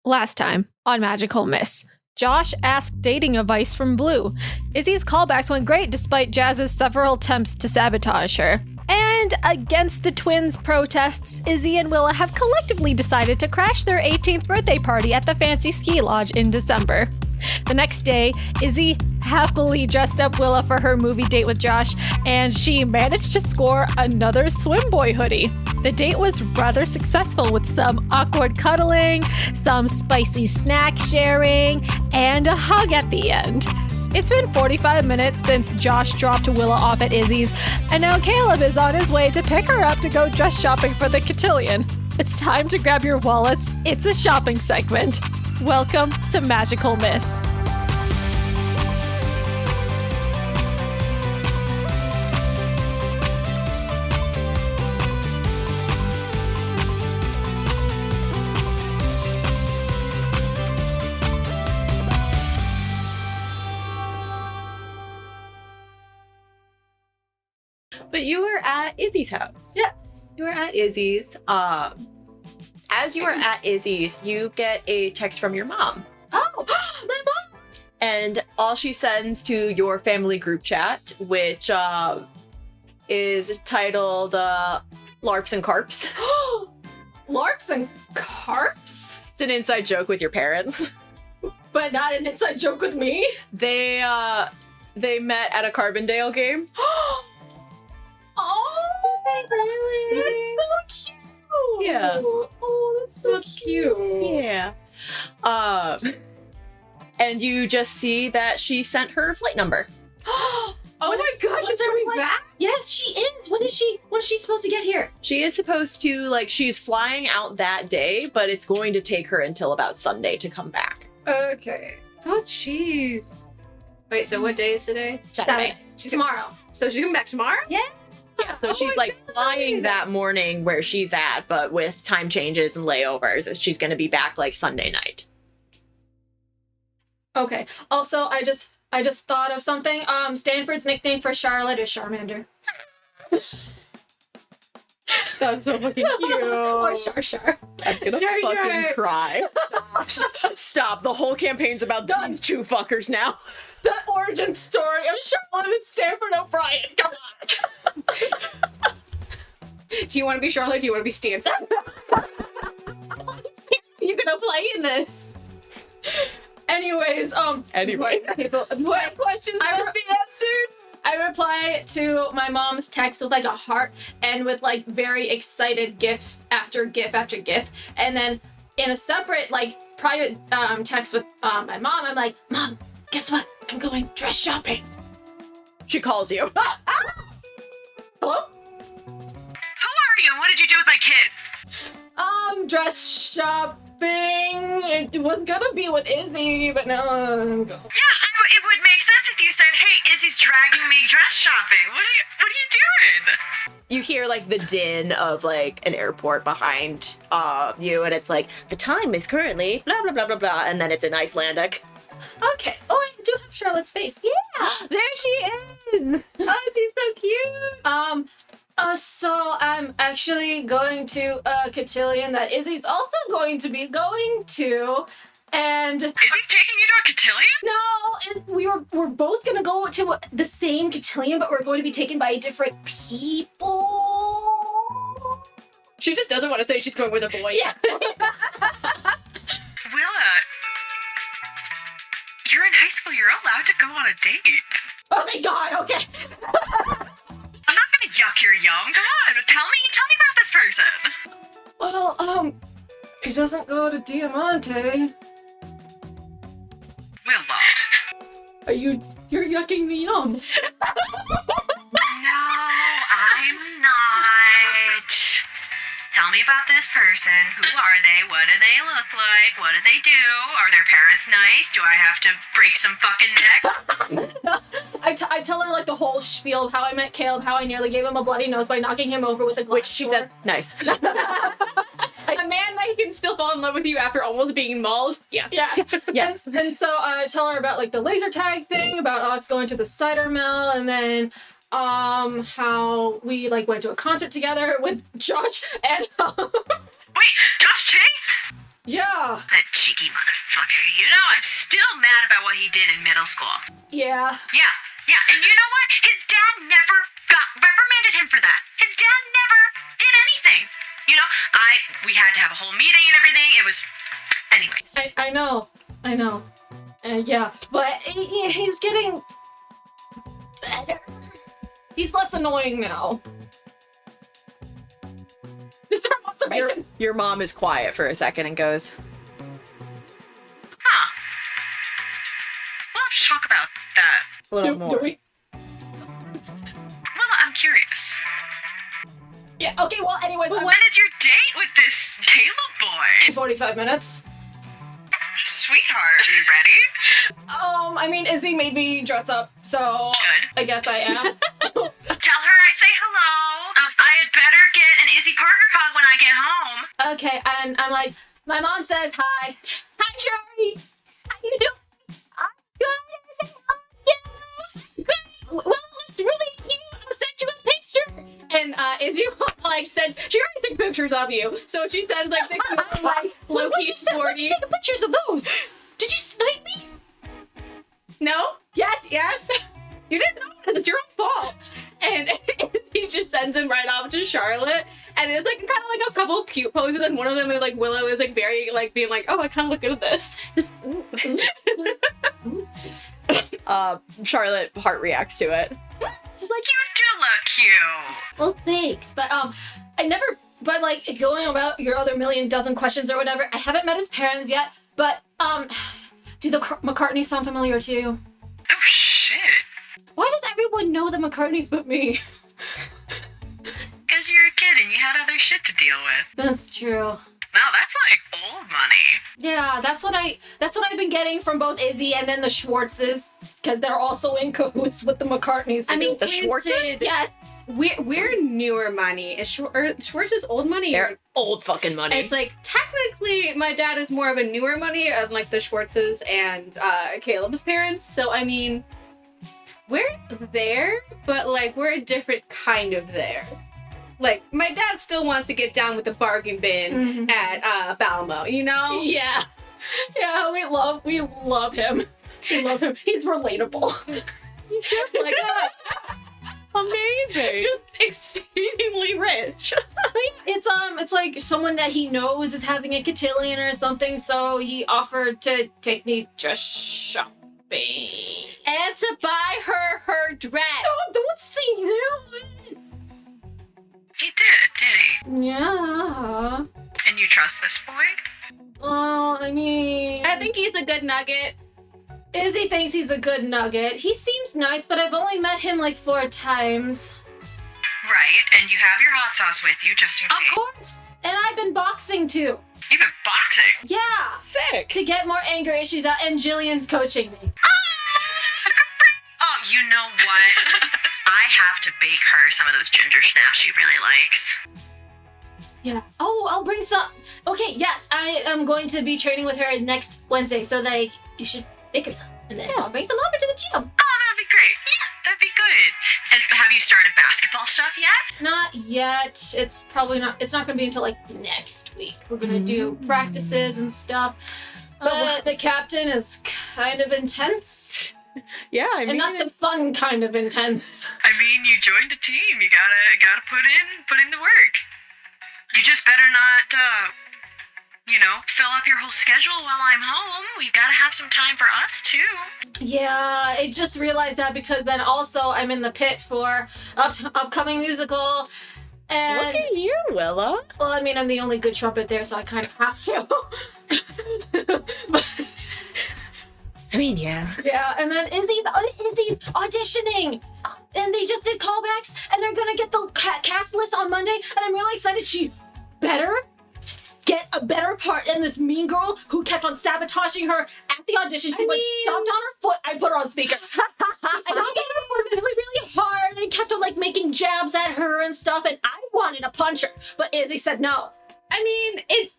Last time on Magical Miss, Josh asked dating advice from Blue. Izzy's callbacks went great despite Jazz's several attempts to sabotage her. And against the twins' protests, Izzy and Willa have collectively decided to crash their 18th birthday party at the fancy ski lodge in December. The next day, Izzy happily dressed up Willa for her movie date with Josh, and she managed to score another swim boy hoodie. The date was rather successful with some awkward cuddling, some spicy snack sharing, and a hug at the end. It's been 45 minutes since Josh dropped Willa off at Izzy's, and now Caleb is on his way to pick her up to go dress shopping for the cotillion. It's time to grab your wallets. It's a shopping segment. Welcome to Magical Miss. But you were at Izzy's house. Yes. You were at Izzy's. As you were at Izzy's, you get a text from your mom. Oh, my mom! And all she sends to your family group chat, which is titled LARPs and Carps. LARPs and Carps? It's an inside joke with your parents. But not an inside joke with me? They met at a Carbondale game. Oh, really? That's so cute. Yeah. Oh, that's so cute. Yeah. And you just see that she sent her flight number. Oh my gosh, she's coming back? Yes, she is. When is she supposed to get here? She is supposed to, she's flying out that day, but it's going to take her until about Sunday to come back. Okay. Oh, jeez. Wait, so what day is today? Saturday. She's tomorrow. So she's coming back tomorrow? Yeah. Yeah, so she's flying that morning where she's at, but with time changes and layovers, she's going to be back Sunday night. Okay. Also, I just thought of something. Stanford's nickname for Charlotte is Charmander. That's so fucking cute. Or Char. I'm gonna fucking cry. Stop. The whole campaign's about these two fuckers now. The origin story of Charlotte and Stanford O'Brien. Come on. Do you want to be Charlotte? Do you want to be Stanford? You're gonna play in this. Anyways, what questions must be answered? I reply to my mom's text with a heart and with very excited gif after gif after gif, and then in a separate private text with my mom, I'm like, Mom, guess what? I'm going dress shopping. She calls you. Hello? Who are you and what did you do with my kid? Dress shopping. It was gonna be with Izzy, but now I'm going. Yeah, it would make sense if you said, hey, Izzy's dragging me dress shopping. What are you doing? You hear the din of an airport behind you, and it's the time is currently blah blah blah blah blah, and then it's in Icelandic. Okay. Oh, I do have Charlotte's face. Yeah. There she is. Oh, she's so cute. So I'm actually going to a cotillion that Izzy's also going to be going to, and Izzy's taking you to a cotillion? no, we're both gonna go to the same cotillion, but we're going to be taken by different people. She just doesn't want to say she's going with a boy. Yeah. Willa, you're in high school. You're allowed to go on a date. Oh my God. Okay. I'm not gonna yuck your yum. Come on, tell me about this person. Well, he doesn't go to Diamante. Willa. You're yucking the yum. No, I'm not. Tell me about this person. Who are they? What do they look like? What do they do? Are their parents nice? Do I have to break some fucking neck? I tell her the whole spiel of how I met Caleb, how I nearly gave him a bloody nose by knocking him over with a glass Which she door. says, nice. A man that can still fall in love with you after almost being mauled? Yes. Yes. Yes. And so I tell her about the laser tag thing, about us going to the cider mill, and then how we went to a concert together with Josh and Wait, Josh Chase? Yeah. That cheeky motherfucker. You know, I'm still mad about what he did in middle school. Yeah. Yeah, and you know what? His dad never reprimanded him for that. His dad never did anything. You know, we had to have a whole meeting and everything. It was, anyways. I know. Yeah, but he's getting better. He's less annoying now. Mr. Observation. Your mom is quiet for a second and goes, Huh. We'll have to talk about that. a little more. Do we? Well, I'm curious. Yeah, okay, well, anyways, When is your date with this Caleb boy? 45 minutes. Sweetheart, are you ready? I mean, Izzy made me dress up, so Good. I guess I am. Tell her I say hello. I had better get an Izzy Parker hug when I get home. Okay, and I'm like, my mom says hi. Hi, Shari. How you doing? I'm good. Yeah. Good. Well, it's really cute. I'll send you a picture. And Izzy like said she already took pictures of you, so she sends like the cute, like low key Where'd you sporty. take pictures of those? Did you snipe me? No, Yes. yes, you didn't know. It's your own fault. And he just sends him right off to Charlotte, and it's like kind of like a couple cute poses, and one of them is like Willow is like very like being like, oh, I kind of look good at this. Just, Charlotte heart reacts to it. He's like, you do look cute. Well, thanks, but I never. But like going about your other million dozen questions or whatever, I haven't met his parents yet. But do the McCartneys sound familiar to you? Oh, shit. Why does everyone know the McCartneys but me? Because you're a kid and you had other shit to deal with. That's true. Wow, that's like old money. Yeah, that's what I've been getting from both Izzy and then the Schwartzes, because they're also in cahoots with the McCartneys. I mean, The Schwartzes? yes. we're newer money. Is Schwartz is old money? They're old fucking money. It's like technically my dad is more of a newer money, unlike the Schwartzes and Caleb's parents. So I mean, we're there, but like we're a different kind of there. Like my dad still wants to get down with the bargain bin at Balmo, you know? Yeah. Yeah, we love him. We love him. He's relatable. He's just like amazing. just exceedingly rich. It's like someone that he knows is having a cotillion or something, so he offered to take me dress shopping. And to buy her dress. Don't see him. He did he? Yeah. And you trust this boy? Well, I mean, I think he's a good nugget. Izzy thinks he's a good nugget. He seems nice, but I've only met him like 4 times. Right, and you have your hot sauce with you just in Of case. course. And I've been boxing too. You've been boxing. Yeah. Sick. To get more anger issues out, and Jillian's coaching me. Oh, you know what? I have to bake her some of those ginger snaps she really likes. Yeah. Oh, I'll bring some. Okay, yes, I am going to be training with her next Wednesday, so like you should make her some, and then I'll bring some over to the gym. Oh, that'd be great. Yeah, that'd be good. And have you started basketball stuff yet? Not yet. It's probably not. It's not going to be until like next week. We're going to do practices and stuff. But the captain is kind of intense, Yeah, I mean, and not the fun kind of intense. I mean, you joined a team. You gotta put in the work. You just better not, fill up your whole schedule while I'm home. We gotta have some time for us too. Yeah, I just realized that because then also I'm in the pit for upcoming musical. And look at you, Willa. well, I mean, I'm the only good trumpet there, so I kind of have to. But, I mean, yeah. yeah, and then Izzy's auditioning, and they just did callbacks, and they're gonna get the cast list on Monday, and I'm really excited. She better get a better part than this mean girl who kept on sabotaging her at the audition. She stomped on her foot. I put her on speaker. She stomped on her foot really, really hard and kept on like making jabs at her and stuff, and I wanted to punch her, but Izzy said no. I mean,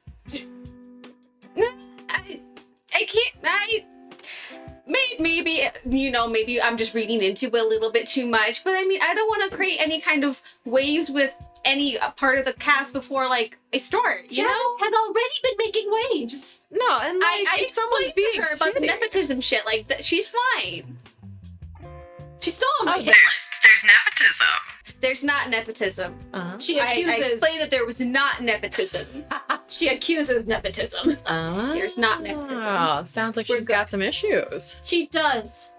I can't. Maybe maybe I'm just reading into it a little bit too much. But I mean, I don't want to create any kind of waves with any part of the cast before like a store. You Jazz know, has already been making waves. No, and like, I if someone's explained being to her about the shitty- nepotism shit. Like she's fine. She's still on my hit. There's nepotism. There's not nepotism. She I accuses. explained that there was not nepotism. She accuses nepotism. There's not nepotism. Oh, sounds like We're she's good. got some issues. She does.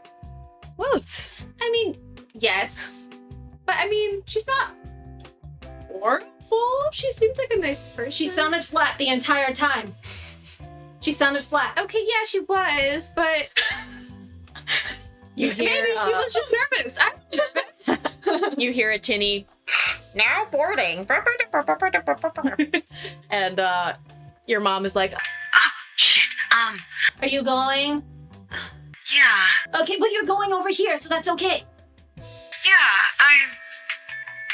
Well, it's I mean, yes, but I mean, she's not horrible. She seems like a nice person. She sounded flat the entire time. She sounded flat. okay. Yeah, she was, but you hear maybe she was just nervous. I'm nervous. you hear a tinny Now boarding. and your mom is like, Ah, shit. Are you going? Yeah. Okay, but you're going over here, so that's okay. Yeah,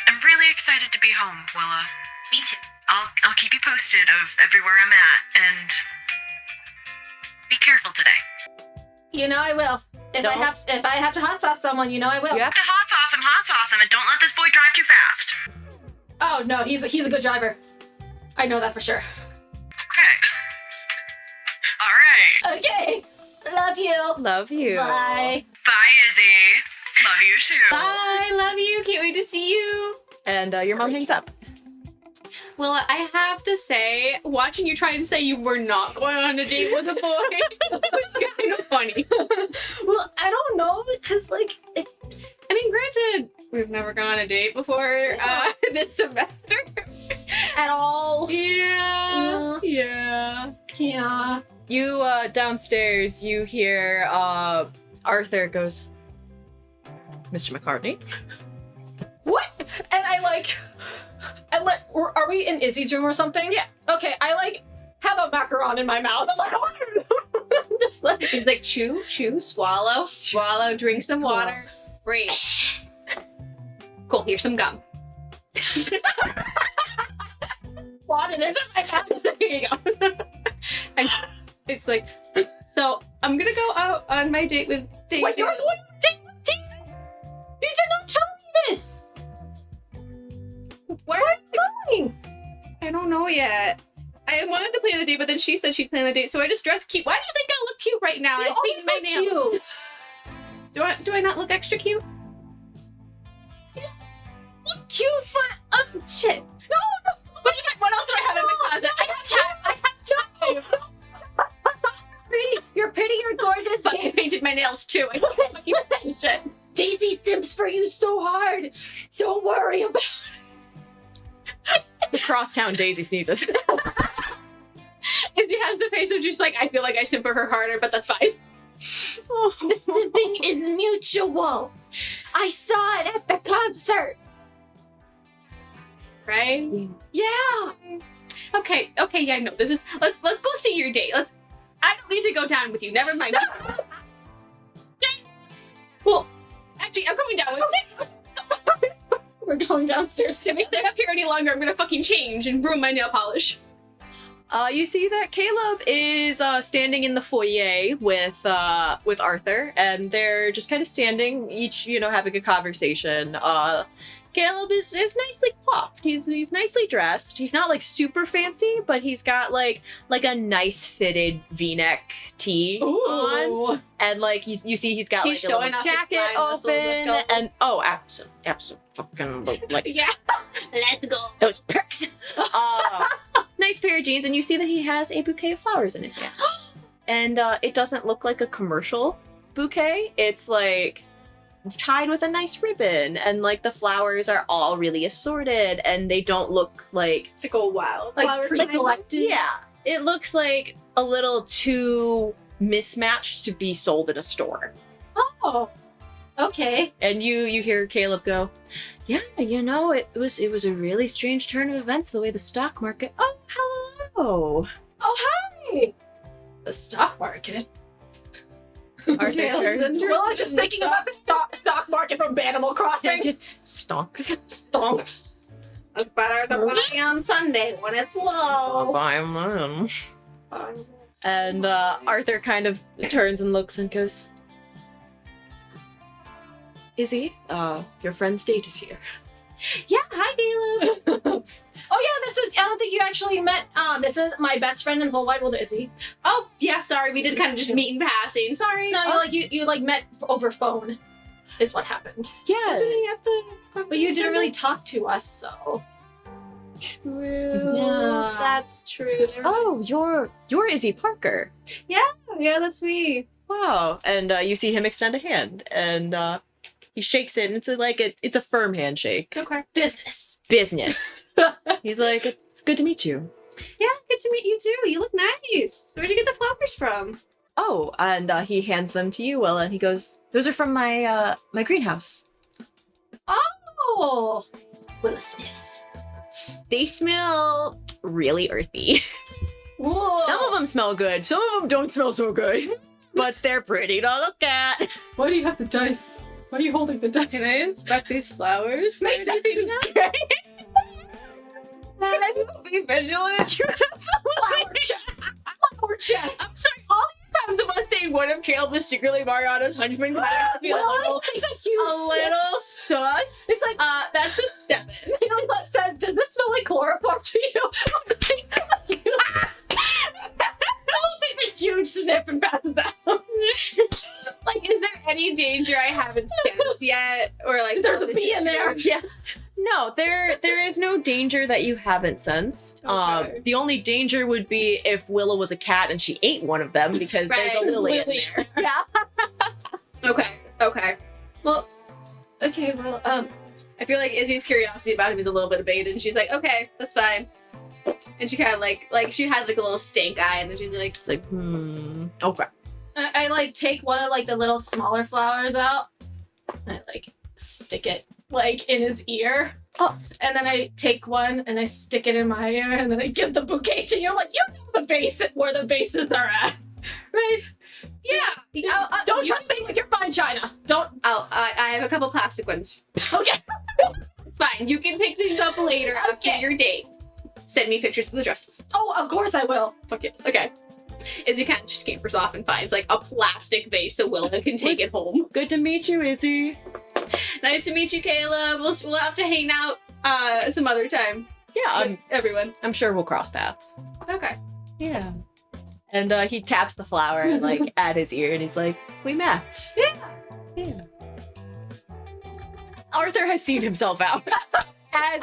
I'm really excited to be home, Willa. Me too. I'll keep you posted of everywhere I'm at, and be careful today. You know I will. If I have to hot sauce someone, you know I will. You have To hot sauce him, and don't let this boy drive too fast. Oh no, he's a good driver. I know that for sure. Okay. All right. Okay. Love you. love you. Bye. Bye, Izzy. Love you too. Bye, love you. Can't wait to see you. And your mom hangs up. Well, I have to say, watching you try and say you were not going on a date with a boy was kind of funny. Well, I don't know because like I mean, granted, we've never gone on a date before this semester. at all. Yeah. Yeah. Yeah. You downstairs, you hear Arthur goes, Mr. McCartney? What? And are we in Izzy's room or something? Yeah. Okay, I like have a macaron in my mouth. I'm like, I'm just like, He's like, chew, swallow, drink some water. Great. Cool, here's some gum. wanted it in my mouth. Here you go. And it's like, so I'm gonna go out on my date with Daisy. Wait, you're going on a date with Daisy? You did not tell me this. Where Where are you going? I don't know yet. I wanted to plan the date, but then she said she'd plan the date, so I just dressed cute. Why do you think I look cute right now? You I always painted my nails. look cute. Do I not look extra cute? Look cute, but shit. No. What else do I have in my closet? I have time. Pretty. You're pretty. You're gorgeous. Fucking painted my nails too. I don't fucking Listen, shit. Daisy simps for you so hard. Don't worry about The crosstown Daisy sneezes. Izzy has the face of just like, I feel like I simp for her harder, but that's fine. The simping is mutual. I saw it at the concert. Right? Yeah. Okay, yeah, no. This is let's go see your date. I don't need to go down with you. Never mind. Well, actually, I'm coming down with you. We're going downstairs If we stay up here any longer, I'm gonna fucking change and ruin my nail polish. You see that Caleb is standing in the foyer with Arthur, and they're just kind of standing, each having a conversation. Caleb is nicely coiffed. He's nicely dressed. He's not like super fancy, but he's got like a nice fitted V-neck tee on, and like you see he's got He's like a showing little off his jacket fine muscles, let's open, go. and absolutely like Yeah. Let's go. those perks. Nice pair of jeans, and you see that he has a bouquet of flowers in his hand. And it doesn't look like a commercial bouquet. It's like tied with a nice ribbon, and like the flowers are all really assorted, and they don't look like Like a wild Like flower. pre-selected. yeah. It looks like a little too mismatched to be sold in a store. Oh. Okay. And you hear Caleb go, yeah, it was a really strange turn of events the way the stock market. Oh, hello. Oh, hi. The stock market. Arthur Yeah, turns. Well, I was just thinking about the stock market from Animal Crossing. Stonks. Stonks. It's better to buy on Sunday when it's low. And Arthur kind of turns and looks and goes, Izzy, your friend's date is here. Yeah, Hi, Caleb. Oh yeah, this is. I don't think you actually met. This is my best friend in the whole wide world, Izzy. Oh, yeah, sorry. We did kind of just meet in passing. Sorry. No, you met over phone, is what happened. Yeah. Wasn't he at the But you didn't really talk to us, so. True. Yeah. That's true. Oh, you're Izzy Parker. Yeah, that's me. Wow. And you see him extend a hand, and he shakes it, and it's a firm handshake. Okay. Business. Business. He's like, it's good to meet you. Yeah, good to meet you too. You look nice. Where'd you get the flowers from? Oh, and he hands them to you, Willa, and he goes, "Those are from my my greenhouse. Oh! Willa sniffs. They smell really earthy. Whoa. Some of them smell good. Some of them don't smell so good, but they're pretty to look at." Why do you have the dice? Why are you holding the dice? Can I inspect these flowers? Make that be Be vigilant. flower check. Flower check. I'm sorry, all these times of us saying one of Caleb was secretly Mariana's henchman kind of feel It's a huge a little sus. It's like, That's a 7. you know what says, does this smell like chloroform to you? It takes a huge sniff and passes out. Like, is there any danger I haven't sensed yet? Or like, There's a bee in there. Yeah. No, there is no danger that you haven't sensed. Okay. The only danger would be if Willa was a cat and she ate one of them, because there's a Right. lily in there. Yeah. Okay. Well, okay, well, I feel like Izzy's curiosity about him is a little bit abated, and she's like, okay, that's fine. And she kind of like she had like a little stank eye, and then she's like, It's like, okay. I like take one of like the little smaller flowers out, and I like stick it like in his ear. Oh. And then I take one and I stick it in my ear, and then I give the bouquet to you. I'm like, you know the base where the bases are at, right? yeah. Don't trust me with your fine china. Don't. I have a couple plastic ones. Okay. It's fine. You can pick these up later after Okay. your date. Send me pictures of the dresses. Oh, of course I will. Fuck yes. Okay. Izzy kind of just scampers off and finds like a plastic vase so Willa can take it home. Good to meet you, Izzy. Nice to meet you, Caleb. We'll have to hang out some other time. Yeah, With everyone. I'm sure we'll cross paths. Okay. Yeah. And he taps the flower like at his ear, and he's like, "We match." Yeah. Arthur has seen himself out. As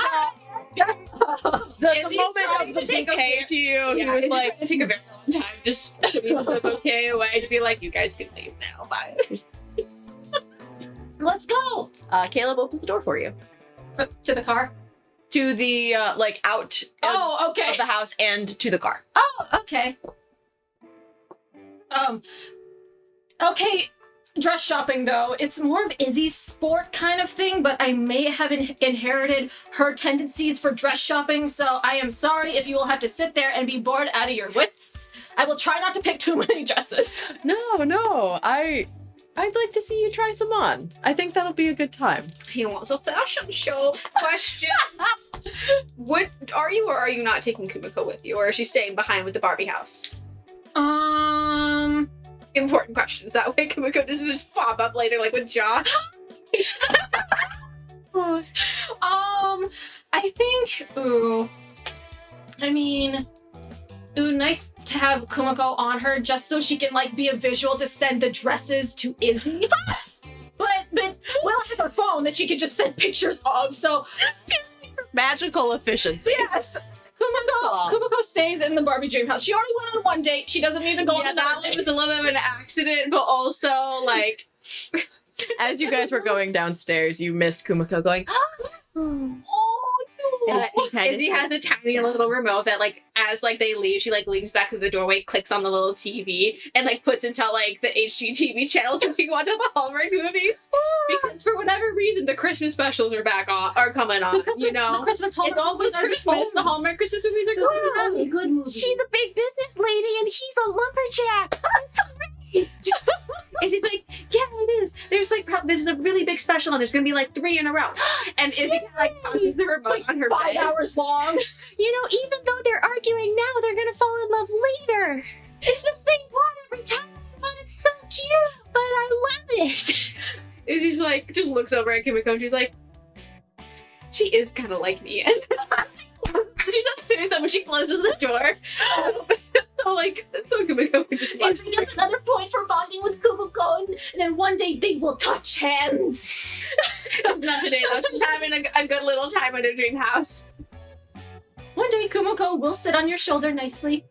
the Izzy's moment trying of the to take bouquet a- to you, he Yeah, was Izzy's like, trying to take a very long time just putting the bouquet away to be like, you guys can leave now. Bye. Let's go Caleb opens the door for you to the car. to the like out Oh, okay. of the house and to the car. Oh, okay. Okay, dress shopping though, it's more of Izzy's sport kind of thing, but I may have inherited her tendencies for dress shopping, so I am sorry if you will have to sit there and be bored out of your wits. I will try not to pick too many dresses. No, I'd like to see you try some on. I think that'll be a good time. He wants a fashion show. Question. What are you or are you not taking Kumiko with you? Or is she staying behind with the Barbie house? Important questions. That way Kumiko doesn't just pop up later like with Josh. I think, nice to have Kumiko on her just so she can like be a visual to send the dresses to Izzy. but Willa has her phone that she can just send pictures of, so Magical efficiency. yes. Kumiko stays in the Barbie dream house. She already went on one date. She doesn't need to go on Yeah, another that date. was a little bit of an accident, but also like As you guys were going downstairs, you missed Kumiko going, Izzy has a tiny little remote that like as like they leave, she like leans back to the doorway, clicks on the little TV, and like puts into like the HGTV channel so she can watch all the Hallmark movies. Because for whatever reason, the Christmas specials are coming on. The Christmas It's almost Christmas. The Hallmark Christmas movies are coming on. only good movies. "She's a big business lady and he's a lumberjack." And she's like, yeah, it is. There's like, this is a really big special, and there's gonna be like 3 in a row. And Izzy like tosses the remote on her 5 bed. hours long. You know, even though they're arguing now, they're gonna fall in love later. It's the same plot every time, but it's so cute. But I love it. Izzy's like, just looks over at Kimiko and she's like, She is kind of like me. And she doesn't do so when she closes the door. So Kumiko would just watch. That's another point for bonding with Kumiko, and then one day they will touch hands. Not today though. She's having a good little time at her dream house. One day Kumiko will sit on your shoulder nicely,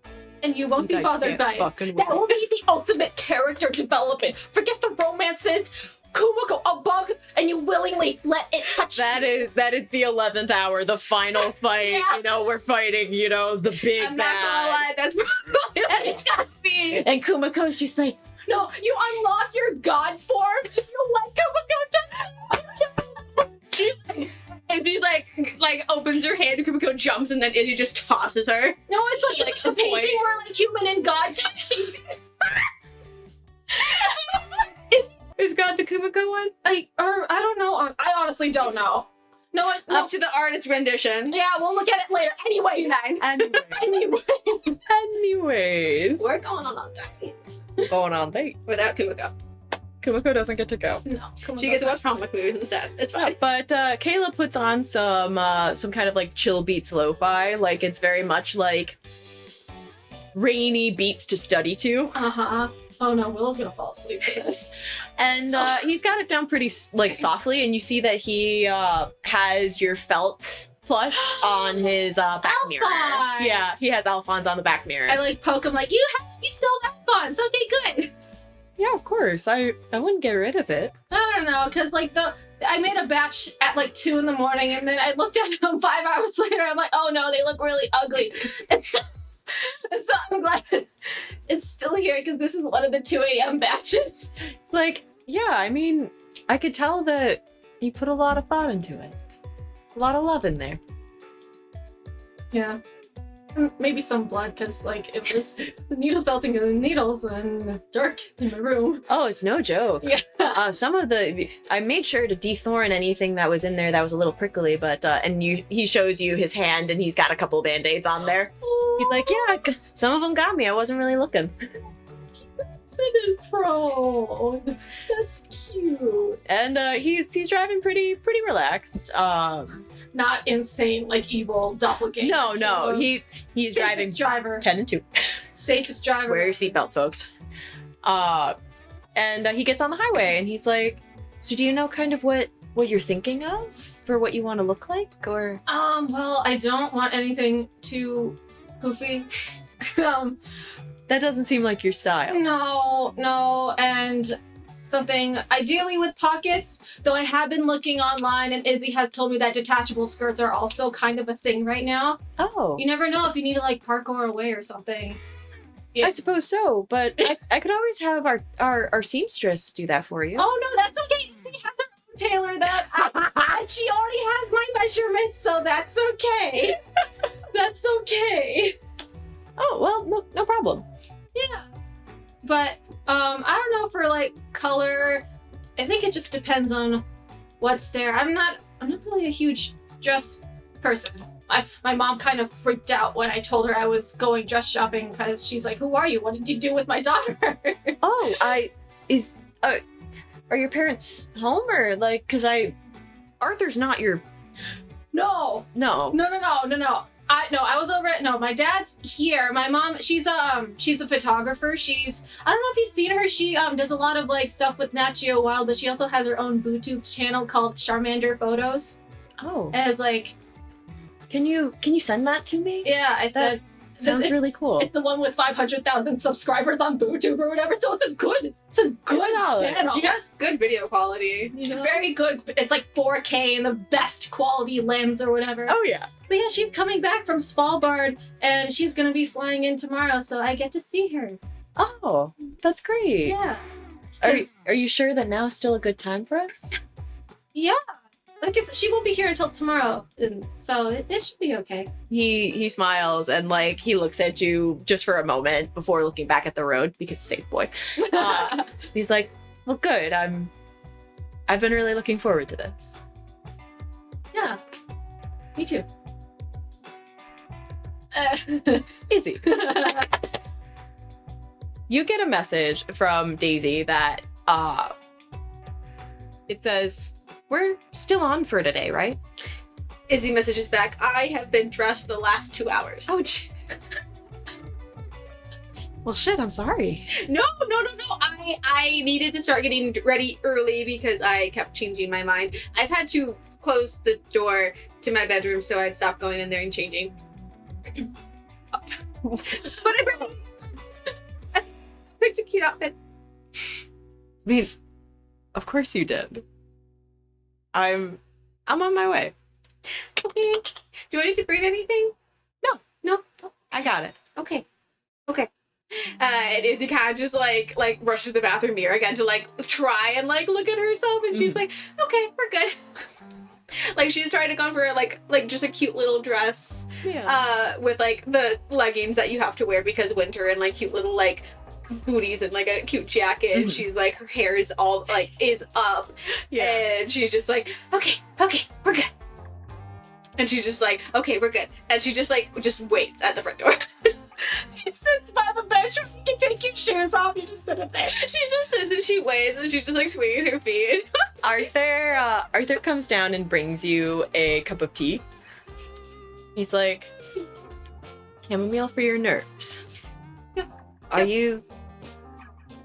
and you won't be bothered by it. That will be the ultimate character development. Forget the romances. Kumiko, a bug, and you willingly let it touch you. That is the 11th hour, the final fight. Yeah. You know, we're fighting, you know, the big I'm bad. not gonna lie, that's probably what it gotta be. And Kumiko's just like, no, you unlock your god form. You let Kumiko touch you. Izzy like opens her hand, Kumiko jumps, and then Izzy just tosses her. No, it's like a painting where like human and god touch you. Is God the Kumiko one? I don't know. I honestly don't know. No, Up to the artist rendition. yeah, we'll look at it later. Anyway, Anyways. We're going on a date. Going on date. Without Kumiko. Kumiko doesn't get to go. no. She gets to watch comic movies instead. It's fine. But Kayla puts on some kind of like chill beats lo-fi. Like it's very much like rainy beats to study to. Oh no, Willow's gonna fall asleep to this. And he's got it down pretty like softly, and you see that he has your felt plush on his back mirror. Alphonse! Yeah, he has Alphonse on the back mirror. I like poke him like, you still have fun. So okay, good. Yeah, of course. I wouldn't get rid of it. I don't know, cause like I made a batch at like 2 a.m, and then I looked at them 5 hours later. I'm like, oh no, they look really ugly. And so I'm glad it's still here because this is one of the 2 a.m. batches. It's like, yeah, I mean, I could tell that you put a lot of thought into it. A lot of love in there. Yeah. Maybe some blood because like it was the needle felting of the needles and dark in the room. Oh, it's no joke. Yeah. Some of the I made sure to dethorn anything that was in there that was a little prickly, but he shows you his hand and he's got a couple band-aids on there. He's like, yeah, some of them got me. I wasn't really looking. Accident prone. That's cute. And he's driving pretty relaxed. Not insane like evil doppelganger. No, he's driving Safest driver. 10 and 2. Safest driver. Wear your seatbelts, folks. And he gets on the highway and he's like, so do you know kind of what you're thinking of for what you want to look like, or? Well, I don't want anything too poofy. That doesn't seem like your style. No, and something ideally with pockets, though I have been looking online and Izzy has told me that detachable skirts are also kind of a thing right now. Oh. You never know if you need to like parkour away or something. I suppose so, but I could always have our seamstress do that for you. Oh no, that's okay. Izzy has her own tailor that and she already has my measurements, so that's okay. That's okay. Oh, well, no problem. Yeah. But I don't know for like color. I think it just depends on what's there. I'm not really a huge dress person. My mom kind of freaked out when I told her I was going dress shopping because she's like, "Who are you? What did you do with my daughter?" Oh, are your parents home or like? Cause Arthur's not your. No. No. I was over at my dad's here. My mom, she's a photographer. I don't know if you've seen her. She does a lot of like stuff with Nat Geo Wild, but she also has her own BooTube channel called Charmander Photos. Oh. And it's like, can you send that to me? yeah, I said Sounds really cool. it's the one with 500,000 subscribers on BooTube or whatever. So it's a good channel. She has good video quality, you know? Very good. It's like 4K and the best quality lens or whatever. Oh yeah. But yeah, she's coming back from Svalbard and she's gonna be flying in tomorrow, so I get to see her. Oh, that's great. Yeah. Are you sure that now is still a good time for us? Yeah. Like I said, she won't be here until tomorrow, and so it should be okay. He smiles and like he looks at you just for a moment before looking back at the road because safe boy. He's like, well, good. I've been really looking forward to this. Yeah. Me too. Izzy. You get a message from Daisy that it says, we're still on for today, right? Izzy messages back, I have been dressed for the last 2 hours. Oh, well, shit, I'm sorry. No. I needed to start getting ready early because I kept changing my mind. I've had to close the door to my bedroom so I'd stop going in there and changing. But I picked a cute outfit. I mean, of course you did. I'm on my way. Okay. Do I need to bring anything? No. I got it. Okay. And Izzy kind of just like rushes to the bathroom mirror again to like try and like look at herself, and she's like, okay, we're good. Like she's trying to go for like just a cute little dress, with like the leggings that you have to wear because winter, and like cute little like booties and like a cute jacket. And she's like, her hair is all like is up, and she's just like, okay, we're good. And she's just like, okay, we're good. And she just waits at the front door. She sits by the bench. You can take your shoes off. You just sit in there. She just sits and she waits, and she's just like swinging her feet. Arthur comes down and brings you a cup of tea. He's like, chamomile for your nerves. Yep. Are you?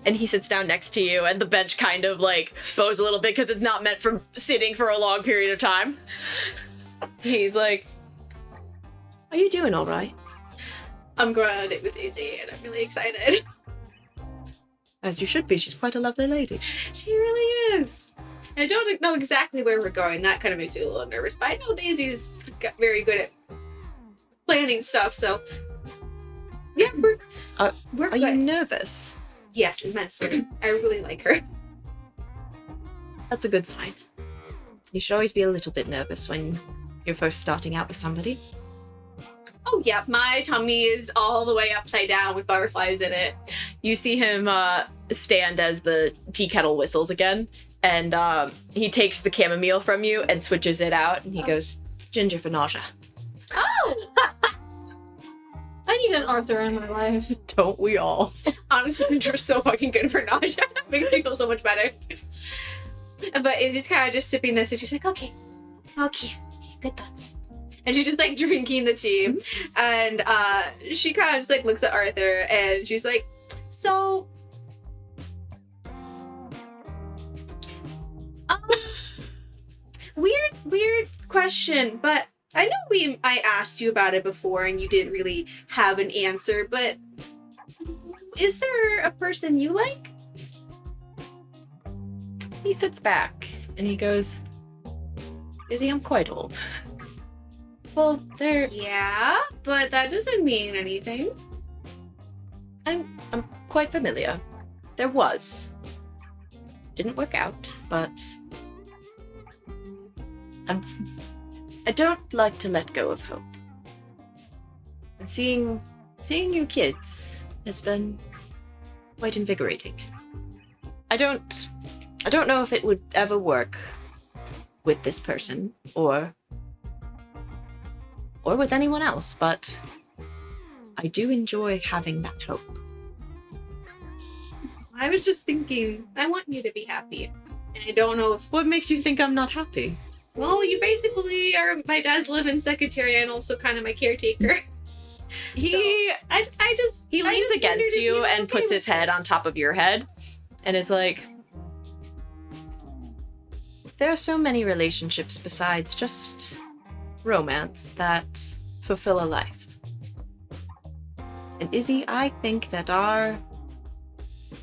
And he sits down next to you, and the bench kind of like bows a little bit because it's not meant for sitting for a long period of time. He's like, are you doing all right? I'm going on a date with Daisy, and I'm really excited. As you should be. She's quite a lovely lady. She really is. And I don't know exactly where we're going. That kind of makes me a little nervous, but I know Daisy's very good at planning stuff, so yeah, we're Are good. you nervous? Yes, immensely. I really like her. That's a good sign. You should always be a little bit nervous when you're first starting out with somebody. Oh yeah, my tummy is all the way upside down with butterflies in it. You see him stand as the tea kettle whistles again, and he takes the chamomile from you and switches it out, and he goes, ginger for nausea. Oh! I need an Arthur in my life. Don't we all? Honestly, ginger's so fucking good for nausea. It makes me feel so much better. But Izzy's kind of just sipping this, and she's like, okay, good thoughts. And she's just like drinking the tea. And she kind of just like looks at Arthur, and she's like, so weird question, but I know I asked you about it before and you didn't really have an answer, but is there a person you like? He sits back and he goes, Izzy, I'm quite old. Well, Yeah, but that doesn't mean anything. I'm quite familiar. There was. Didn't work out, but I don't like to let go of hope. And seeing you kids has been quite invigorating. I don't know if it would ever work with this person or with anyone else, but I do enjoy having that hope. I was just thinking, I want you to be happy. And I don't know if... What makes you think I'm not happy? Well, you basically are my dad's live-in secretary and also kind of my caretaker. He He leans against you and puts his head on top of your head and is like, there are so many relationships besides just romance that fulfill a life. And Izzy, I think that our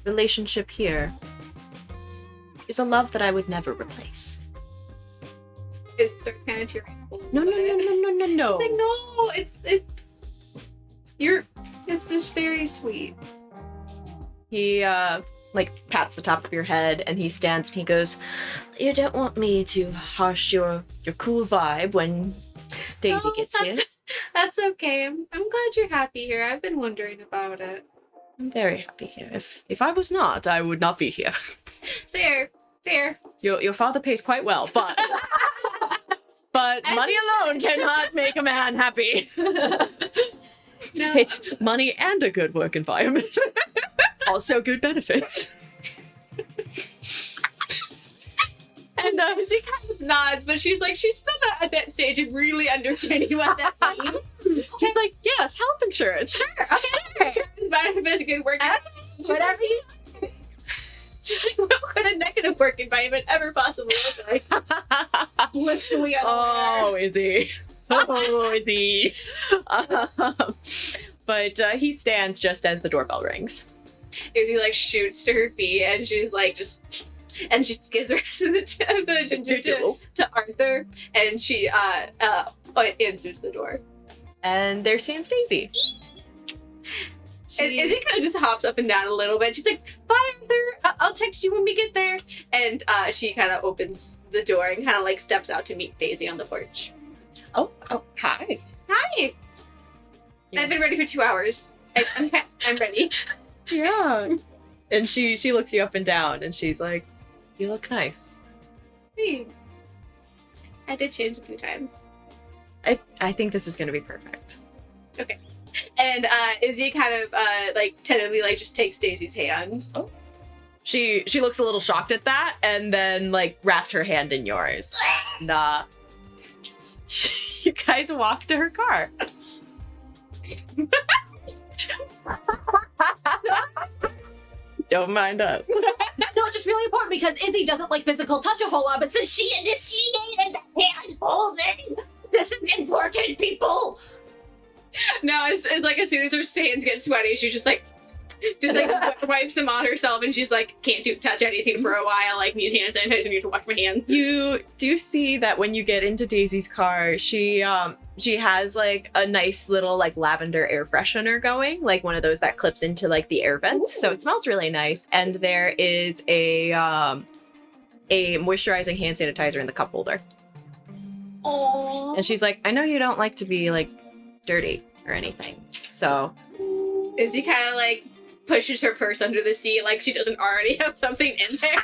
relationship here is a love that I would never replace. It starts kind of tearing. No. It's like, no, it's just very sweet. He pats the top of your head and he stands and he goes, you don't want me to harsh your cool vibe when Daisy gets here. That's okay. I'm glad you're happy here. I've been wondering about it. I'm very happy here. If I was not, I would not be here. Fair. Your father pays quite well, but money alone cannot make a man happy. No. It's money and a good work environment. Also good benefits. And And Izzy kind of nods, but she's still not at that stage of really understanding what that means. She's like, yes, health insurance. Sure. Okay. Insurance benefits can work. Whatever you say. She's like, what could a negative work environment ever possibly look like? Literally Oh, Izzy. Oh, Izzy. But he stands just as the doorbell rings. Izzy like shoots to her feet, and she's like and she just gives the rest of the ginger to Arthur, and she answers the door. And there stands Daisy. And Izzy kind of just hops up and down a little bit. She's like, bye, Arthur. I'll text you when we get there. And she kind of opens the door and kind of like steps out to meet Daisy on the porch. Oh, hi. Hi. Yeah. I've been ready for 2 hours. I'm ready. Yeah. And she looks you up and down, and she's like, you look nice. Hey. I did change a few times. I think this is going to be perfect. Okay. And Izzy kind of like tentatively like just takes Daisy's hand. Oh. She looks a little shocked at that, and then like wraps her hand in yours. And you guys walk to her car. Don't mind us. No, it's just really important because Izzy doesn't like physical touch a whole lot, but since she initiated the hand holding, this is important, people. No, it's like as soon as her hands get sweaty, she's just like wipes them on herself, and she's like, can't touch anything for a while. Like, need hand sanitizer, need to wash my hands. You do see that when you get into Daisy's car, she has like a nice little like lavender air freshener going, like one of those that clips into like the air vents. Ooh. So it smells really nice. And there is a moisturizing hand sanitizer in the cup holder. Aww. And she's like, I know you don't like to be like dirty or anything. So Izzy kind of like pushes her purse under the seat like she doesn't already have something in there.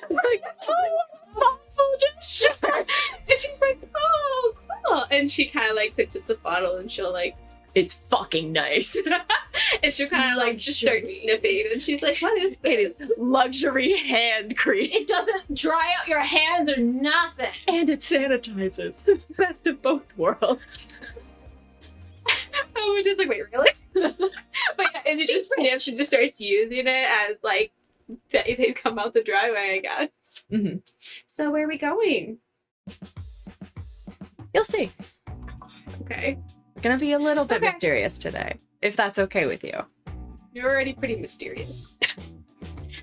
Like, oh, thoughtful gesture. And she's like, oh, cool. And she kind of like picks up the bottle, and she'll like, it's fucking nice. and she'll kind of like just start sniffing, and she's like, what is this? It is luxury hand cream. It doesn't dry out your hands or nothing. And it sanitizes. It's the best of both worlds. I was just like, wait, really? But yeah, Izzy just sniffs. She just starts using it as like they'd come out the driveway, I guess. Mm-hmm. So where are we going? You'll see. Okay. We're gonna be a little bit Okay. mysterious today, if that's okay with you. You're already pretty mysterious.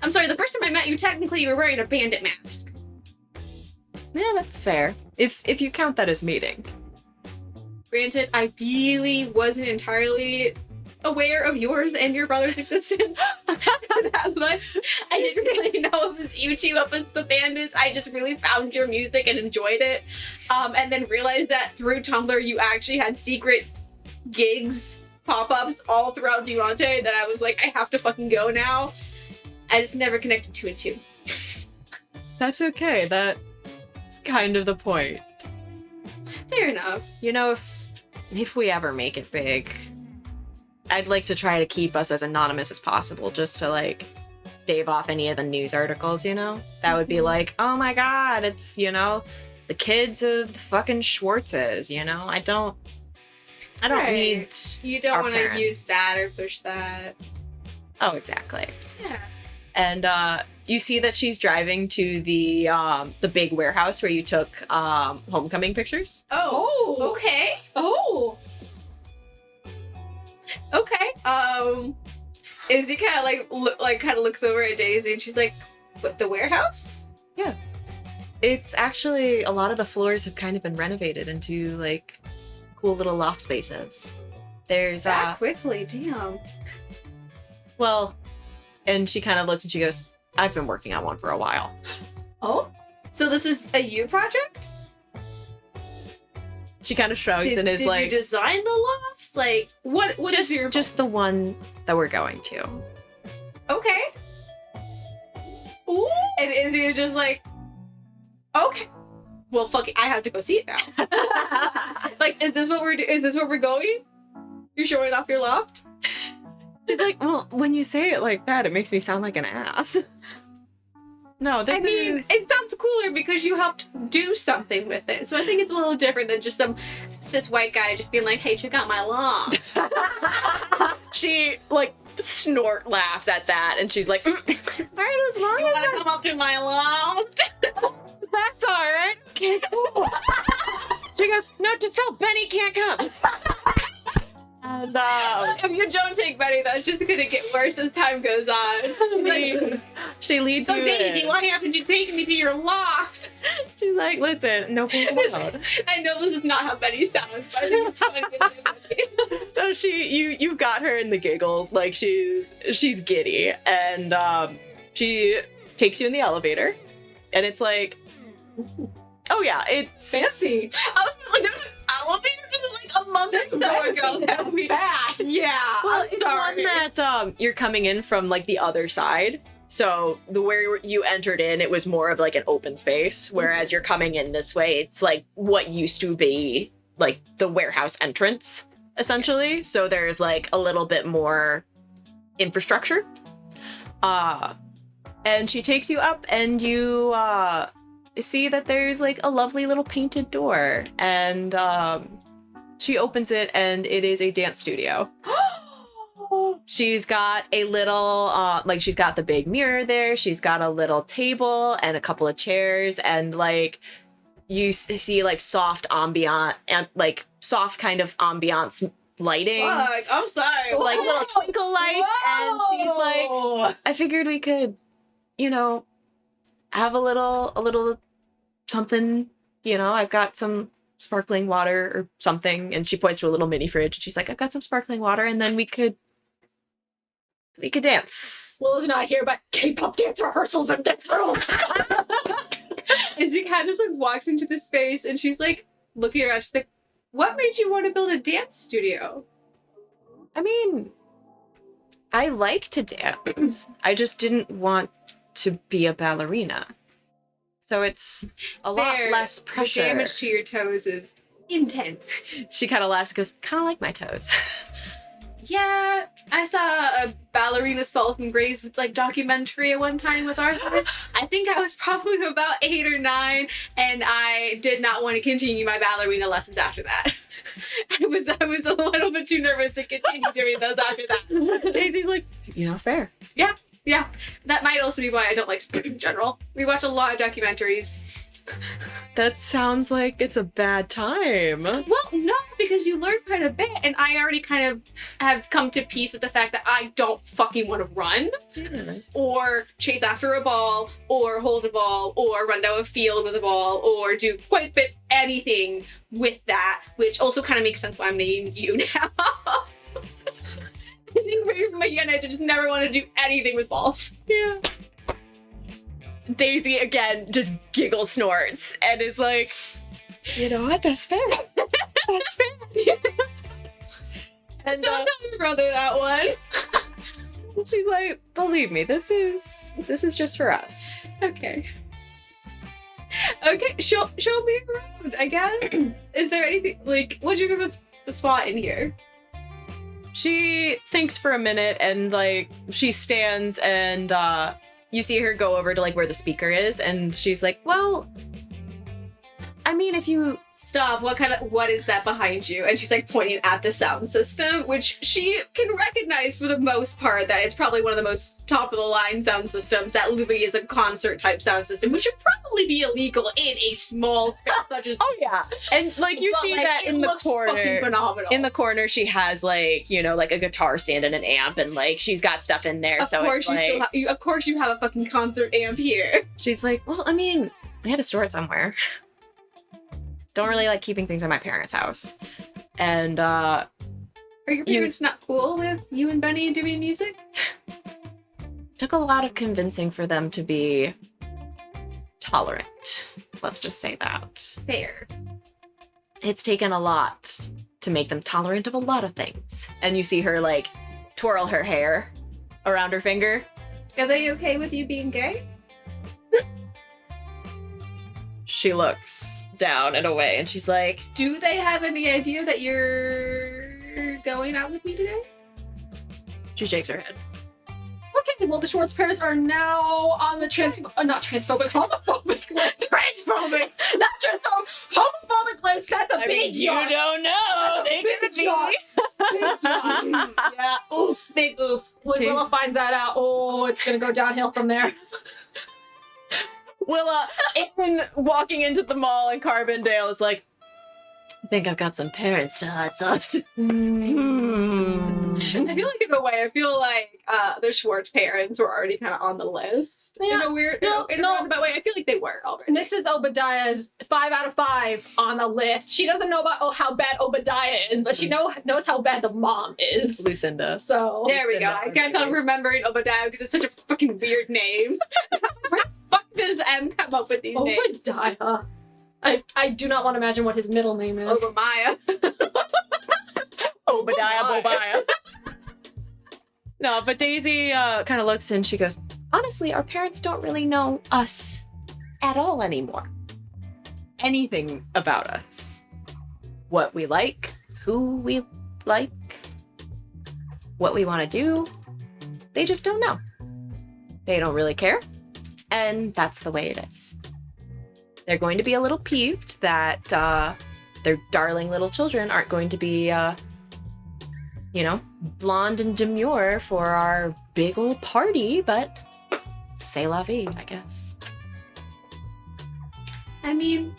I'm sorry, the first time I met you, technically you were wearing a bandit mask. Yeah, that's fair. If you count that as meeting. Granted, I really wasn't entirely aware of yours and your brother's existence that much. I didn't really know it was you two up as the bandits. I just really found your music and enjoyed it. And then realized that through Tumblr you actually had secret gigs, pop-ups all throughout Duante that I was like, I have to fucking go now. I just never connected two and two. That's okay. That's kind of the point. Fair enough. You know, if we ever make it big, I'd like to try to keep us as anonymous as possible, just to like stave off any of the news articles, you know? That would be like, oh my god, it's, you know, the kids of the fucking Schwartzes, you know? I don't Right. need You don't our want to parents. use that or push that. Oh, exactly. Yeah. And you see that she's driving to the big warehouse where you took homecoming pictures. Oh. Okay. Oh. Okay. Izzy kind of like looks over at Daisy, and she's like, "What, the warehouse?" It's actually, a lot of the floors have kind of been renovated into like cool little loft spaces. There's That quickly, damn. well, and she kind of looks and she goes, I've been working on one for a while. Oh. So this is a you project? She kind of shrugs and is did like, you design the lofts? Like, what is your... just the one that we're going to. Okay. Ooh. And Izzy is just like, okay. Well, fuck it, I have to go see it now. Like, is this what we're going? You're showing off your loft? She's like, well, when you say it like that, it makes me sound like an ass. No, this I mean, is... it sounds cooler because you helped do something with it. So I think it's a little different than just some cis white guy just being like, hey, check out my lawn. She, like, snort laughs at that, and she's like, all right, as long You as wanna come up to my lawn? that's all right. Okay, cool. She goes, note to self, Benny can't come. And, If you don't take Betty, that's just gonna get worse as time goes on. she leads So you Daisy, in. why haven't you taken me to your loft? She's like, listen, no one's allowed. I know this is not how Betty sounds, but I think it's funny. No, you got her in the giggles. Like, she's giddy. And she takes you in the elevator. And it's like, oh yeah, it's Fancy. I was like, there's an elevator? This is like a month or so ago that we Fast. Yeah. Well, I'm it's sorry. one that you're coming in from like the other side. So the where you entered in, it was more of like an open space. Whereas you're coming in this way, it's like what used to be like the warehouse entrance, essentially. So there's like a little bit more infrastructure. And she takes you up, and you see that there's like a lovely little painted door, and she opens it, and it is a dance studio. She's got a little, like, she's got the big mirror there. She's got a little table and a couple of chairs, and like you see like soft ambient and like soft kind of ambiance lighting, Fuck, I'm sorry. like little twinkle lights. And she's like, I figured we could, you know, have a little something, you know, I've got some sparkling water or something. And she points to a little mini fridge, and she's like, I've got some sparkling water, and then we could dance. Willa's not here, but K-pop dance rehearsals in this room. Izzy kind of like walks into the space, and she's like looking around. She's like, what made you want to build a dance studio? I mean, I like to dance. I just didn't want to be a ballerina. So it's a lot Fair. less The pressure. damage to your toes is intense. She kind of laughs and goes, kind of like my toes. Yeah, I saw a Ballerinas Fall from Grace like documentary at one time with Arthur. I think I was probably about 8 or 9, and I did not want to continue my ballerina lessons after that. I was a little bit too nervous to continue doing those after that. Daisy's like, you know, fair. Yeah, that might also be why I don't like sports in general. We watch a lot of documentaries. That sounds like it's a bad time. Well, no, because you learn quite a bit, and I already kind of have come to peace with the fact that I don't fucking want to run, or chase after a ball, or hold a ball, or run down a field with a ball, or do quite a bit anything with that, which also kind of makes sense why I'm naming you now. I think maybe from a young age, I just never want to do anything with balls. Yeah. Daisy again just giggle snorts and is like, you know what? That's fair. That's fair. And Don't tell your brother that one. she's like, believe me, this is just for us. Okay. Okay, show me around, I guess. Is there anything, like, what'd you give a spot in here? She thinks for a minute, and like she stands, and you see her go over to like where the speaker is, and she's like, well, I mean, if you Stop, what is that behind you? And she's like pointing at the sound system, which she can recognize for the most part that it's probably one of the most top of the line sound systems that literally is a concert type sound system, which should probably be illegal in a small town such as. oh yeah, and like you But, see like, that it in the looks fucking corner. phenomenal. In the corner, she has like, you know, like a guitar stand and an amp, and like she's got stuff in there. Of so course, it's like, of course you have a fucking concert amp here. she's like, well, I mean, I had to store it somewhere. Don't really like keeping things in my parents' house. And Are your parents not cool with you and Benny doing music? took a lot of convincing for them to be tolerant. Let's just say that. Fair. It's taken a lot to make them tolerant of a lot of things. And you see her like twirl her hair around her finger. Are they okay with you being gay? She looks down and away, and she's like, Do they have any idea that you're going out with me today? she shakes her head. Okay, Okay, well, the Schwartz parents are now on the homophobic list. Homophobic list. That's a big you yawn. don't know. They could be. Big yawn. Yeah, oof, big oof. When Willa finds that out, oh, it's gonna go downhill from there. Willa, in walking into the mall in Carbondale, is like, I think I've got some parents to hot sauce. I feel like in a way, I feel like the Schwartz parents were already kind of on the list. In a weird, in a roundabout way. I feel like they were already. Mrs. Obadiah's 5 out of 5 on the list. She doesn't know about how bad Obadiah is, but she knows how bad the mom is. Lucinda. So There we go. I kept on remembering Obadiah because it's such a fucking weird name. Where the fuck does M come up with these names? Obadiah. I do not want to imagine what his middle name is. Obadiah. Obadiah. No, but Daisy kind of looks and she goes, honestly, our parents don't really know us at all anymore. Anything about us. What we like, who we like, what we want to do. They just don't know. They don't really care. And that's the way it is. They're going to be a little peeved that their darling little children aren't going to be, blonde and demure for our big old party, but c'est la vie, I guess. I mean,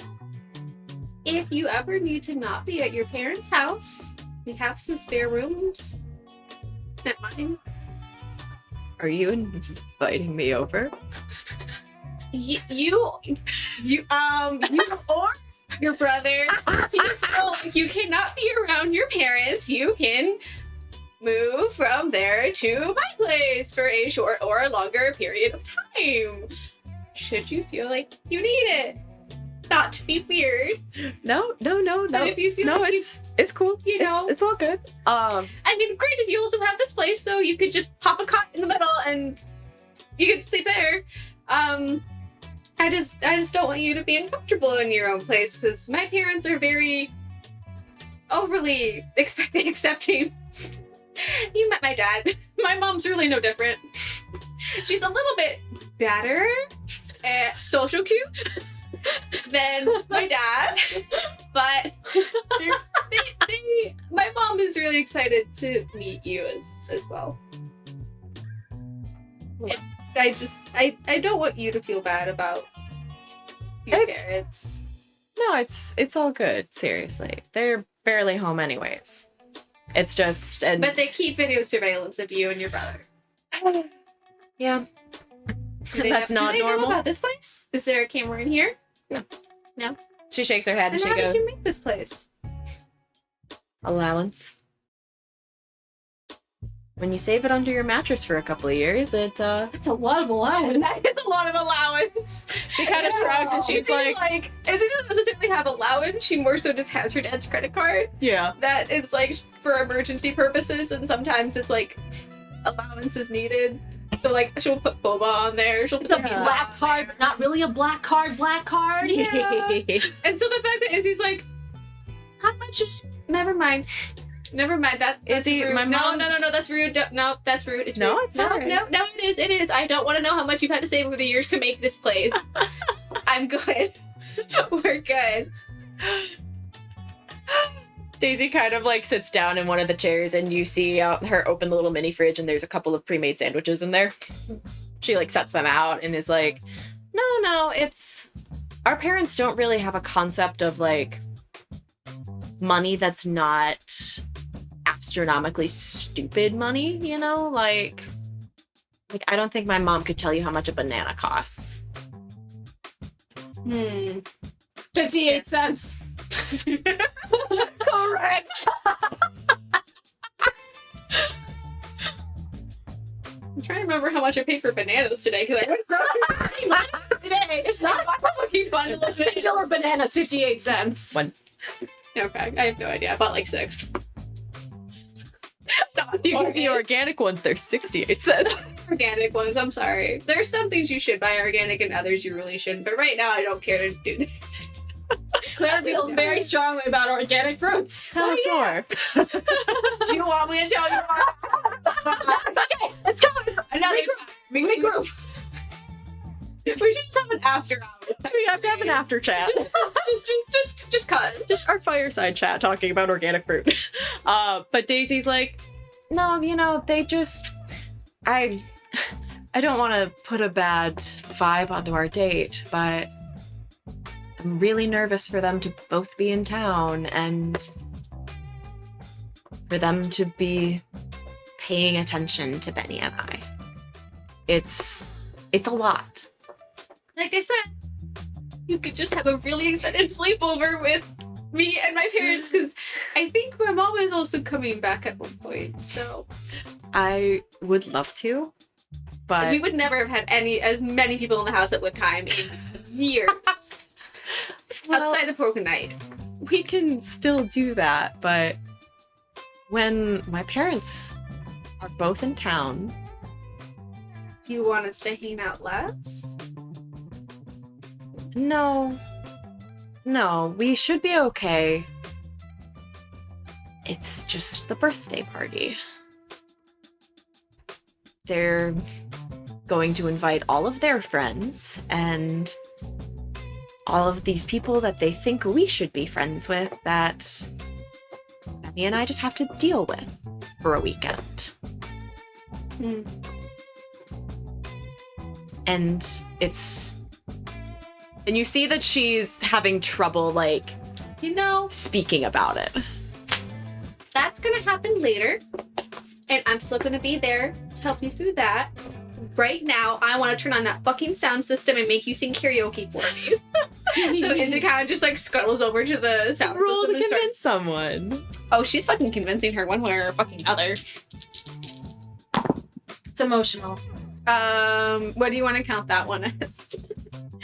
if you ever need to not be at your parents' house, we have some spare rooms at mine. Are you inviting me over? You or your brother, if you feel like you cannot be around your parents, you can move from there to my place for a short or a longer period of time. Should you feel like you need it. Not to be weird. No. But if you feel like it's cool. It's all good. I mean, granted, you also have this place, so you could just pop a cot in the middle and you could sleep there. I just don't want you to be uncomfortable in your own place because my parents are very overly accepting. You met my dad. My mom's really no different. She's a little bit better at social cues than my dad, but my mom is really excited to meet you as well. And I don't want you to feel bad about your parents. No, it's all good. Seriously, they're barely home anyways. It's just, but they keep video surveillance of you and your brother. Yeah, That's not normal. Do they know about this place? Is there a camera in here? No. She shakes her head and Then she how goes, did you make this place? allowance. When you save it under your mattress for a couple of years, That's a lot of allowance. That is a lot of allowance. She kind of shrugs and she's like, Izzy doesn't necessarily have allowance. She more so just has her dad's credit card. yeah. That is like for emergency purposes, and sometimes it's like allowance is needed. So like she'll put boba on there. She'll put It's a black card, but not really a black card. Yeah. And so the fact that Izzy's like, how much is? Never mind. That's Izzy, rude. my mom- No, that's rude. No, that's rude. It's No, rude. it's all right. No, it is. I don't want to know how much you've had to save over the years to make this place. I'm good. We're good. Daisy kind of like sits down in one of the chairs and you see her open the little mini fridge and there's a couple of pre-made sandwiches in there. She like sets them out and is like, no, it's our parents don't really have a concept of like money that's not astronomically stupid money, you know? Like I don't think my mom could tell you how much a banana costs. 58 cents. Correct. I'm trying to remember how much I paid for bananas today because I went grocery today. It's not a fucking bundle of singular bananas, 58 cents. One. Okay, I have no idea. I bought like 6. You get the organic ones, they're 68 cents. Organic ones, I'm sorry. There's some things you should buy organic and others you really shouldn't, but right now I don't care to do that. Claire feels very strongly about organic fruits. Tell us more. Do you want me to tell you more? Okay, let's go. Another time. We should just have an after hour. We have to have an after chat. just cut. Just our fireside chat talking about organic fruit. But Daisy's like, no, they just, I don't want to put a bad vibe onto our date, but I'm really nervous for them to both be in town and for them to be paying attention to Benny and I. It's a lot. Like I said, you could just have a really excited sleepover with me and my parents, because I think my mom is also coming back at one point, so. I would love to, but we would never have had as many people in the house at one time in years. Outside of Broken Night. We can still do that, but when my parents are both in town. Do you want us to hang out less? No, we should be okay. It's just the birthday party. They're going to invite all of their friends and all of these people that they think we should be friends with that Benny and I just have to deal with for a weekend. And you see that she's having trouble, speaking about it. That's gonna happen later, and I'm still gonna be there to help you through that. Right now, I want to turn on that fucking sound system and make you sing karaoke for me. So Izzy kind of just scuttles over to the sound Roll system to and convince someone. Oh, she's fucking convincing her one way or fucking other. It's emotional. What do you want to count that one as?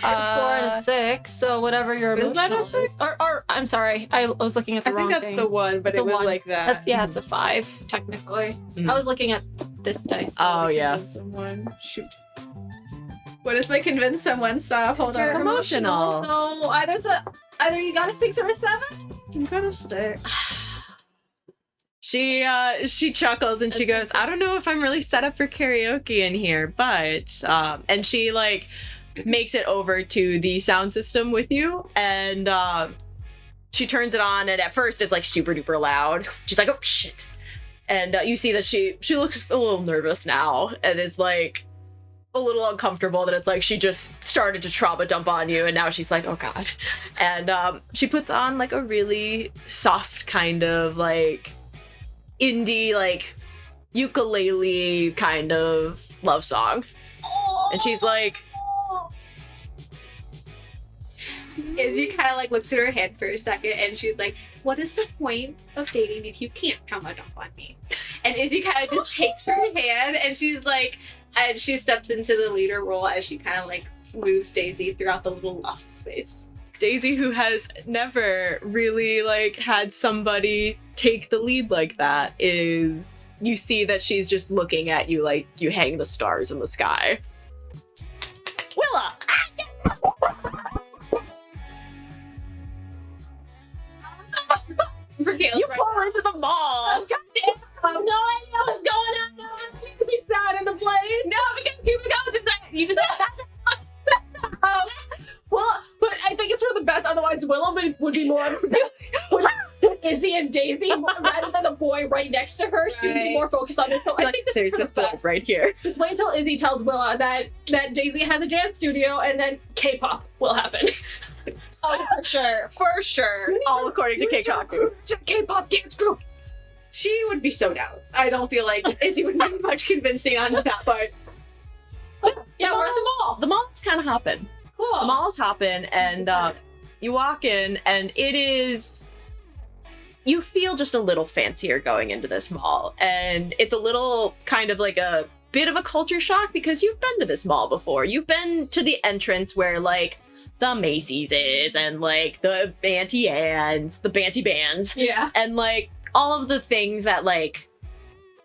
It's a 4 and a 6, so whatever your Is that a emotional 6? is. Or I'm sorry, I was looking at the I wrong think thing. that's the one, but The it was one. like that. It's a 5, technically. Mm. I was looking at this dice. Oh, yeah. Someone. Shoot. What is my convince someone stuff? Hold It's your on. Emotional. So either you got a 6 or a 7. You got a 6. She chuckles and she goes, I don't know if I'm really set up for karaoke in here, but and she makes it over to the sound system with you, and she turns it on, and at first it's super duper loud. She's like, oh shit. And you see that she looks a little nervous now and is a little uncomfortable that it's she just started to trauma dump on you, and now she's like, oh god. And she puts on a really soft kind of indie ukulele kind of love song. And she's like, Izzy kind of looks at her hand for a second, and she's like, what is the point of dating if you can't trauma dump on me? And Izzy kind of just takes her hand, and she's like, and she steps into the leader role as she kind of moves Daisy throughout the little loft space. Daisy, who has never really had somebody take the lead like that, is, you see that she's just looking at you like you hang the stars in the sky. Willa! For Caleb, You right? fall into the mall! No idea what's going on. No music sound in the place. No, because people go, you just Well, but I think it's for the best. Otherwise, Willow would be more upset with Izzy and Daisy rather than a boy right next to her. She'd be Right. more focused on it. So I think this There's is for this the boy best. right here. Just wait until Izzy tells Willa that Daisy has a dance studio, and then K-pop will happen. Oh, for sure. All according to Keikaku. K-pop dance group. She would be so down. I don't feel like Izzy would need much convincing on that part. Yeah, we're at the mall. The mall's kind of hopping. Cool. The mall's hopping, and you walk in, and it is. You feel just a little fancier going into this mall, and it's a little kind of a bit of a culture shock because you've been to this mall before. You've been to the entrance where the Macy's is, and the Banty Ann's, the Banty Bands, Yeah. and all of the things that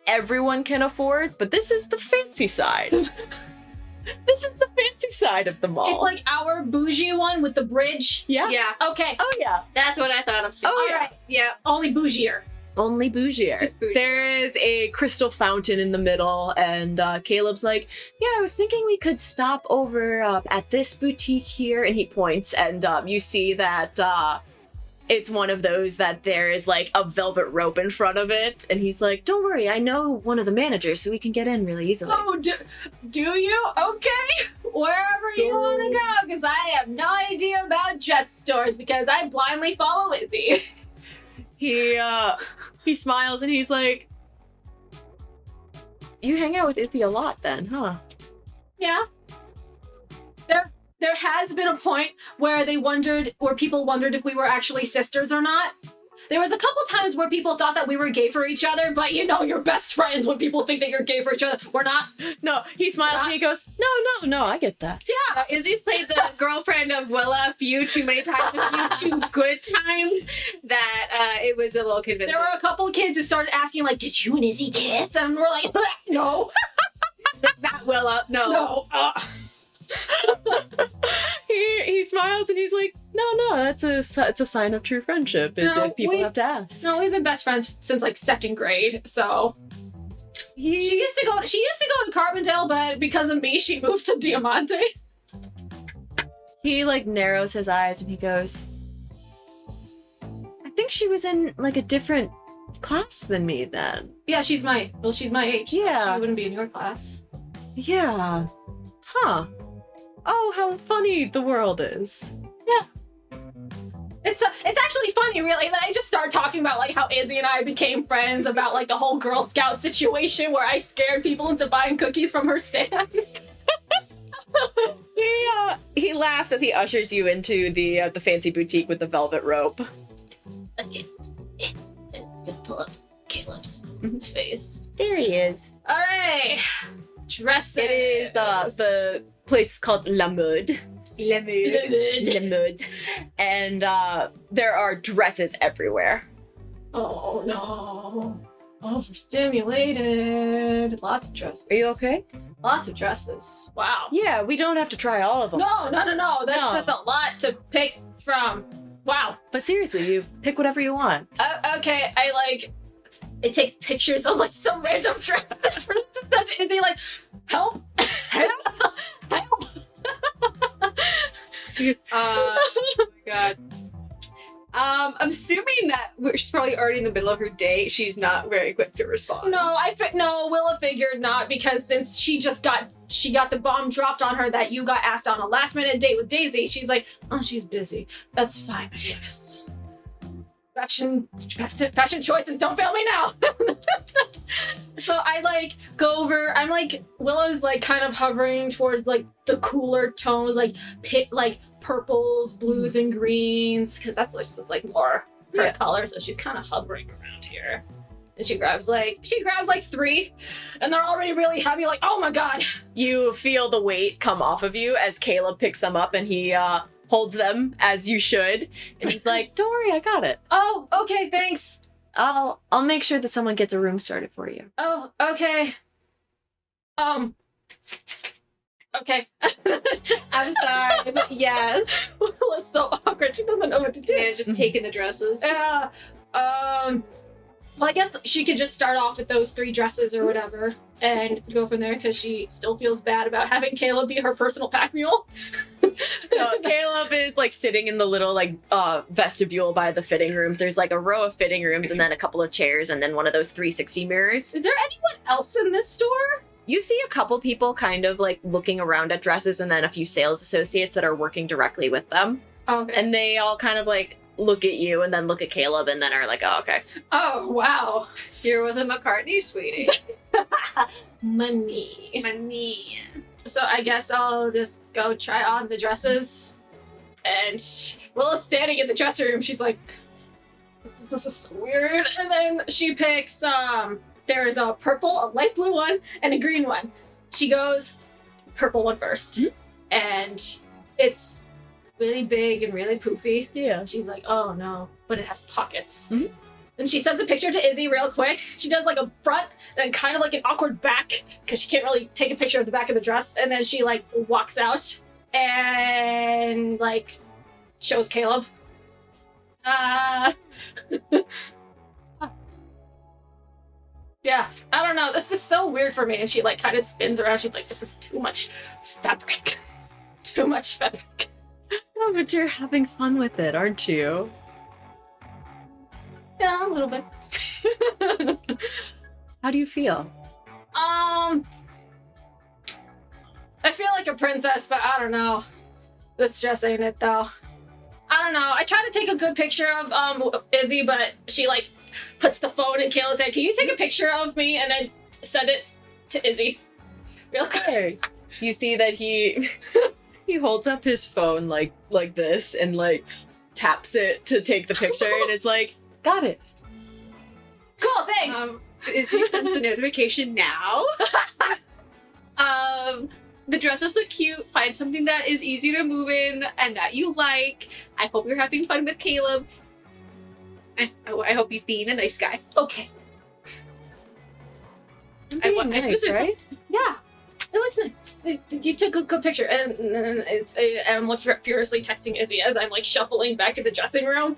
everyone can afford. But this is the fancy side. This is the fancy side of the mall. It's our bougie one with the bridge. yeah. Yeah, Okay. Oh yeah. that's what I thought of too. Oh, All yeah. right. Yeah. Only bougier. Only bougier. There is a crystal fountain in the middle, and Caleb's like, yeah, I was thinking we could stop over at this boutique here, and he points, and you see that it's one of those that there is like a velvet rope in front of it, and he's like, don't worry, I know one of the managers, so we can get in really easily. Oh, do you? Okay. Wherever you want to go, because I have no idea about dress stores, because I blindly follow Izzy. He smiles and he's like, you hang out with Izzy a lot then, huh? Yeah. There has been a point where people wondered if we were actually sisters or not. There was a couple times where people thought that we were gay for each other, but you know, you're best friends when people think that you're gay for each other. We're not. No, he smiles and he goes, no, I get that. Yeah. Izzy's played the girlfriend of Willa a few too many times, a few too good times that it was a little convincing. There were a couple of kids who started asking, like, did you and Izzy kiss? And we're like, no. Not Willa, no. No. He smiles and he's like, no, it's a sign of true friendship. Is No, if people have to ask. No, we've been best friends since like second grade, so. She used to go to Carbondale, but because of me, she moved to Diamante. He like narrows his eyes and he goes, I think she was in like a different class than me then. Yeah, she's my age. So Yeah. she wouldn't be in your class. Yeah. Huh. Oh, how funny the world is. It's actually funny, really, that I just start talking about like how Izzy and I became friends, about like the whole Girl Scout situation where I scared people into buying cookies from her stand. He laughs as he ushers you into the fancy boutique with the velvet rope. Okay. It's gonna pull up Caleb's face. There he is. All right. Dresses. It is the place called La Mode. La Mode. And there are dresses everywhere. Oh no. Overstimulated. Lots of dresses. Are you okay? Lots of dresses. Wow. Yeah, we don't have to try all of them. No. That's No. just a lot to pick from. Wow. But seriously, you pick whatever you want. Okay, I take pictures of like some random dresses for such. Is he like, help? Help? Oh my god. I'm assuming that she's probably already in the middle of her day. She's not very quick to respond. No, Willa figured not, because since she got the bomb dropped on her that you got asked on a last minute date with Daisy, she's like, oh, she's busy. That's fine, I guess. Fashion choices, don't fail me now. So I go over, Willa's kind of hovering towards the cooler tones, purples, blues, and greens, because that's just more her color. So she's kind of hovering around here. And she grabs three, and they're already really heavy, oh my god. You feel the weight come off of you as Caleb picks them up, and he holds them as you should. And he's like, don't worry, I got it. Oh, okay, thanks. I'll make sure that someone gets a room started for you. Oh, okay. Okay. I'm sorry, but yes. Willa's so awkward. She doesn't know what to do. Yeah, just taking the dresses. Yeah. Well, I guess she could just start off with those 3 dresses or whatever and go from there, because she still feels bad about having Caleb be her personal pack mule. Caleb is sitting in the little vestibule by the fitting rooms. There's a row of fitting rooms and then a couple of chairs and then one of those 360 mirrors. Is there anyone else in this store? You see a couple people kind of looking around at dresses, and then a few sales associates that are working directly with them. Okay. And they all kind of look at you and then look at Caleb and then are like, oh, okay. Oh, wow. You're with a McCartney, sweetie. Money. So I guess I'll just go try on the dresses. And Willa's standing in the dressing room. She's like, this is so weird. And then she picks, there is a purple, a light blue one, and a green one. She goes purple one first. Mm-hmm. And it's really big and really poofy. Yeah. She's like, oh no, but it has pockets. Mm-hmm. And she sends a picture to Izzy real quick. She does a front and kind of an awkward back, because she can't really take a picture of the back of the dress. And then she walks out and shows Caleb. Yeah, I don't know. This is so weird for me. And she like kind of spins around. She's like, this is too much fabric. Too much fabric. No, but you're having fun with it, aren't you? Yeah, a little bit. How do you feel? I feel like a princess, but I don't know. This dress ain't it though. I don't know. I try to take a good picture of Izzy, but she like puts the phone in Kayla's hand. Can you take a picture of me and then send it to Izzy? Real quick. You see that he he holds up his phone like this and like taps it to take the picture and is like, got it. Cool, thanks. Izzy sends the notification now. The dresses look cute. Find something that is easy to move in and that you like. I hope you're having fun with Caleb. I hope he's being a nice guy. Okay. Nice, right? Yeah. It looks nice. You took a good picture, and I'm furiously texting Izzy as I'm like shuffling back to the dressing room,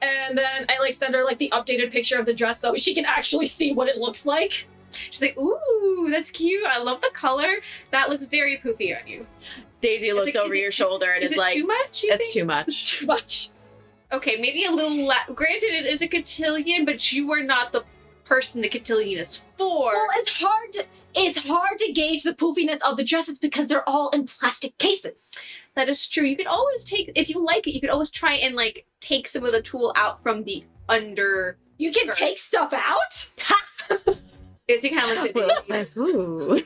and then I like send her like the updated picture of the dress so she can actually see what it looks like. She's like, ooh, that's cute. I love the color. That looks very poofy on you. Daisy looks over your shoulder and is like, too much? it's too much. Too much. Okay, maybe a little granted, it is a cotillion, but you are not the person the cotillion is for. Well, it's hard to gauge the poofiness of the dresses because they're all in plastic cases. That is true. You can always take, if you like it, you can always try and like take some of the tulle out from the under. You can take stuff out? Izzy kind of looks at me. Ooh.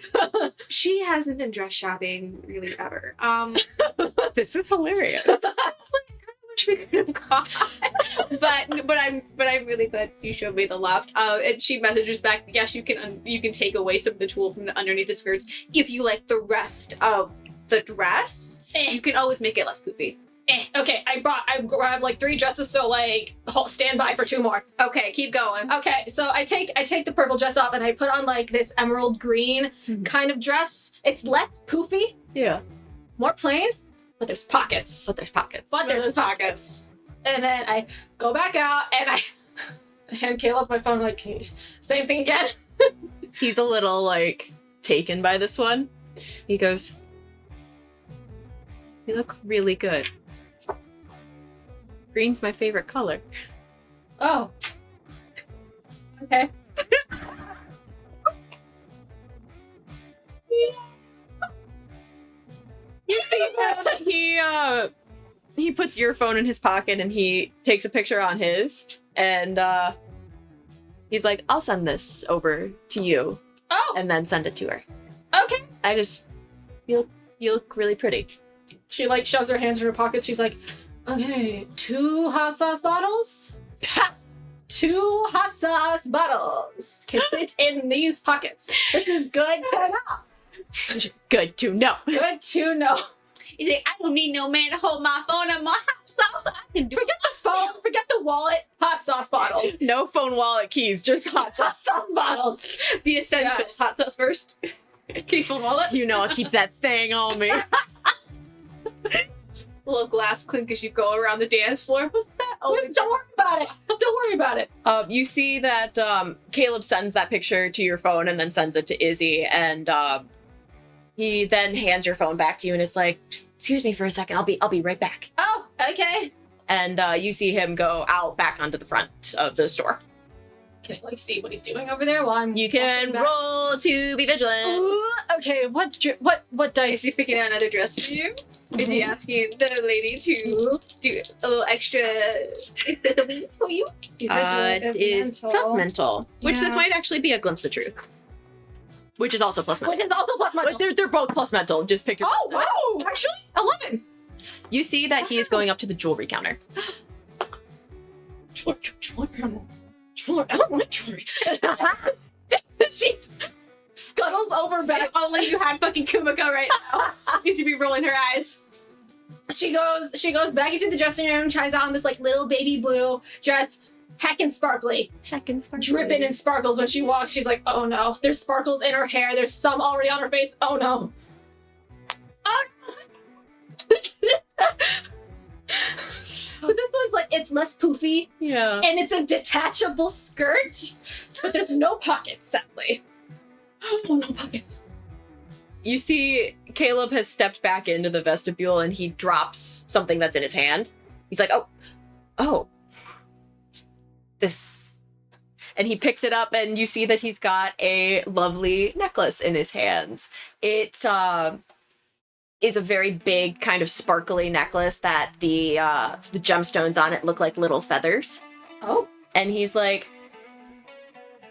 She hasn't been dress shopping really ever. This is hilarious. Honestly, I kind of wish we could have gone. but I'm really glad you showed me the loft. And she messages back, yes, you can take away some of the tulle from the underneath the skirts if you like the rest of the dress. You can always make it less poofy. Okay, I grabbed like 3 dresses, so like stand by for 2 more. Okay, keep going. Okay, so I take the purple dress off and I put on like this emerald green kind of dress. It's less poofy, Yeah. more plain, but there's pockets. But there's pockets. But there's pockets. And then I go back out and I hand Caleb my phone like, same thing again. He's a little like taken by this one. He goes, you look really good. Green's my favorite color. Oh. Okay. You see that he puts your phone in his pocket and he takes a picture on his and he's like, I'll send this over to you. Oh. And then send it to her. Okay. You look really pretty. She like shoves her hands in her pockets. She's like, okay, 2 hot sauce bottles. 2 hot sauce bottles can fit in these pockets. This is good to know. Good to know. Good to know. He's like, I don't need no man to hold my phone and my hot sauce. I can do Forget the phone, forget the wallet, hot sauce bottles. No phone, wallet, keys, just hot sauce. Hot sauce bottles. the essentials. Yes. Hot sauce first. Case for wallet. You know I keep that thing on me. Little glass clink as you go around the dance floor. What's that? Oh, Don't worry about it. Don't worry about it. You see that Caleb sends that picture to your phone and then sends it to Izzy, and he then hands your phone back to you and is like, "Excuse me for a second. I'll be right back." Oh, okay. And you see him go out back onto the front of the store. Can I like see what he's doing over there while I'm You can walking back? roll to be vigilant. Ooh, okay, what dice? Is he picking out another dress for you? Is he asking the lady to do a little extra accessories for you? It is plus mental, which this might actually be a glimpse of truth. Which is also plus mental. Which is also plus mental. But they're both plus mental. Just pick your. Oh wow! Actually, 11. You see that he is going up to the jewelry counter. Jewelry. I don't want jewelry. She scuttles over back. If only you had fucking Kumiko right now. Needs to be rolling her eyes. She goes back into the dressing room, tries on this like little baby blue dress, heckin' sparkly, dripping in sparkles. When she walks, she's like, oh no, there's sparkles in her hair. There's some already on her face. Oh no. Oh no. But this one's like, it's less poofy, Yeah. and it's a detachable skirt, but there's no pockets, sadly. Oh, no pockets. You see Caleb has stepped back into the vestibule and he drops something that's in his hand. He's like, oh, this. And he picks it up and you see that he's got a lovely necklace in his hands. It is a very big kind of sparkly necklace that the gemstones on it look like little feathers. Oh. And he's like,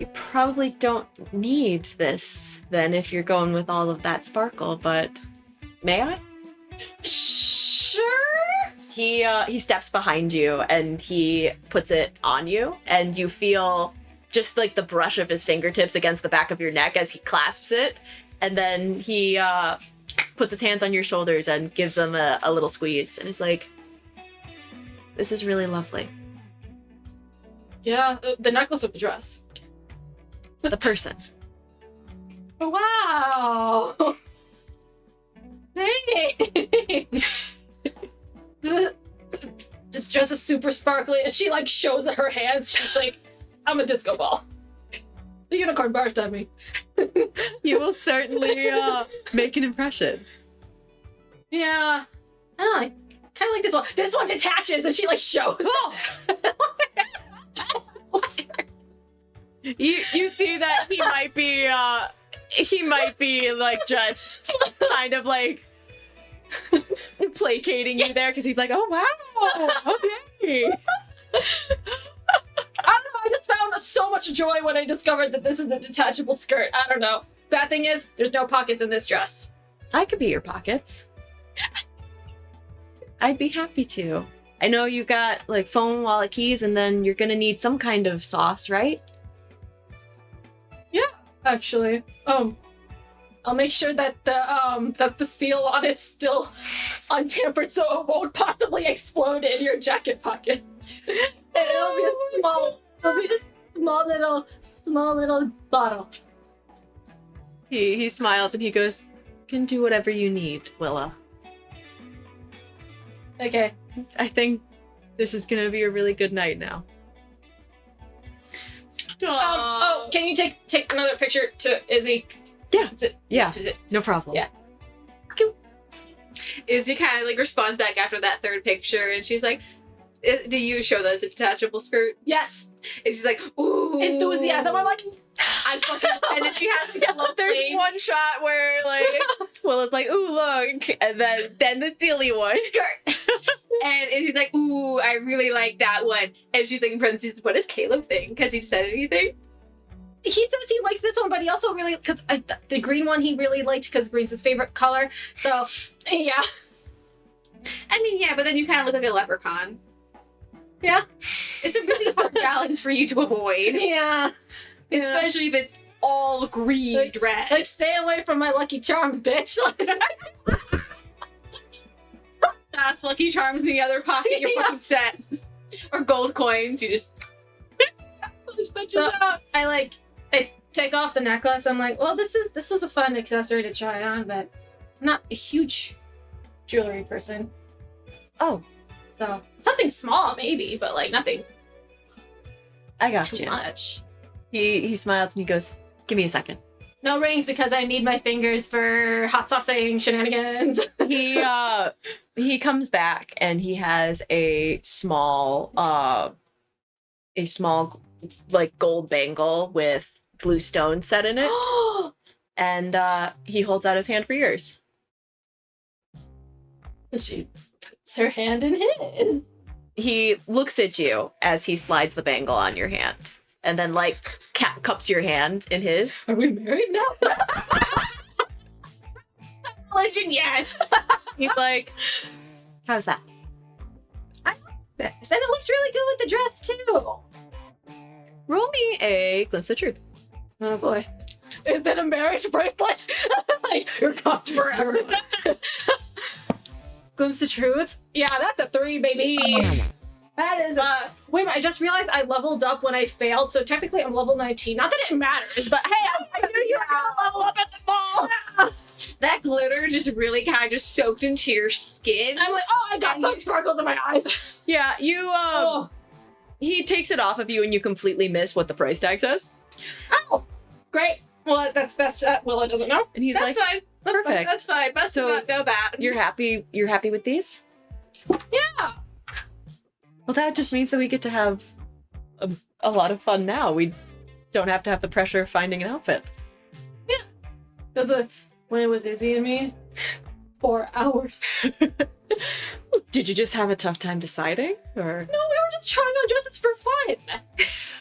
you probably don't need this then if you're going with all of that sparkle, but may I? Sure. He steps behind you and he puts it on you and you feel just like the brush of his fingertips against the back of your neck as he clasps it, and then he puts his hands on your shoulders and gives them a little squeeze and is like, this is really lovely. Yeah, the necklace or the dress? The person. Wow. Thanks. This dress is super sparkly, and she like shows her hands. She's like, I'm a disco ball. The unicorn barfed at me. You will certainly make an impression. Yeah. I don't know, I kind of like this one. This one detaches, and she like shows. Oh. You see that he might be like just kind of like placating you there because he's like, oh wow, okay. I don't know, I just found so much joy when I discovered that this is a detachable skirt. I don't know. Bad thing is, there's no pockets in this dress. I could be your pockets. I'd be happy to. I know you got like phone, wallet, keys, and then you're gonna need some kind of sauce, right? Yeah, actually. I'll make sure that the seal on it's still untampered so it won't possibly explode in your jacket pocket. It'll be a small little bottle. He smiles and he goes, can do whatever you need, Willa. Okay. I think this is gonna be a really good night now. Stop. Can you take another picture to Izzy? Yeah. Is it? Yeah. Is it? No problem. Yeah. Izzy kind of like responds back after that third picture, and she's like, "Do you show that it's a detachable skirt?" Yes. And she's like, "Ooh, Enthusiasm. I'm like, I fucking." And then she has like a little There's flame. one shot where like Willa's like, ooh, look, and then the silly one. And Izzy's like, "Ooh, I really like that one." And she's like, in parentheses, "What does Caleb think? Has he said anything?" he says he likes this one, but he also really, because the green one he really liked because green's his favorite color. So, yeah. I mean, yeah, but then you kind of look like a leprechaun. Yeah. It's a really hard balance for you to avoid. Yeah. Especially if it's all green dress. Like, stay away from my Lucky Charms, bitch. That's Lucky Charms in the other pocket, you're fucking set. Or gold coins, you just... So, I take off the necklace. I'm like, well, this was a fun accessory to try on, but I'm not a huge jewelry person. Oh, So something small maybe, but like nothing I got too you. much. He smiles and he goes, give me a second. No rings because I need my fingers for hot saucing shenanigans. He comes back and he has a small like gold bangle with blue stones set in it. And he holds out his hand for yours. She puts her hand in his. He looks at you as he slides the bangle on your hand and then like cups your hand in his. Are we married now? Legend, yes. He's like, how's that? I said it looks really good with the dress too. Roll me a glimpse of truth. Oh boy. Is that a marriage bracelet? Like, you're cuffed forever. Glimpse the truth? Yeah, that's a 3, baby. That is wait a minute, I just realized I leveled up when I failed, so technically I'm level 19. Not that it matters, but hey, I knew you were gonna level up at the mall. that glitter just really kind of just soaked into your skin. I'm like, oh, I got some sparkles in my eyes. Yeah, you, Oh. he takes it off of you and you completely miss what the price tag says. Oh, great. Well, that's best. Willa doesn't know. And he's That's like, fine. That's fine. perfect. That's fine. Best So, to not know that. You're happy with these? Yeah. Well, that just means that we get to have a lot of fun now. We don't have to have the pressure of finding an outfit. Because when it was Izzy and me, 4 hours. Did you just have a tough time deciding? Or No, we were just trying on dresses for fun.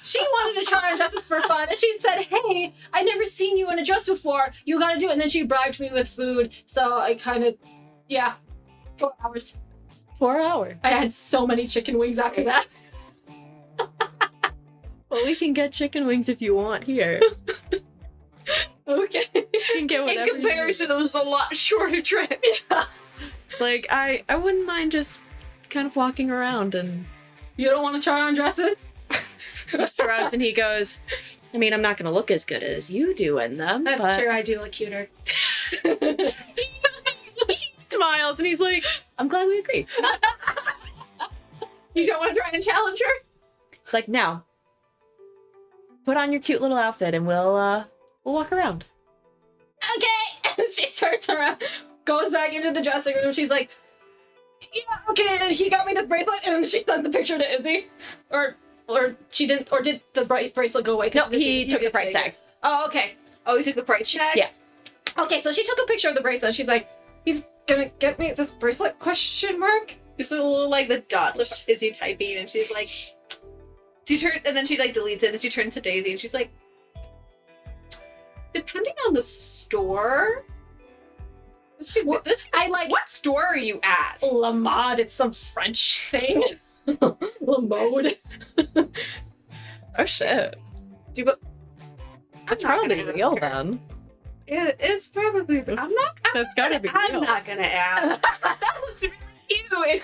She wanted to try on dresses for fun, and she said, hey, I've never seen you in a dress before. You gotta do it. And then she bribed me with food, so I kind of, 4 hours. 4 hours? I had so many chicken wings after that. Well, we can get chicken wings if you want here. Okay. You can get whatever In comparison, it was a lot shorter trip. It's like, I wouldn't mind just kind of walking around and You don't want to try on dresses? shrugs and he goes, I mean, I'm not going to look as good as you do in them. That's but... true, I do look cuter. He smiles and he's like, I'm glad we agreed. You don't want to try and challenge her? It's like, now, put on your cute little outfit and we'll walk around. Okay! And she turns around, goes back into the dressing room. She's like, yeah, okay, and he got me this bracelet, and she sends the picture to Izzy. Or she didn't, or did the bracelet go away? No, he took the price tag. Oh, okay. Oh, he took the price tag? Yeah. Okay, so she took a picture of the bracelet. She's like, he's gonna get me this bracelet, question mark? There's a little, like, the dots of Izzy typing, and she's like... and then she, like, deletes it, and she turns to Daisy, and she's like... Depending on the store... I like What store are you at? La Mode, it's some French thing. La Mode. Oh shit. That's I'm not probably gonna real ask her. then. It's probably... That's gotta be I'm real. not gonna ask. That looks really cute.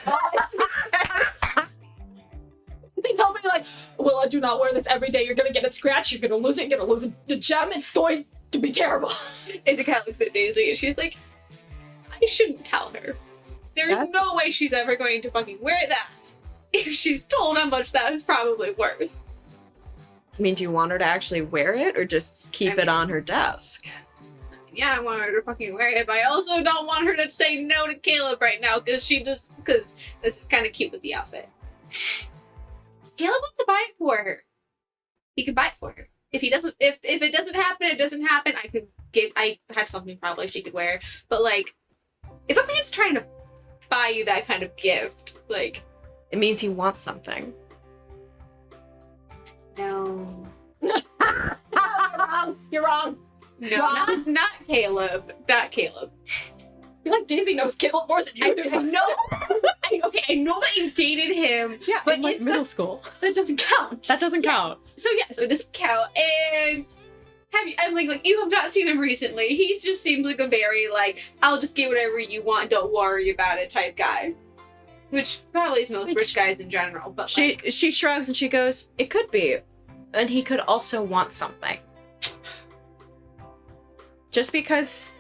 They told me, like, Willa, do not wear this every day. You're gonna get it scratched, you're gonna lose it, you're gonna lose the gem. It's going to be terrible. Izzy kind of looks at Daisy, and she's like, I shouldn't tell her. There's That's- no way she's ever going to fucking wear that. If she's told how much that is probably worth. I mean, do you want her to actually wear it or just keep it mean- on her desk? Yeah, I want her to fucking wear it, but I also don't want her to say no to Caleb right now, because this is kind of cute with the outfit. Caleb wants to buy it for her. He can buy it for her. If it doesn't happen, it doesn't happen. I have something probably she could wear. But like, if a man's trying to buy you that kind of gift, like, It means he wants something. no. You're wrong. No, Wrong. not Caleb. Not Caleb. I feel like Daisy knows Caleb more than you do. I know. I know that you dated him. Yeah, But in like it's middle school. That doesn't count. That doesn't count. So it doesn't count. And like you have not seen him recently. He just seems like a very like, I'll just get whatever you want, don't worry about it type guy. Which probably is most rich guys in general. But She shrugs and she goes, it could be. And he could also want something. Just because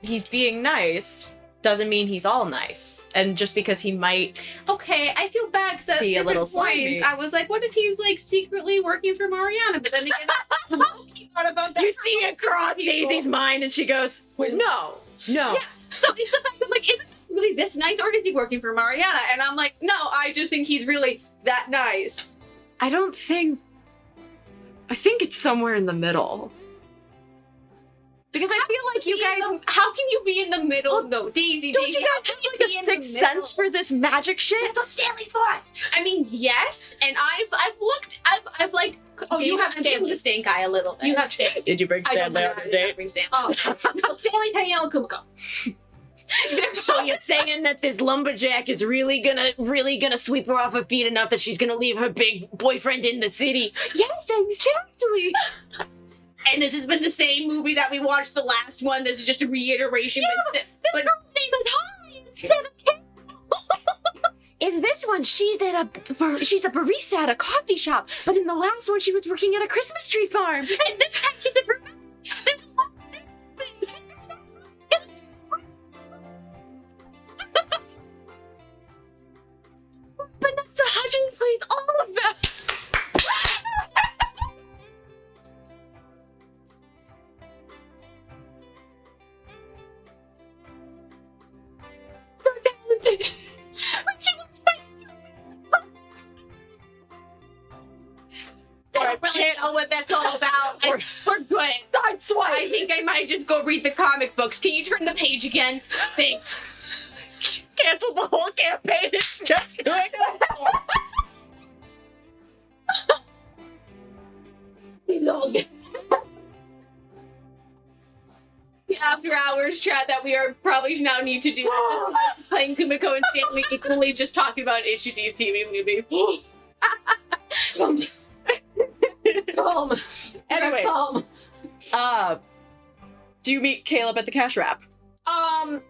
he's being nice doesn't mean he's all nice. And just because he might... okay, I feel bad because at Be a different little points slimy. I was like, what if he's like secretly working for Mariana? But then again, he thought about that. You see across Daisy's mind and she goes, no. Yeah. So it's the fact that like, is it really this nice or is he working for Mariana? And I'm like, no, I just think he's really that nice. I think it's somewhere in the middle. Because I feel like you guys... How can you be in the middle? No, Daisy, Don't Daisy, you how guys have can like be a in the sixth middle? sense for this magic shit? That's what Stanley's for. I mean, yes, and I've like you have been Stanley. the stink eye a little bit. You have Stanley. Did you bring I don't Stanley know on how your to date? Bring Stanley. Oh, well, Stanley's hanging out with Kumiko. So you're saying that this lumberjack is really gonna sweep her off her feet enough that she's gonna leave her big boyfriend in the city? Yes, exactly. And this has been the same movie that we watched the last one. This is just a reiteration. This girl's name is Holly instead of In this one, she's a barista at a coffee shop. But in the last one, she was working at a Christmas tree farm. and this time she's a think I might just go read the comic books. Can you turn the page again? Thanks. Cancel the whole campaign. It's just going Log. The after hours chat that we are probably now need to do. Playing Kumiko and Stanley equally just talking about an HUD TV movie. Calm. Anyway. Calm. Do you meet Caleb at the cash wrap?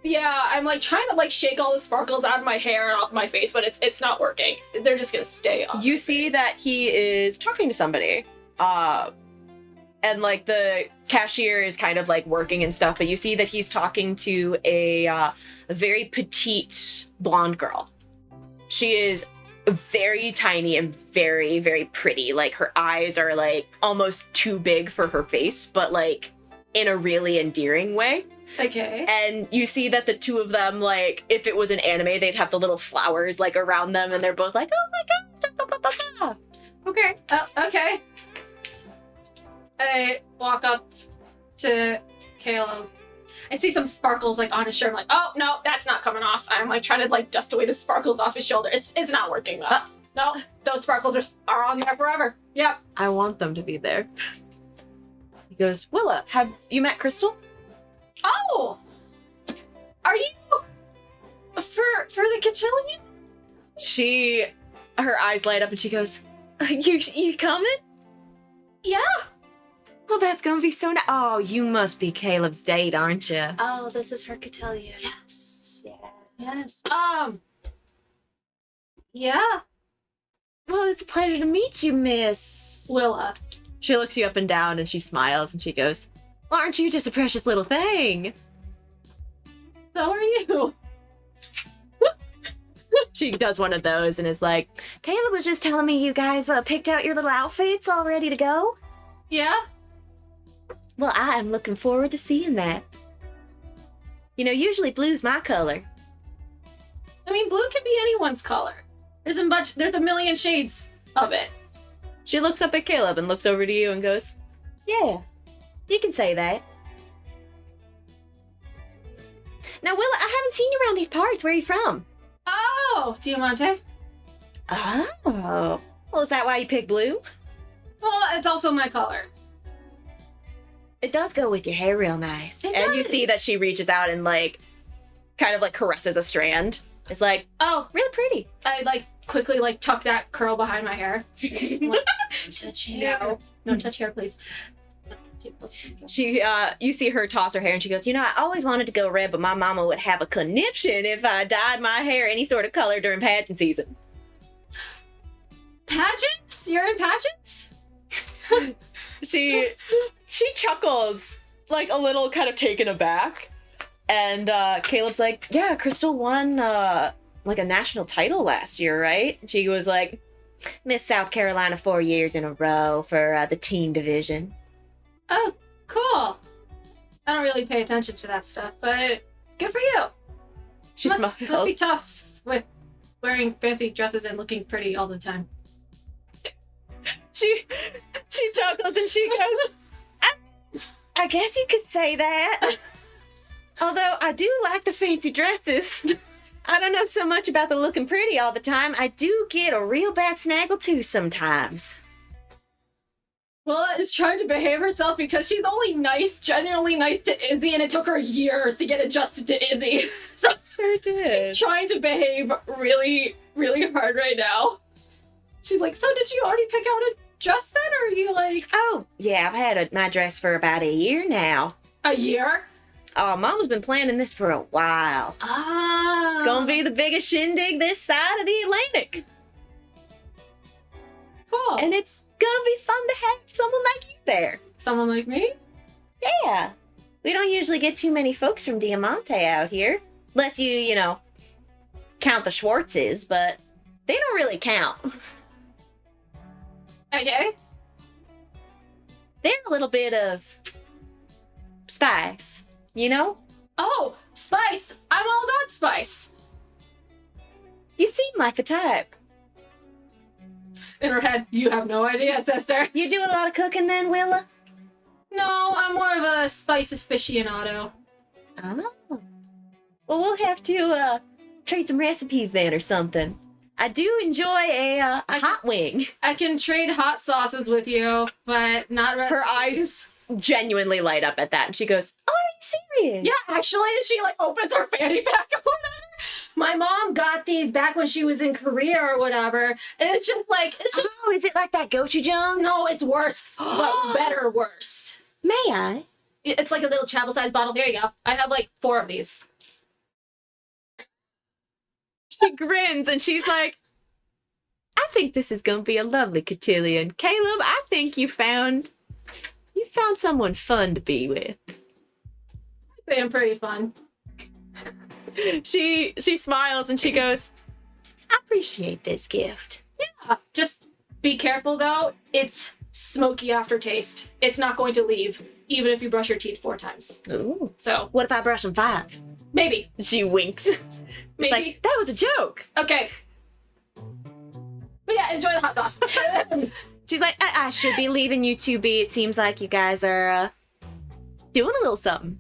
Yeah, I'm like trying to like shake all the sparkles out of my hair and off my face, but it's not working. They're just gonna stay on. You my see face. that he is talking to somebody. And like the cashier is kind of like working and stuff, but you see that he's talking to a very petite blonde girl. She is very tiny and very, very pretty. Like her eyes are like almost too big for her face, but like in a really endearing way. Okay. And you see that the two of them, like, if it was an anime, they'd have the little flowers like around them, and they're both like, oh my gosh, blah, blah, blah, blah. Okay. Okay. I walk up to Caleb. I see some sparkles like on his shirt. I'm like, oh no, that's not coming off. I'm like trying to like dust away the sparkles off his shoulder. It's not working though. No, those sparkles are on there forever. Yep. I want them to be there. He goes, Willa, have you met Crystal? Oh, are you for the cotillion? Her eyes light up and she goes, you coming? Yeah. Well, that's gonna be so nice. Oh, you must be Caleb's date, aren't you? Oh, this is her cotillion. Yes. Yeah. Yes. Yeah. Well, it's a pleasure to meet you, Miss Willa. She looks you up and down and she smiles and she goes, well, aren't you just a precious little thing? So are you. She does one of those and is like, Caleb was just telling me you guys picked out your little outfits all ready to go. Yeah. Well, I am looking forward to seeing that. You know, usually blue's my color. I mean, blue can be anyone's color. There's a million shades of it. She looks up at Caleb and looks over to you and goes, yeah, you can say that. Now, Willa, I haven't seen you around these parts. Where are you from? Oh, Diamante. Oh. Well, is that why you picked blue? Well, it's also my color. It does go with your hair real nice. It And you does. see that she reaches out and, like, kind of, like, caresses a strand. It's like, Oh, really pretty. I like quickly like tuck that curl behind my hair. Like, touch hair. No, touch hair, please. You see her toss her hair and she goes, you know, I always wanted to go red, but my mama would have a conniption if I dyed my hair any sort of color during pageant season. Pageants? You're in pageants? She chuckles, like a little kind of taken aback. And Caleb's like, yeah, Crystal won like a national title last year, right? And she was like, Miss South Carolina 4 years in a row for the teen division. Oh, cool. I don't really pay attention to that stuff, but good for you. She must be smiles. tough with wearing fancy dresses and looking pretty all the time. She chuckles and she goes, I guess you could say that. Although I do like the fancy dresses. I don't know so much about the looking pretty all the time. I do get a real bad snaggle too sometimes. Willa is trying to behave herself because she's only nice, genuinely nice to Izzy, and it took her years to get adjusted to Izzy. So Sure did. she's trying to behave really, really hard right now. She's like, so did you already pick out a dress then, or are you like... Oh, yeah, I've had my dress for about a year now. A year? Oh, Mama's been planning this for a while. Ah. It's gonna be the biggest shindig this side of the Atlantic. Cool. And it's gonna be fun to have someone like you there. Someone like me? Yeah. We don't usually get too many folks from Diamante out here. Unless you know, count the Schwartzes, but they don't really count. Okay. They're a little bit of spice, you know? Oh, spice. I'm all about spice. You seem like the type. In her head, you have no idea, sister. You do a lot of cooking then, Willa? No, I'm more of a spice aficionado. Oh. Well, we'll have to trade some recipes then or something. I do enjoy a hot wing. I can trade hot sauces with you, but not recipes. Her eyes genuinely light up at that, and she goes, "Oh, are you serious?" Yeah, actually, she like opens her fanny pack or whatever. My mom got these back when she was in Korea or whatever, and it's just. Oh, is it like that gochujang? No, it's worse, but better worse. May I? It's like a little travel size bottle. Here you go. I have like 4 of these. She grins and she's like, "I think this is gonna be a lovely cotillion. Caleb, I think you found someone fun to be with." They are pretty fun. She smiles and she goes, "I appreciate this gift." Yeah, just be careful though. It's smoky aftertaste. It's not going to leave, even if you brush your teeth 4 times. Ooh. So What if I brush them 5? maybe. She winks. Maybe. Like, that was a joke. Okay. But yeah, enjoy the hot sauce. She's like, I should be leaving you 2 be. It seems like you guys are doing a little something.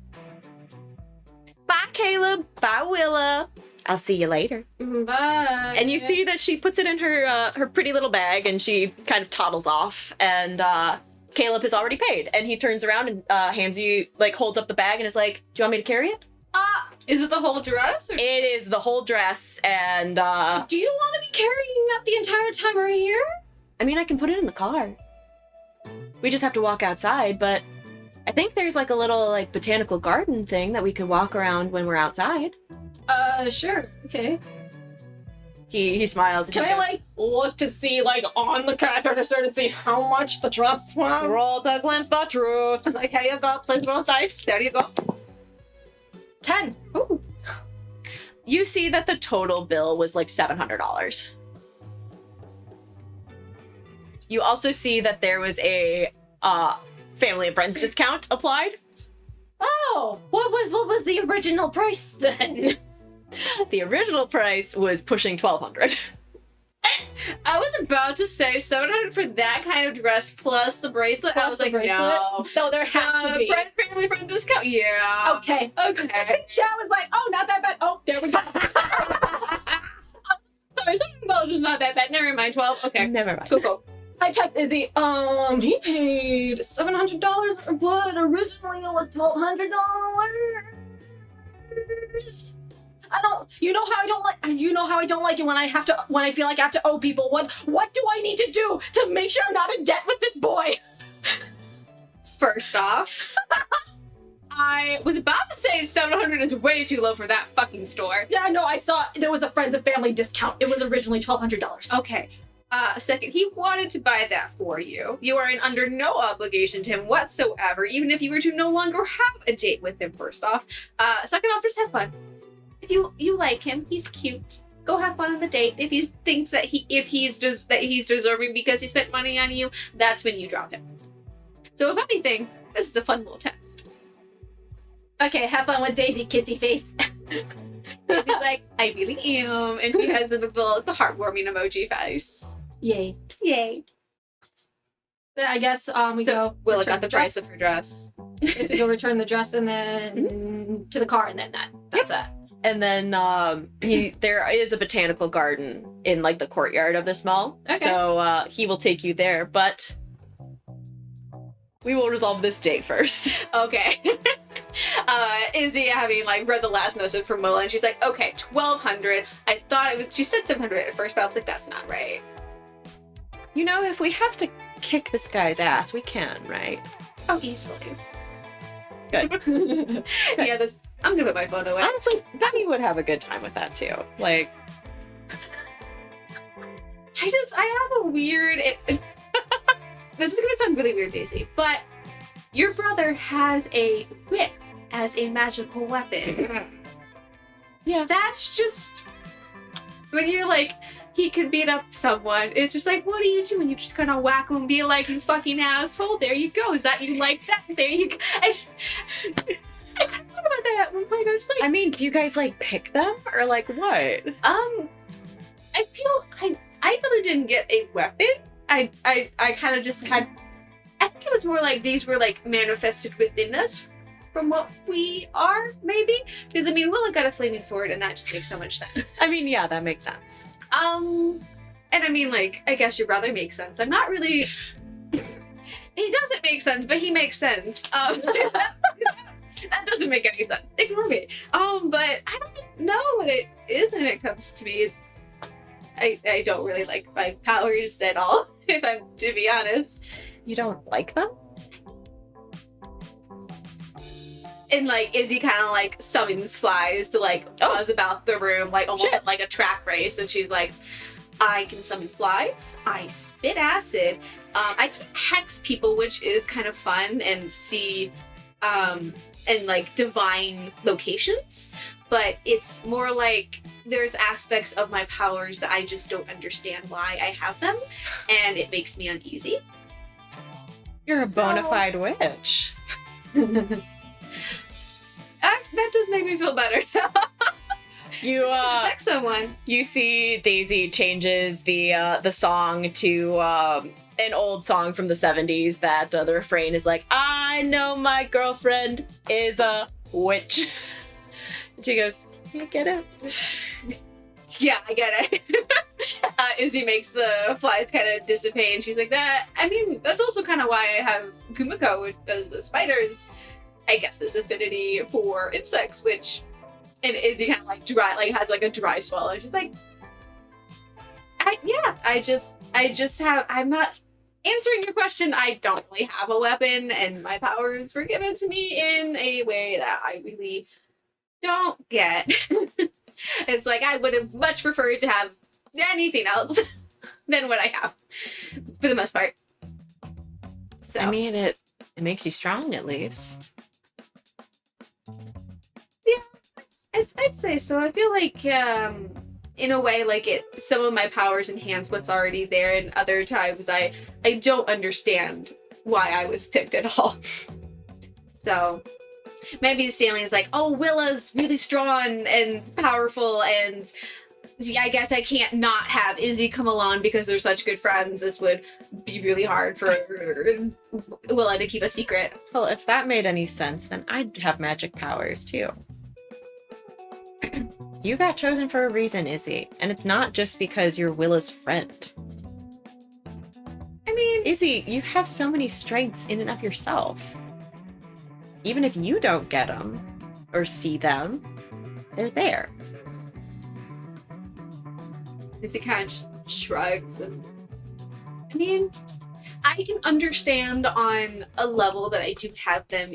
Bye, Caleb. Bye, Willa. I'll see you later. Bye. And you see that she puts it in her pretty little bag and she kind of toddles off. And Caleb has already paid. And he turns around and hands you, like, holds up the bag and is like, "Do you want me to carry it?" Is it the whole dress? Or- It is the whole dress. And Do you want to be carrying that the entire time we're here? I mean, I can put it in the car. We just have to walk outside, but I think there's like a little like botanical garden thing that we could walk around when we're outside. Sure. Okay. He smiles. And Can I like look to see like on the cash register to see how much the dress was? roll to glimpse the truth? Like, here you go, please roll dice. There you go. 10. Ooh. You see that the total bill was like $700. You also see that there was a family and friends discount applied. Oh, what was the original price then? The original price was pushing $1,200. I was about to say $700 for that kind of dress plus the bracelet. I Plus was the like, bracelet? no. No, there has to be. Family friend discount. Yeah. Okay. Okay. Chat was like, oh, not that bad. Oh, there we go. Sorry, $7 was not that bad. Never mind. 12. Okay. Never mind. Cool. I checked Izzy. He paid $700, but originally it was $1,200. I don't. You know how I don't like. You know how I don't like it when I feel like I have to owe people. What do I need to do to make sure I'm not in debt with this boy? First off, I was about to say $700 is way too low for that fucking store. Yeah, no, I saw there was a friends and family discount. It was originally $1,200. Okay. Second, he wanted to buy that for you. You are under no obligation to him whatsoever, even if you were to no longer have a date with him, first off. Second off, just have fun. If you like him, he's cute. Go have fun on the date. If he thinks that he's deserving because he spent money on you, that's when you drop him. So if anything, this is a fun little test. Okay, have fun with Daisy, kissy face. He's like, I really am, and she has the heartwarming emoji face. Yay. Yay. Then I guess we So go. Willa return got the price of her dress. I guess we go return the dress and then to the car and then that's it. And then there is a botanical garden in like the courtyard of this mall. Okay. So he will take you there, but we will resolve this date first. Okay. Izzy having like read the last message from Willa, and she's like, okay, $1,200. I thought she said $700 at first, but I was like, that's not right. You know, if we have to kick this guy's ass, we can, right? Oh, easily. Good. Yeah, I'm gonna put my photo in. Honestly, Demi would have a good time with that too. Like, I have a weird. This is gonna sound really weird, Daisy, but your brother has a whip as a magical weapon. Yeah. That's just when you're like, he could beat up someone. It's just like, what are you doing? You're just gonna whack him and be like, you fucking asshole. There you go. Is that you like that? There you go. I thought about that at one point. I was like, I mean, do you guys like pick them or like what? I feel I really didn't get a weapon. I kind of just had. I think it was more like these were like manifested within us from what we are, maybe. Because I mean, Willa got a flaming sword, and that just makes so much sense. I mean, yeah, that makes sense. And I mean, like, I guess your brother makes sense. I'm not really. He doesn't make sense, but he makes sense. That doesn't make any sense. Ignore me. But I don't know what it is when it comes to me. I don't really like my powers at all, if I'm to be honest. You don't like them? And like Izzy kind of like summons flies to like buzz about the room, like almost like a track race, and she's like, I can summon flies, I spit acid, I can hex people, which is kind of fun, and see and like divine locations, but it's more like there's aspects of my powers that I just don't understand why I have them, and it makes me uneasy. You're a bona fide witch. That does make me feel better. So You sex someone. You see Daisy changes the song to an old song from the 70s that the refrain is like, I know my girlfriend is a witch. And she goes, you get it? Yeah, I get it. Izzy makes the flies kind of dissipate, and she's like, that. I mean, that's also kind of why I have Kumiko, which does the spiders, I guess, this affinity for insects, which, and Izzy kind of like dry, like has like a dry swallow. She's like, I just have, I'm not answering your question. I don't really have a weapon, and my powers were given to me in a way that I really don't get. It's like I would have much preferred to have anything else than what I have, for the most part. So I mean, it makes you strong at least. Yeah, I'd say so. I feel like, in a way, like some of my powers enhance what's already there, and other times I don't understand why I was picked at all. So maybe Stanley's like, oh, Willa's really strong and powerful, and I guess I can't not have Izzy come along because they're such good friends. This would be really hard for Willa to keep a secret. Well, if that made any sense, then I'd have magic powers too. You got chosen for a reason, Izzy, and it's not just because you're Willa's friend. I mean, Izzy, you have so many strengths in and of yourself. Even if you don't get them or see them, they're there. Izzy kind of just shrugs, and I mean, I can understand on a level that I do have them.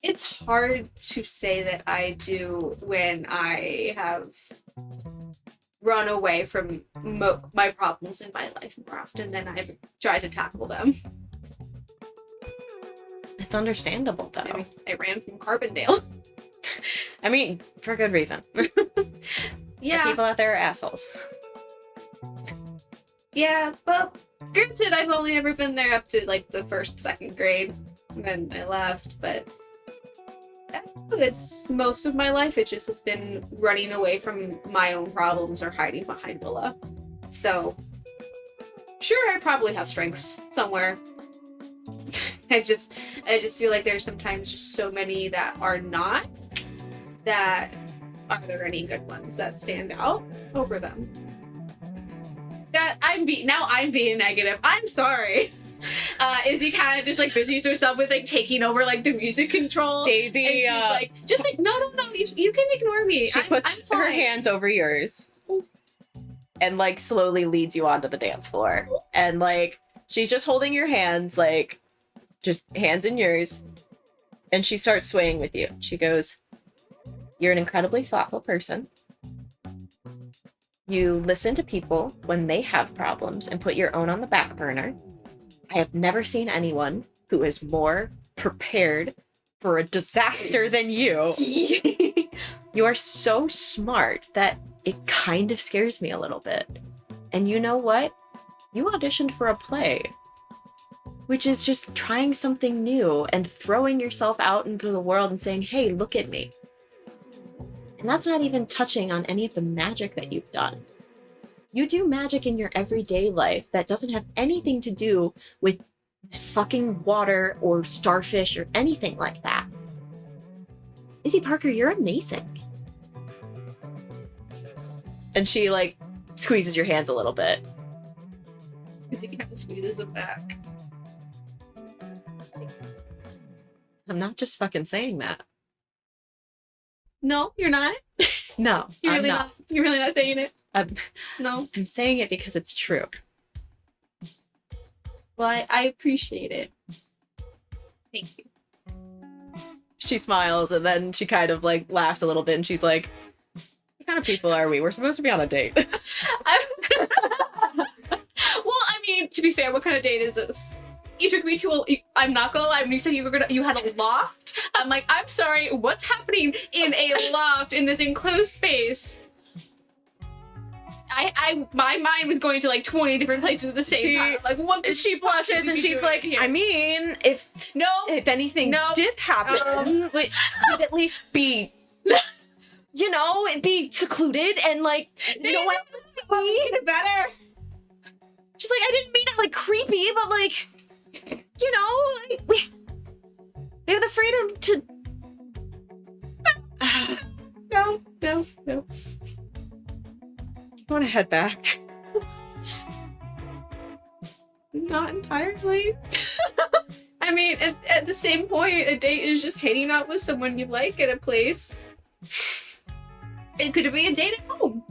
It's hard to say that I do when I have run away from my problems in my life more often than I've tried to tackle them. It's understandable, though. I mean, I ran from Carbondale. I mean, for good reason. Yeah. The people out there are assholes. Yeah, but granted, I've only ever been there up to like the first, second grade, and then I left, but it's most of my life. It just has been running away from my own problems or hiding behind Willa. So, sure, I probably have strengths somewhere. I just feel like there's sometimes just so many that are not. That are there any good ones that stand out over them? That I'm being negative. I'm sorry. Izzy kind of just like busies herself with like taking over like the music control. Daisy, and she's like, just like no, you can ignore me. She puts her hands over yours and like slowly leads you onto the dance floor. And like she's just holding your hands, like just hands in yours, and she starts swaying with you. She goes, you're an incredibly thoughtful person. You listen to people when they have problems and put your own on the back burner. I have never seen anyone who is more prepared for a disaster than you. You are so smart that it kind of scares me a little bit. And you know what? You auditioned for a play, which is just trying something new and throwing yourself out into the world and saying, hey, look at me. And that's not even touching on any of the magic that you've done. You do magic in your everyday life that doesn't have anything to do with fucking water or starfish or anything like that. Izzy Parker, you're amazing. And she, like, squeezes your hands a little bit. Izzy kind of squeezes him back. I'm not just fucking saying that. No, you're not. No, You're I'm really not. You're really not saying it. No. I'm saying it because it's true. Well, I appreciate it. Thank you. She smiles and then she kind of like laughs a little bit and she's like, what kind of people are we? We're supposed to be on a date. Well, I mean, to be fair, what kind of date is this? You took me to I'm not gonna lie, when you said you had a loft, I'm like, I'm sorry, what's happening in a loft in this enclosed space? My mind was going to like 20 different places at the same time. Like, what? She blushes and she's like, I mean, if anything did happen, we'd at least be, you know, it'd be secluded and like, no one else would see it better. She's like, I didn't mean it like creepy, but like, you know, like, we have the freedom to. No. I want to head back. Not entirely. I mean, at the same point, a date is just hanging out with someone you like at a place. It could be a date at home.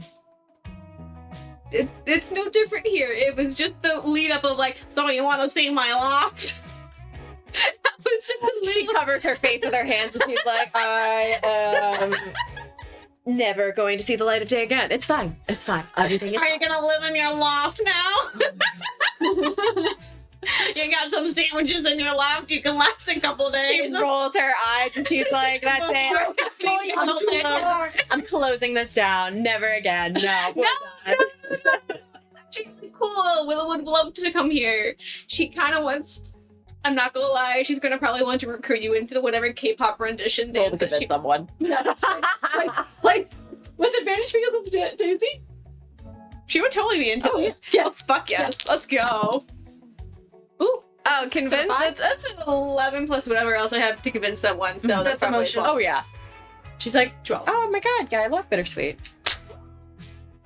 It's no different here. It was just the lead up of like, so you want to see my loft? That was just a little... She covers her face with her hands and she's like, I am never going to see the light of day again. It's fine. It's fine. Everything is Are you gonna live in your loft now? You got some sandwiches in your loft. You can last a couple days. She rolls her eyes and she's like, that's it. I'm closing this down. Never again. No. We're done. She's really cool. Willa would love to come here. She kind of wants. I'm not gonna lie. She's gonna probably want to recruit you into whatever K-pop rendition Roll to dance that convince she. someone. like with advantage because it's Daisy. She would totally be into this. yes. Oh, fuck yes. Let's go. Ooh. Oh, convince. That's an 11 plus whatever else I have to convince someone. So that's probably emotional. 12. Oh, yeah. She's like, 12. oh my god, yeah, I love bittersweet.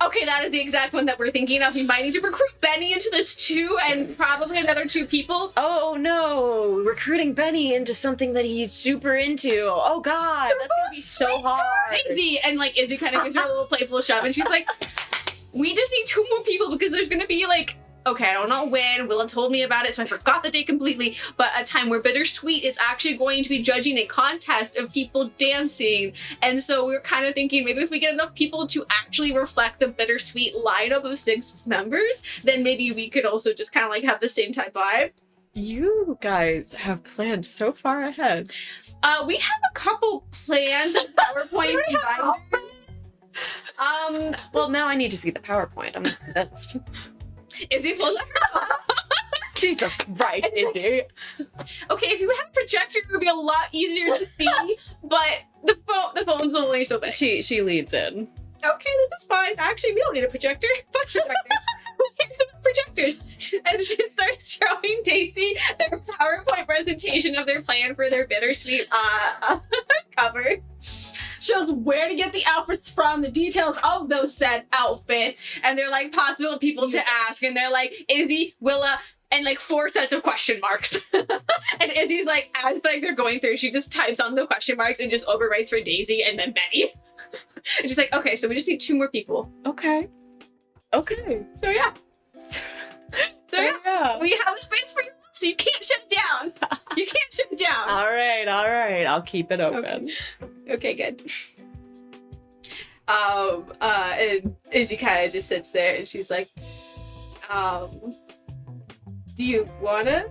Okay, that is the exact one that we're thinking of. We might need to recruit Benny into this too, and probably another 2 people. Oh no, recruiting Benny into something that he's super into. Oh god, that's gonna be so hard. Izzy, and like Izzy kind of gives her a little playful shove, and she's like, we just need 2 more people because there's gonna be like, okay, I don't know when, Willa told me about it, so I forgot the date completely, but a time where Bittersweet is actually going to be judging a contest of people dancing. And so we're kind of thinking maybe if we get enough people to actually reflect the Bittersweet lineup of 6 members, then maybe we could also just kind of like have the same type vibe. You guys have planned so far ahead. We have a couple plans and PowerPoint binders. Well, now I need to see the PowerPoint. I'm convinced. Izzy pulls out her Jesus Christ, Izzy. Okay, if you had a projector, it would be a lot easier to see, but the phone's only so big. She leads in. Okay, this is fine. Actually, we don't need a projector. Fuck projectors. Who cares about projectors? And she starts showing Daisy their PowerPoint presentation of their plan for their Bittersweet cover. Shows where to get the outfits from, the details of those said outfits. And they're like possible people to ask, and they're like Izzy, Willa, and like 4 sets of question marks. And Izzy's like, as like they're going through, she just types on the question marks and just overwrites for Daisy and then Benny. And she's like, okay, so we just need 2 more people. Okay. Okay. So yeah. So yeah. We have a space for you, so you can't shut it down. You can't shut it down. All right. I'll keep it open. Okay, good. And Izzy kind of just sits there and she's like, do you wanna,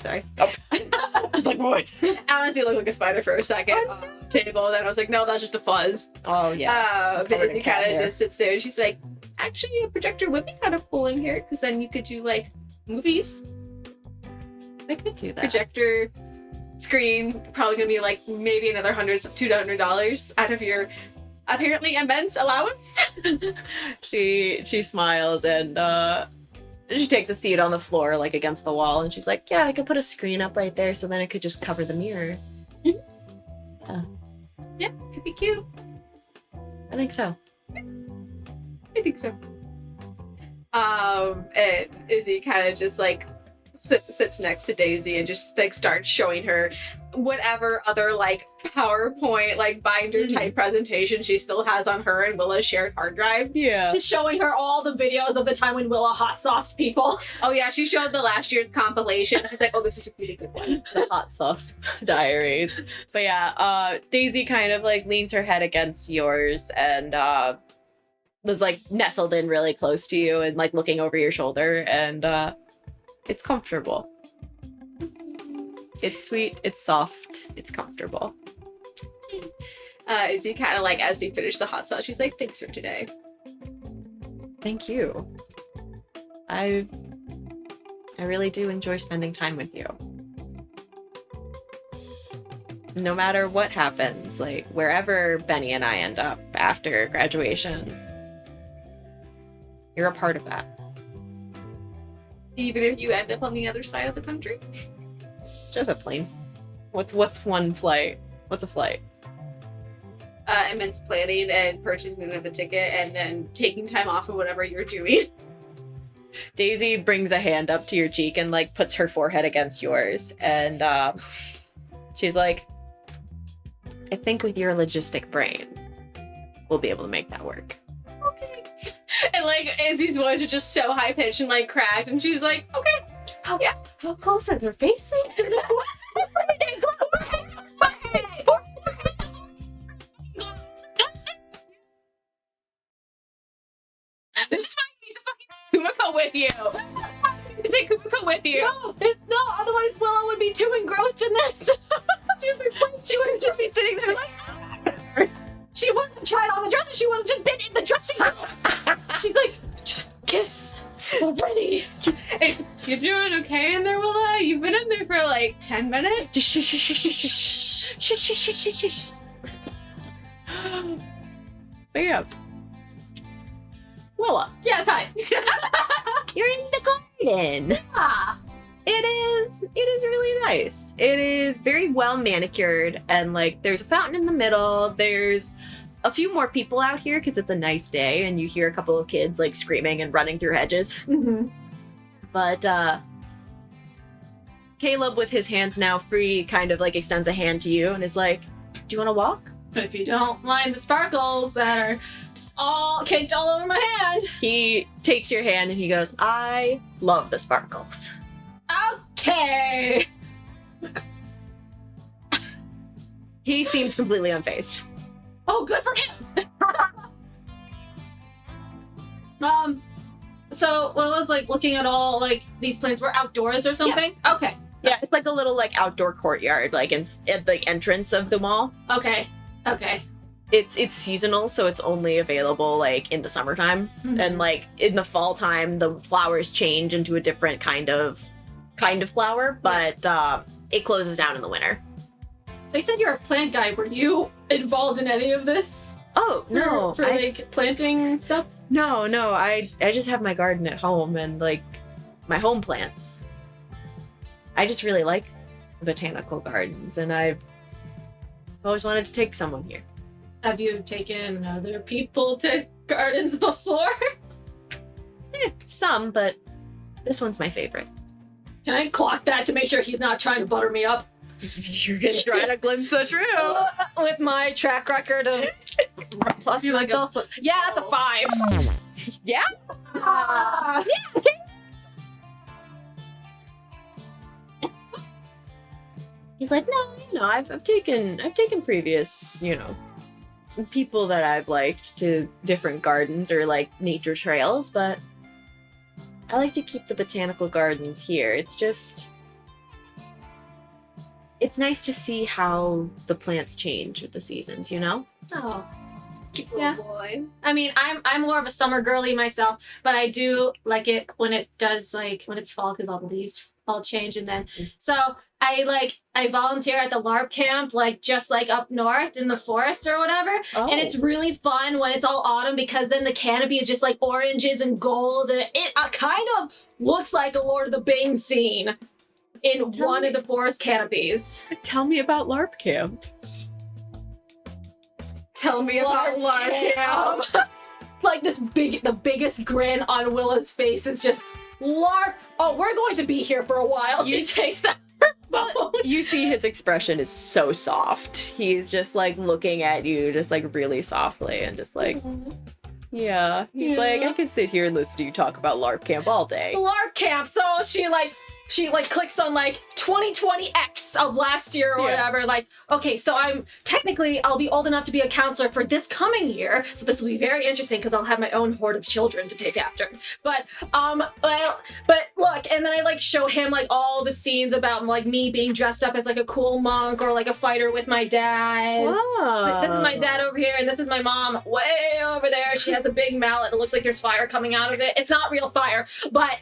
sorry. Oh. I was like, what? I honestly looked like a spider for a second on the table, then I was like, no, that's just a fuzz. Oh, yeah. But Izzy kind of just sits there and she's like, actually, a projector would be kind of cool in here because then you could do like movies. I could do that. Projector screen, probably gonna be like maybe another $200 out of your apparently immense allowance. She smiles and she takes a seat on the floor, like against the wall, and she's like, "Yeah, I could put a screen up right there, so then it could just cover the mirror." Yeah, could be cute. I think so. I think so. And Izzy kind of just like sits next to Daisy and just like starts showing her whatever other like PowerPoint like binder type presentation she still has on her and Willa's shared hard drive. Yeah. Just showing her all the videos of the time when Willa hot sauce people. Oh yeah, she showed the last year's compilation. She's like, oh, this is a really good one. The hot sauce diaries. But yeah, Daisy kind of like leans her head against yours and was like nestled in really close to you and like looking over your shoulder, and it's comfortable. It's sweet, it's soft, it's comfortable. Izzy kind of like, as they finish the hot sauce, she's like, thanks for today. Thank you. I really do enjoy spending time with you. No matter what happens, like wherever Benny and I end up after graduation, you're a part of that. Even if you end up on the other side of the country? It's just a plane. What's one flight? What's a flight? Immense planning and purchasing of a ticket and then taking time off of whatever you're doing. Daisy brings a hand up to your cheek and like puts her forehead against yours, and she's like, I think with your logistic brain, we'll be able to make that work. Okay. And like Izzy's voice is just so high pitched and like cracked, and she's like, okay. How close are they facing? This is why you need to fucking Kumiko with you. Take Kumiko with you. No, otherwise Willa would be too engrossed in this. She would just be sitting there like, she wouldn't have tried on the dresses, she would have just been in the dressing room. She's like, just kiss already. Hey, you're doing okay in there, Willa? You've been in there for like 10 minutes? Just shush. But yeah. Willa, Yes, hi. you're in the garden. Ah. It is really nice. It is very well manicured, and like there's a fountain in the middle. There's a few more people out here because it's a nice day, and you hear a couple of kids like screaming and running through hedges. Mm-hmm. But Caleb, with his hands now free, kind of like extends a hand to you and is like, do you want to walk? If you don't mind the sparkles that are just all caked all over my hand. He takes your hand and he goes, I love the sparkles. Okay. He seems completely unfazed. Oh, good for him. So Willa's like looking at all like these plants were outdoors or something. Yeah. Okay. Yeah, it's like a little like outdoor courtyard, like at the entrance of the mall. Okay. It's seasonal, so it's only available like in the summertime, and like in the fall time, the flowers change into a different kind of flower, but it closes down in the winter. So you said you're a plant guy. Were you involved in any of this? Oh no, for like planting stuff? No, I just have my garden at home and like my home plants. I just really like botanical gardens, and I've always wanted to take someone here. Have you taken other people to gardens before? Some, but this one's my favorite. Can I clock that to make sure he's not trying to butter me up? You're gonna try to glimpse the truth. With my track record of plus You're like mental. Yeah, that's a 5. Yeah? Yeah, okay. He's like, no, I've taken previous, people that I've liked to different gardens or like nature trails, but I like to keep the botanical gardens here. It's nice to see how the plants change with the seasons, Oh. Cute Yeah. little boy. I mean, I'm more of a summer girly myself, but I do like it when it does when it's fall because all the leaves all change, and then so I volunteer at the LARP camp, like just like up north in the forest or whatever. Oh. And it's really fun when it's all autumn because then the canopy is just like oranges and gold, and it kind of looks like a Lord of the Bings scene in one of the forest canopies. Tell me about LARP camp. Tell me about LARP camp. Like the biggest grin on Willa's face is just LARP. Oh, we're going to be here for a while. She takes that. You see his expression is so soft. He's just like looking at you just like really softly and just like, yeah. He's like, I could sit here and listen to you talk about LARP camp all day. LARP camp. So she clicks on like 2020X of last year or whatever. Like, okay, so I'll be old enough to be a counselor for this coming year. So this will be very interesting because I'll have my own horde of children to take after. But look, and then I like show him like all the scenes about like me being dressed up as like a cool monk or like a fighter with my dad. Wow. So this is my dad over here, and this is my mom way over there. She has a big mallet. It looks like there's fire coming out of it. It's not real fire, but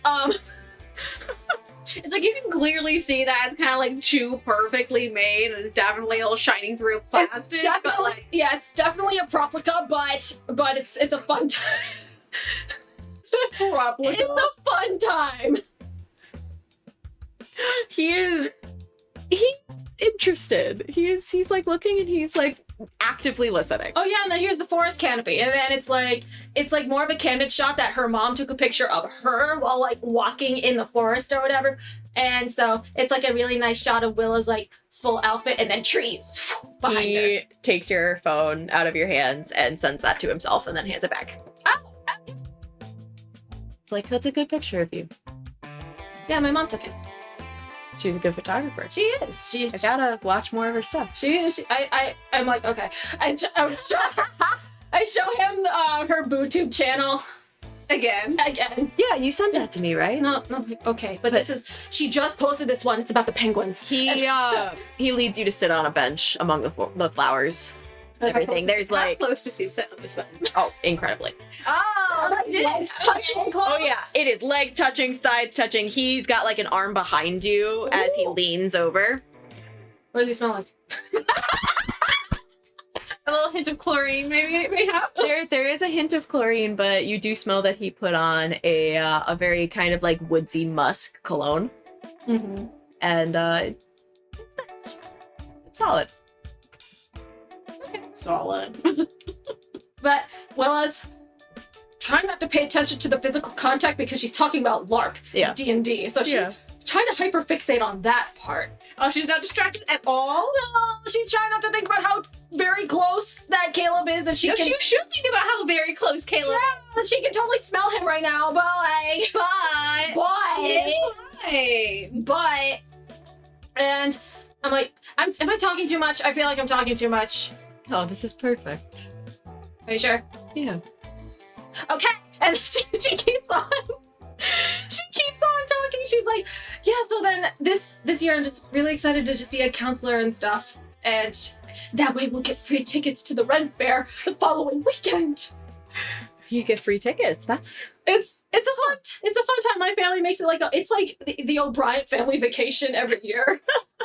It's like you can clearly see that it's kind of like too perfectly made and it's definitely all shining through plastic. But like, yeah, it's definitely a replica, but it's a fun time. It's a fun time. He's interested. He's like looking and he's like actively listening. Oh yeah, and then here's the forest canopy, and then it's like more of a candid shot that her mom took a picture of her while like walking in the forest or whatever, and so it's like a really nice shot of Willa's like full outfit and then trees behind her. He takes your phone out of your hands and sends that to himself and then hands it back. It's like, that's a good picture of you. Yeah, my mom took it. She's a good photographer. She is. I gotta watch more of her stuff. I'm like, okay. I show him her BooTube channel again. Yeah, you sent that to me, right? No, okay. But this is, she just posted this one. It's about the penguins. He leads you to sit on a bench among the flowers. Everything. There's How like, close to see sit on this one. oh, incredibly. Legs touching close. Oh yeah, it is legs touching, sides touching. He's got like an arm behind you as he leans over. What does he smell like? A little hint of chlorine, maybe. There is a hint of chlorine, but you do smell that he put on a very kind of like woodsy musk cologne. Mm-hmm. And it's nice. It's solid. Solid. But Willa's trying not to pay attention to the physical contact because she's talking about LARP, D&D. So she's trying to hyperfixate on that part. Oh, she's not distracted at all? No, she's trying not to think about how very close that Caleb is. That she No, can. you should think about how very close Caleb is. That she can totally smell him right now. But and I'm like, am I talking too much? I feel like I'm talking too much. Oh, this is perfect. Are you sure? Yeah. Okay. And she keeps on. She keeps on talking. She's like, yeah, so then this year I'm just really excited to just be a counselor and stuff. And that way we'll get free tickets to the Ren Fair the following weekend. You get free tickets. It's a fun time. My family makes it like it's like the O'Bryant family vacation every year.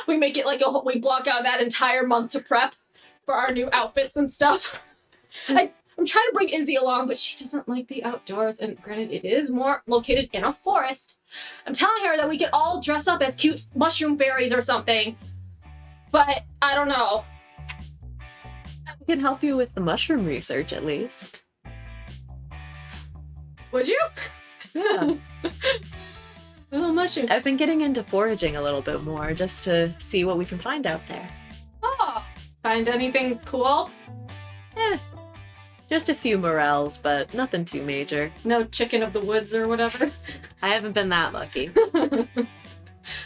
We make it like we block out that entire month to prep for our new outfits and stuff. I'm trying to bring Izzy along, but she doesn't like the outdoors, and granted, it is more located in a forest. I'm telling her that we could all dress up as cute mushroom fairies or something, but I don't know. I can help you with the mushroom research, at least. Would you? Yeah. Little mushrooms. I've been getting into foraging a little bit more, just to see what we can find out there. Oh, find anything cool? Just a few morels, but nothing too major. No chicken of the woods or whatever. I haven't been that lucky.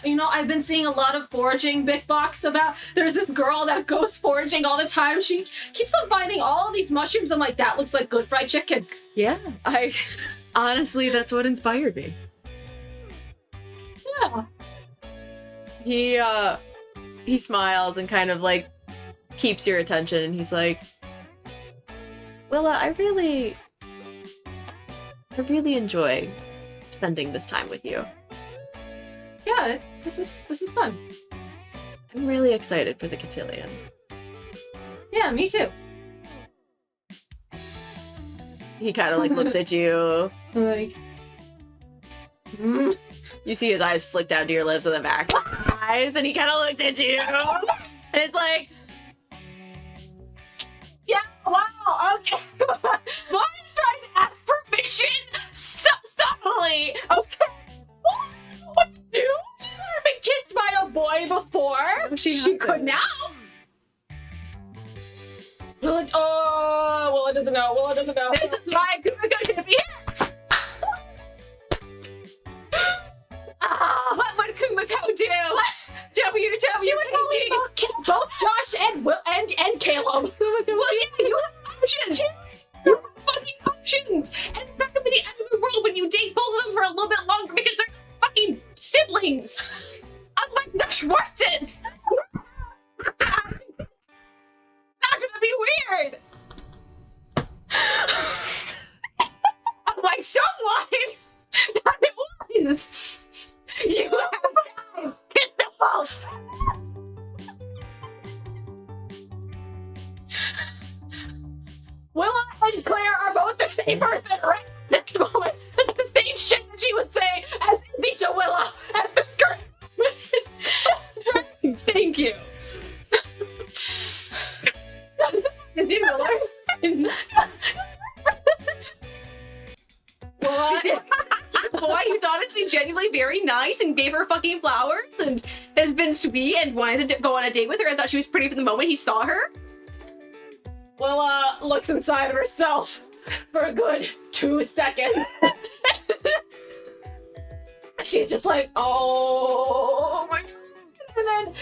You know, I've been seeing a lot of foraging big box about. There's this girl that goes foraging all the time. She keeps on finding all of these mushrooms. I'm like, that looks like good fried chicken. Yeah, honestly, that's what inspired me. Yeah. He smiles and kind of like keeps your attention, and he's like, Willa, I really enjoy spending this time with you. Yeah, this is fun. I'm really excited for the cotillion. Yeah, me too. He kind of like looks at you. Like, You see his eyes flick down to your lips and then back eyes, and he kind of looks at you. And it's like, yeah, wow, okay. Mine's trying to ask permission subtly. Okay. What to do? She's never been kissed by a boy before. She could now. Willa doesn't know. Willa doesn't know. This is my Kumiko should be hit. What would Kumiko do? WW. She would totally kill both Josh and Caleb. Well, yeah, you have options. You have fucking options. And it's not gonna be the end of the world when you date both of them for a little bit longer because they're fucking siblings. Unlike the Schwartzes. Not gonna be weird. I'm like, someone that it was. You have pistols. Willa and Claire are both the same person right at this moment. This is the same shit that she would say as Izzy to Willa at the skirt. Thank you. Izzy Willa. Boy, he's honestly genuinely very nice and gave her fucking flowers and has been sweet and wanted to go on a date with her and thought she was pretty from the moment he saw her. Willa looks inside of herself for a good 2 seconds. She's just like, oh my god. And then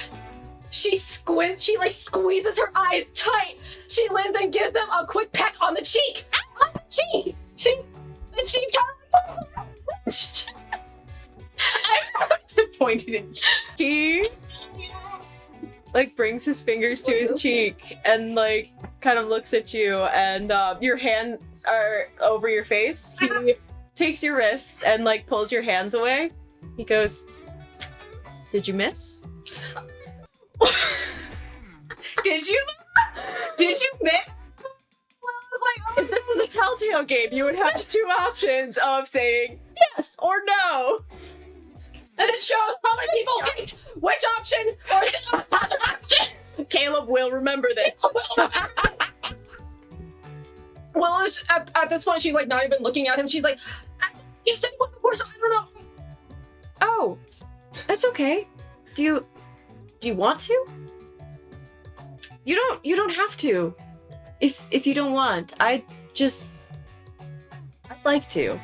she squints, she like squeezes her eyes tight. She leans and gives them a quick peck on the cheek. On the cheek! She kind of I'm so disappointed in you. He like brings his fingers to his cheek and like kind of looks at you, and your hands are over your face. He takes your wrists and like pulls your hands away. He goes, "Did you miss? Did you miss?" If this was a Telltale game, you would have 2 options of saying yes or no. And it shows how many people picked which option or the other option. Caleb will remember this. Well, at this point, she's like not even looking at him. She's like, "You said one before, so I don't know." Oh, that's okay. Do you want to? You don't have to. If you don't want, I'd like to.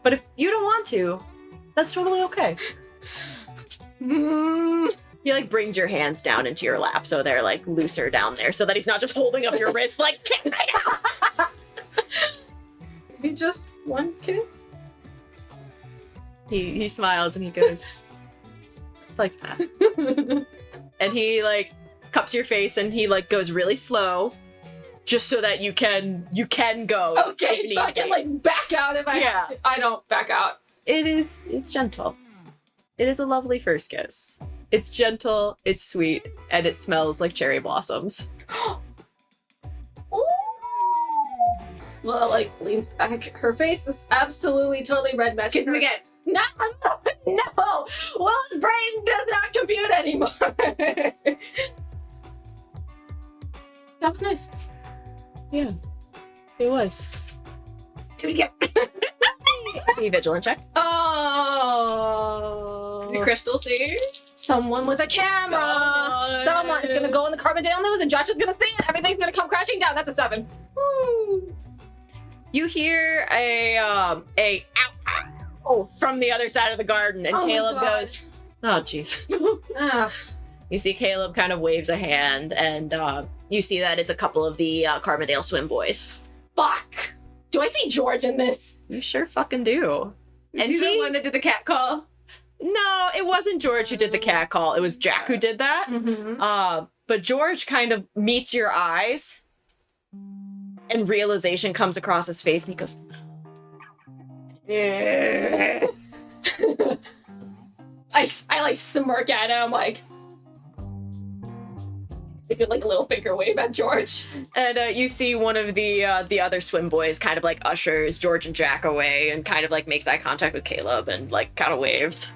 But if you don't want to, that's totally okay. He like brings your hands down into your lap so they're like looser down there so that he's not just holding up your wrist like Maybe just one kiss? He smiles and he goes like that. And he like cups your face and he like goes really slow just so that you can go. Okay, so I can like back out if I have to. I don't back out. It's gentle. It is a lovely first kiss. It's gentle, it's sweet, and it smells like cherry blossoms. Well, like leans back. Her face is absolutely totally red match. Kiss him again. No, no. Will's brain does not compute anymore. That was nice. Yeah, it was. Do it again. Any vigilant check? Oh. The crystal see? Someone with a camera. Someone. It's gonna go in the Carbondale news, and Josh is gonna see it. Everything's gonna come crashing down. That's a 7. Woo. You hear a ow, ow from the other side of the garden, and Caleb goes, "Oh, jeez." You see Caleb kind of waves a hand, and you see that it's a couple of the Carbondale swim boys. Fuck. Do I see George in this? You sure fucking do. And he's the one that did the cat call. No, it wasn't George who did the cat call. It was Jack who did that. Mm-hmm. But George kind of meets your eyes, and realization comes across his face, and he goes, "Yeah." I like smirk at him, like, Give like a little finger wave at George. And you see one of the other swim boys kind of like ushers George and Jack away and kind of like makes eye contact with Caleb and like kind of waves.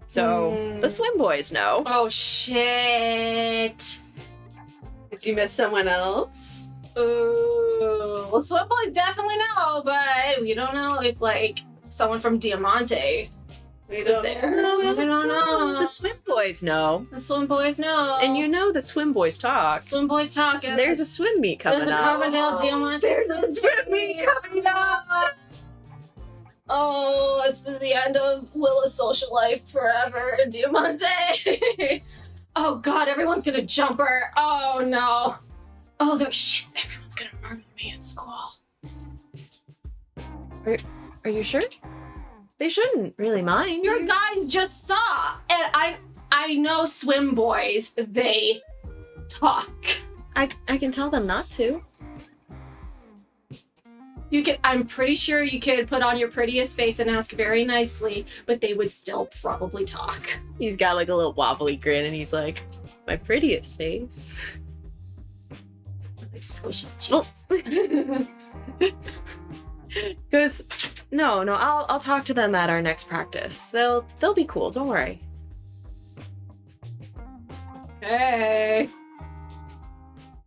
So the swim boys know. Oh shit. Did you miss someone else? Ooh. Well, swim boys definitely know, but we don't know if like someone from Diamante We was there. We don't know. The swim boys know. The swim boys know. And you know the swim boys talk. swim boys talking. There's a swim meet coming There's a up. Carbondale Diamante. There's a swim meet coming up. Oh, it's the end of Willa's social life forever in Diamante. Oh god, everyone's gonna jump her. Oh no. Oh, shit, everyone's gonna murder me at school. Are you sure? They shouldn't really mind. Your guys just saw, and I know swim boys, they talk. I can tell them not to. I'm pretty sure you could put on your prettiest face and ask very nicely, but they would still probably talk. He's got like a little wobbly grin and he's like, my prettiest face. Like squish his cheeks. Because no, I'll talk to them at our next practice. They'll be cool, don't worry. Hey.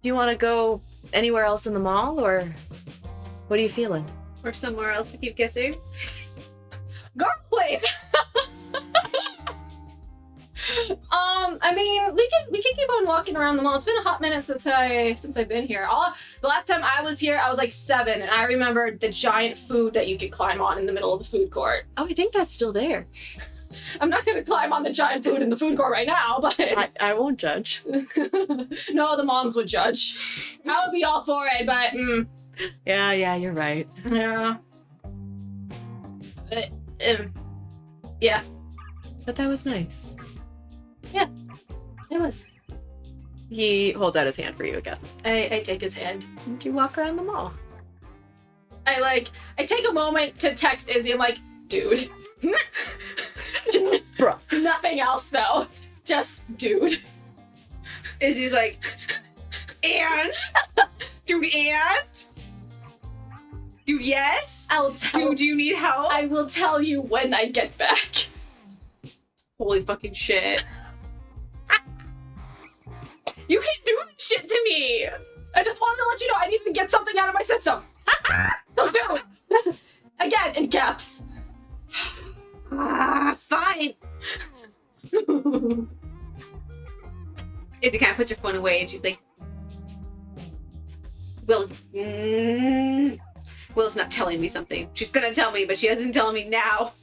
Do you want to go anywhere else in the mall or what are you feeling? Or somewhere else to keep kissing? Girl, please. I mean, we can keep on walking around the mall. It's been a hot minute since I've been here. The last time I was here, I was like 7, and I remember the giant food that you could climb on in the middle of the food court. Oh, I think that's still there. I'm not gonna climb on the giant food in the food court right now, but I won't judge. no, the moms would judge. I would be all for it, but Yeah, you're right. yeah. Yeah, But that was nice. it was. He holds out his hand for you again. I take his hand. And you walk around the mall. I take a moment to text Izzy. I'm like, dude. Bruh. Nothing else though. Just dude. Izzy's like, and? Dude, and? Dude, yes? Dude, do you need help? I will tell you when I get back. Holy fucking shit. You can't do this shit to me! I just wanted to let you know I needed to get something out of my system. So dude. Again, in caps. Fine. Izzy kind of puts her phone away and she's like, Will's not telling me something. She's gonna tell me, but she hasn't telling me now.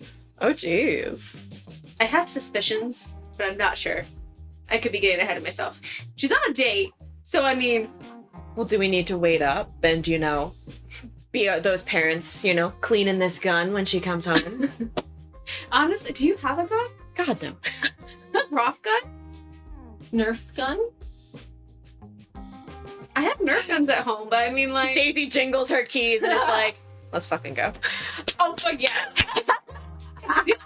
Oh, jeez. I have suspicions, but I'm not sure. I could be getting ahead of myself. She's on a date, so I mean... Well, do we need to wait up and, be those parents, cleaning this gun when she comes home? Honestly, do you have a gun? God, no. Rock gun? Nerf gun? I have Nerf guns at home, but I mean, like... Daisy jingles her keys and is like, let's fucking go. Oh, fuck yes!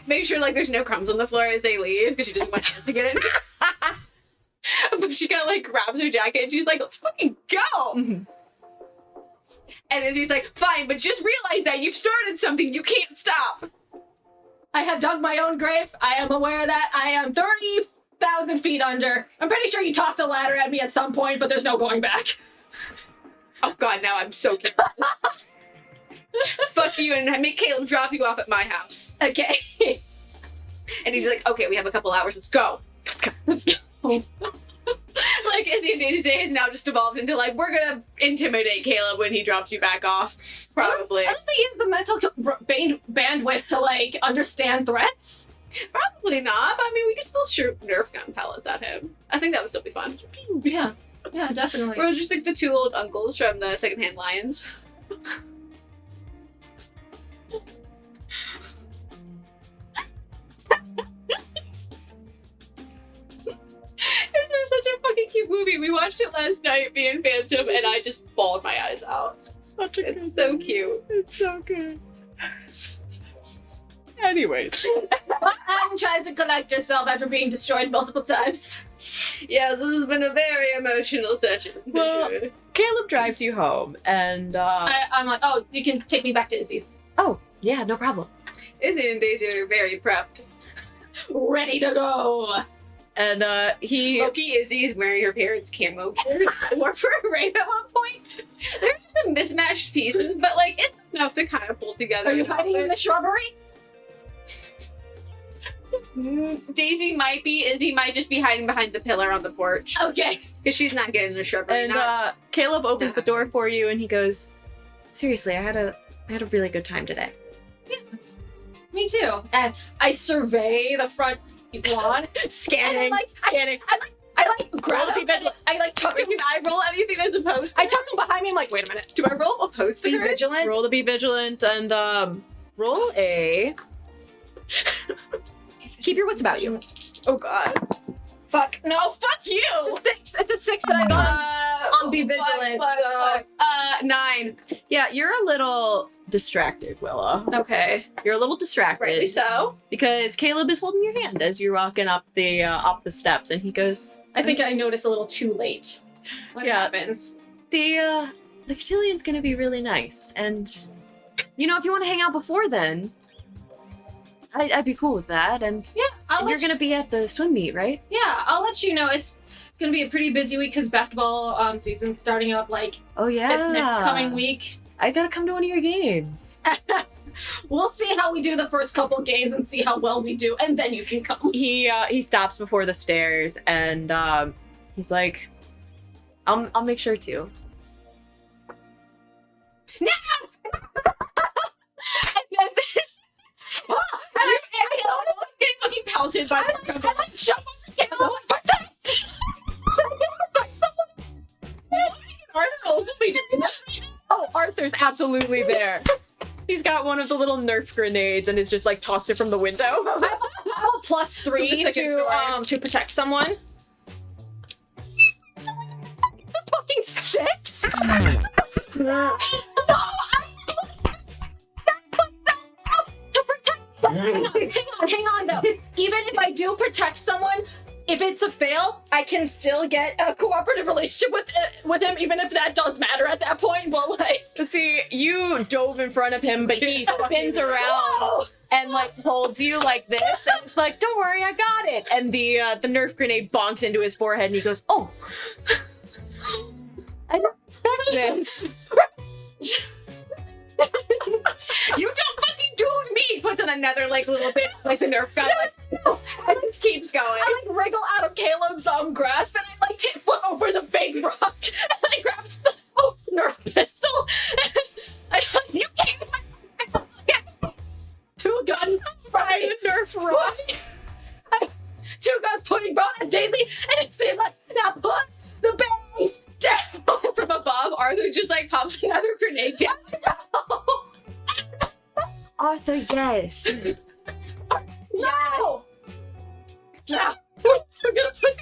Make sure, there's no crumbs on the floor as they leave, because she doesn't want them to get in. But she kind of, grabs her jacket, and she's like, let's fucking go! Mm-hmm. And Izzy's like, fine, but just realize that you've started something, you can't stop! I have dug my own grave. I am aware that I am 30,000 feet under. I'm pretty sure you tossed a ladder at me at some point, but there's no going back. Oh god, now I'm so curious. Fuck you, and make Caleb drop you off at my house. Okay. And he's like, okay, we have a couple hours, let's go. Let's go. Izzy and Daisy's day has now just evolved into, we're gonna intimidate Caleb when he drops you back off. Probably. I don't think he has the mental bandwidth to, understand threats. Probably not, but I mean, we could still shoot Nerf gun pellets at him. I think that would still be fun. Yeah. Yeah, definitely. We're just the 2 old uncles from the Secondhand Lions. It's such a fucking cute movie. We watched it last night, me and Phantom, and I just bawled my eyes out. It's so cute. It's so good. Anyways. Anne tries to collect herself after being destroyed multiple times. Yes, this has been a very emotional session. Well, Caleb drives you home, and I'm like, oh, you can take me back to Izzy's. oh, yeah, no problem. Izzy and Daisy are very prepped. Ready to go. And he Loki Izzy is wearing her parents' camo gear. Or for a rain at one point. There's just some mismatched pieces, but like it's enough to kind of pull together. Are you hiding in the shrubbery? Daisy might be, Izzy might just be hiding behind the pillar on the porch. Okay. Because she's not getting in the shrubbery. and Caleb opens the door for you, and he goes, "Seriously, I had a really good time today." Me too. And I survey the front lawn, Scanning, scanning. I grab him. I tuck him. Can I roll anything as opposed? I tuck him behind me. I'm like, wait a minute. Do I roll opposed to Be her? vigilant. Roll to be vigilant, and roll a. Keep your wits about you. Oh god. Fuck. No. Oh fuck you! It's a six that I got on be vigilant. Fuck. 9. Yeah, you're a little distracted, Willa. Okay. You're a little distracted. Rightly so. Because Caleb is holding your hand as you're walking up the steps, and he goes, I think I noticed a little too late. What Yeah. happens? the cotilion's gonna be really nice, and if you want to hang out before then, I'd be cool with that. And Yeah, you're gonna be at the swim meet, right? Yeah, I'll let you know. It's gonna be a pretty busy week because basketball season's starting up like Oh yeah. this next coming week. I gotta come to one of your games. We'll see how we do the first couple games and see how well we do, and then you can come. He stops before the stairs, and he's like, I'll make sure to. Getting fucking pelted by the I like jump over Caleb and protect. Protect someone. Arthur also be doing this. Oh, Arthur's absolutely there. He's got one of the little Nerf grenades and is just like tossed it from the window. I have a +3 The second to protect someone. It's a fucking 6. No, to protect someone. Hang on though. Even if I do protect someone, if it's a fail, I can still get a cooperative relationship with him, even if that does matter at that point. But like, See, you dove in front of him, but he spins around whoa! and like holds you like this, and it's like, "Don't worry, I got it." And the Nerf grenade bonks into his forehead, and he goes, "Oh, I didn't expect this." You don't fucking dude me! Puts on another like little bit like the Nerf gun. And just keeps going. I like wriggle out of Caleb's grasp and I like flip over the big rock and I grab some Nerf pistol. I you can't. 2 guns firing a Nerf rock. 2 guns pointing both at Daisy and it's saying like, now put the base down. From above, Arthur just like pops another grenade down. Arthur, yes. No! Yeah. We're gonna put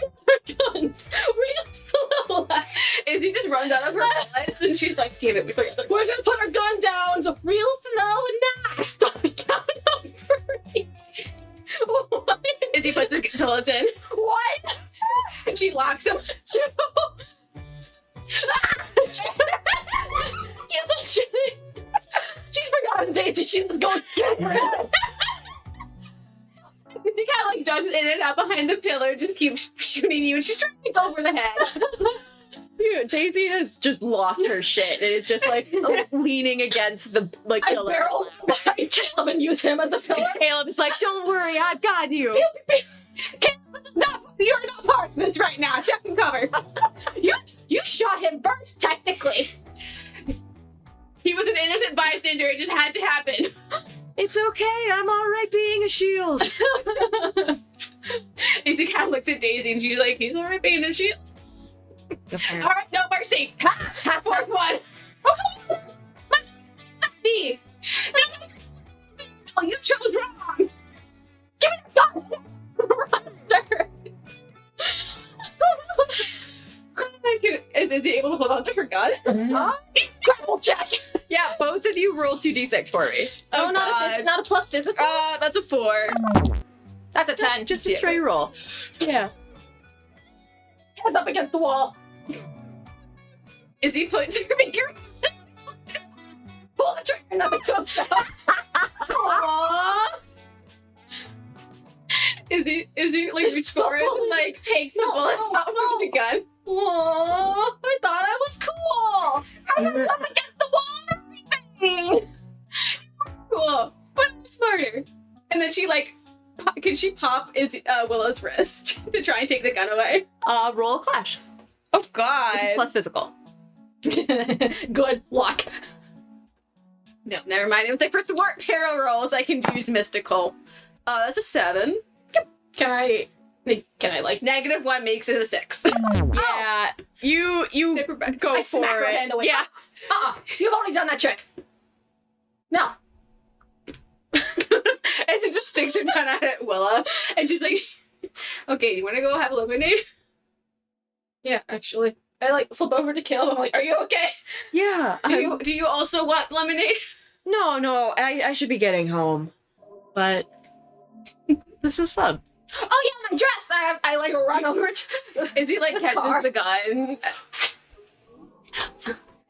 the guns real slow. Izzy just runs out of her bullets and she's like, damn it, we forgot the We're gonna put our gun down so real slow and nice. Stop it down on 3. What? Izzy puts the pellets in. What? And she locks him. 2. She's forgotten Daisy. She's going super. Izzy kind of like ducks in and out behind the pillar, just keeps shooting you, and she's trying to go over the head. Dude, Daisy has just lost her shit, and it's just like leaning against the like I pillar. barrel behind Caleb and use him as the pillar. Caleb is like, "Don't worry, I've got you." You're not part of this right now. Check and cover. You shot him first, technically. He was an innocent bystander. It just had to happen. It's okay, I'm all right being a shield. Izzy kind of looks at Daisy and she's like, he's all right being a shield. All right, no mercy. Fourth one. D. Oh, you chose wrong. Give me the gun. Run, Is Izzy able to hold on to her gun? Grapple check. Yeah, both of you roll 2d6 for me. Oh, not a plus physical? That's a 4. That's a 10. Just a straight roll. Yeah. Hands up against the wall. Izzy puts her finger. Pull the trigger, nothing comes out. Aww. Izzy like reach forward and like takes the bullet out from the gun. Aww. I thought I was cool. I was up against the wall and everything. Cool, but I'm smarter. And then she like, can she pop Willa's wrist to try and take the gun away? Roll a clash. Oh God! This is plus physical. Good luck. No, never mind. If they for thwart peril rolls, I can use mystical. That's a 7. Can I like -1 makes it a 6. Yeah, you go I for smack her it. hand away. Yeah. You've already done that trick. No. And she just sticks her tongue out at Willa, and she's like, "Okay, you want to go have lemonade?" Yeah, actually. I like flip over to Caleb. I'm like, are you okay? Yeah. Do you also want lemonade? No, I should be getting home. But this was fun. Oh yeah, my dress. I like run over to Izzy like The car. catches the gun.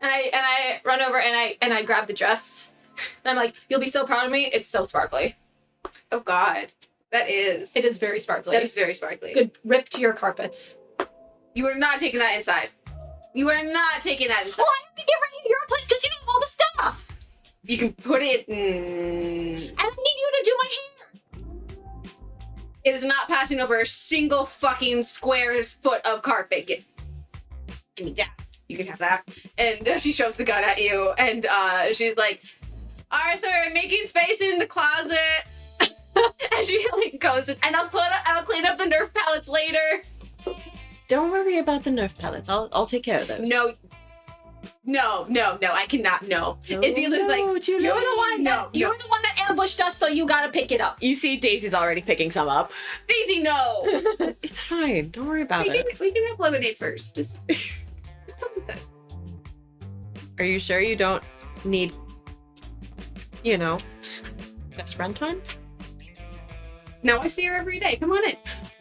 and I run over and I grab the dress. And I'm like, you'll be so proud of me. It's so sparkly. Oh God, that is. It is very sparkly. That is very sparkly. Good rip to your carpets. You are not taking that inside. You are not taking that inside. Well, I have to get ready at your place because you have all the stuff. You can put it. And I need you to do my hair. It is not passing over a single fucking square foot of carpet. Give me that. You can have that. And she shoves the gun at you, and she's like, "Arthur, I'm making space in the closet." And she like goes, and I'll clean up the Nerf pellets later. Don't worry about the Nerf pellets. I'll take care of those. No, I cannot. No. Izzy is like, You're the one. You're the one that ambushed us, so you gotta pick it up. You see Daisy's already picking some up. Daisy, no. It's fine. Don't worry about it. We can have lemonade first. Just come inside. Are you sure you don't need, best friend time? No, I see her every day. Come on in.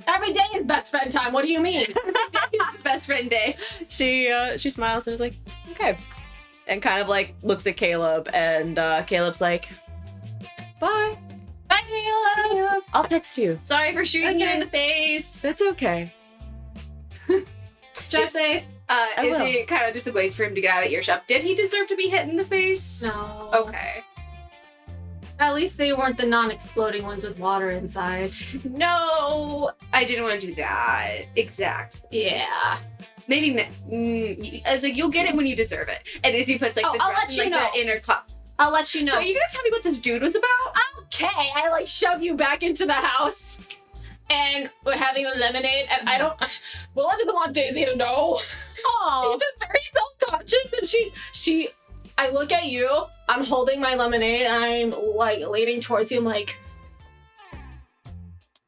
Every day is best friend time. What do you mean? Best friend day. She smiles and is like, okay. And kind of like looks at Caleb, and Caleb's like, bye. Bye, Caleb. I'll text you. Sorry for shooting you in the face. That's okay. Drive safe. Izzy kind of just waits for him to get out of earshot. Did he deserve to be hit in the face? No. Okay. At least they weren't the non-exploding ones with water inside. No, I didn't want to do that. Exact. Yeah. Maybe. It's like you'll get it when you deserve it. And Izzy puts like Oh, the I'll dress let in you like know. the inner closet. I'll let you know. So are you gonna tell me what this dude was about? Okay, I like shove you back into the house, and we're having a lemonade, and I don't. Willa doesn't want Daisy to know. Oh, She's just very self-conscious, and she. I look at you. I'm holding my lemonade, and I'm like leaning towards you. I'm like,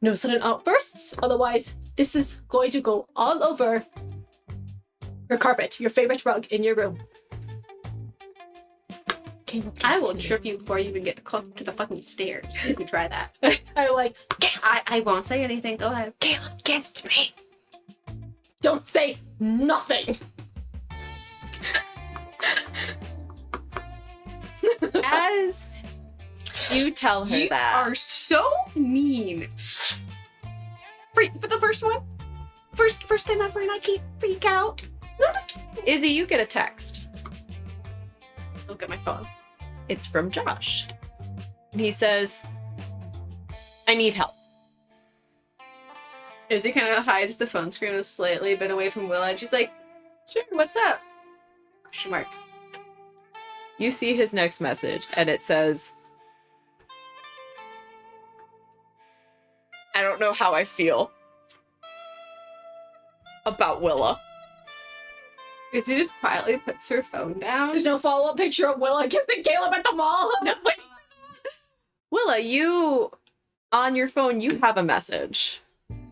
no sudden outbursts, otherwise this is going to go all over your carpet, your favorite rug in your room. Caleb, I kiss will me. trip you before you even get to the fucking stairs. You can try that. I'm like, I won't say anything. Go ahead. Caleb kissed me. Don't say nothing. as you tell her You that. are so mean. For the first one? First time ever, and I can't freak out. Izzy, you get a text. Look at my phone. It's from Josh. And he says, I need help. Izzy kind of hides the phone screen a slightly bit away from Willa, and she's like, "Sure, what's up?" Question mark. You see his next message, and it says, I don't know how I feel about Willa. Izzy just quietly puts her phone down. There's no follow-up picture of Willa kissing Caleb at the mall. No. Willa, you, on your phone, you have a message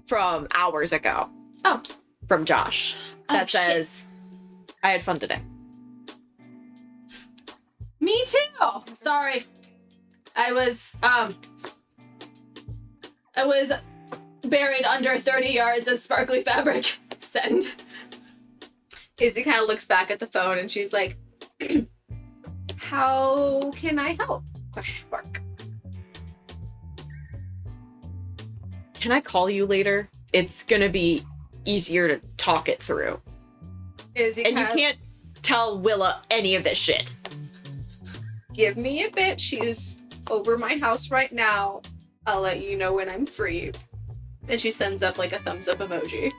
from hours ago. Oh. From Josh. That Oh, shit. says, I had fun today. Me Me too. Sorry. I was buried under 30 yards of sparkly fabric. Send. Izzy kind of looks back at the phone and she's like, how can I help? Question mark. Can I call you later? It's gonna be easier to talk it through. Izzy And you kind of- can't tell Willa any of this shit. Give me a bit. She's over my house right now. I'll let you know when I'm free. And she sends up like a thumbs up emoji.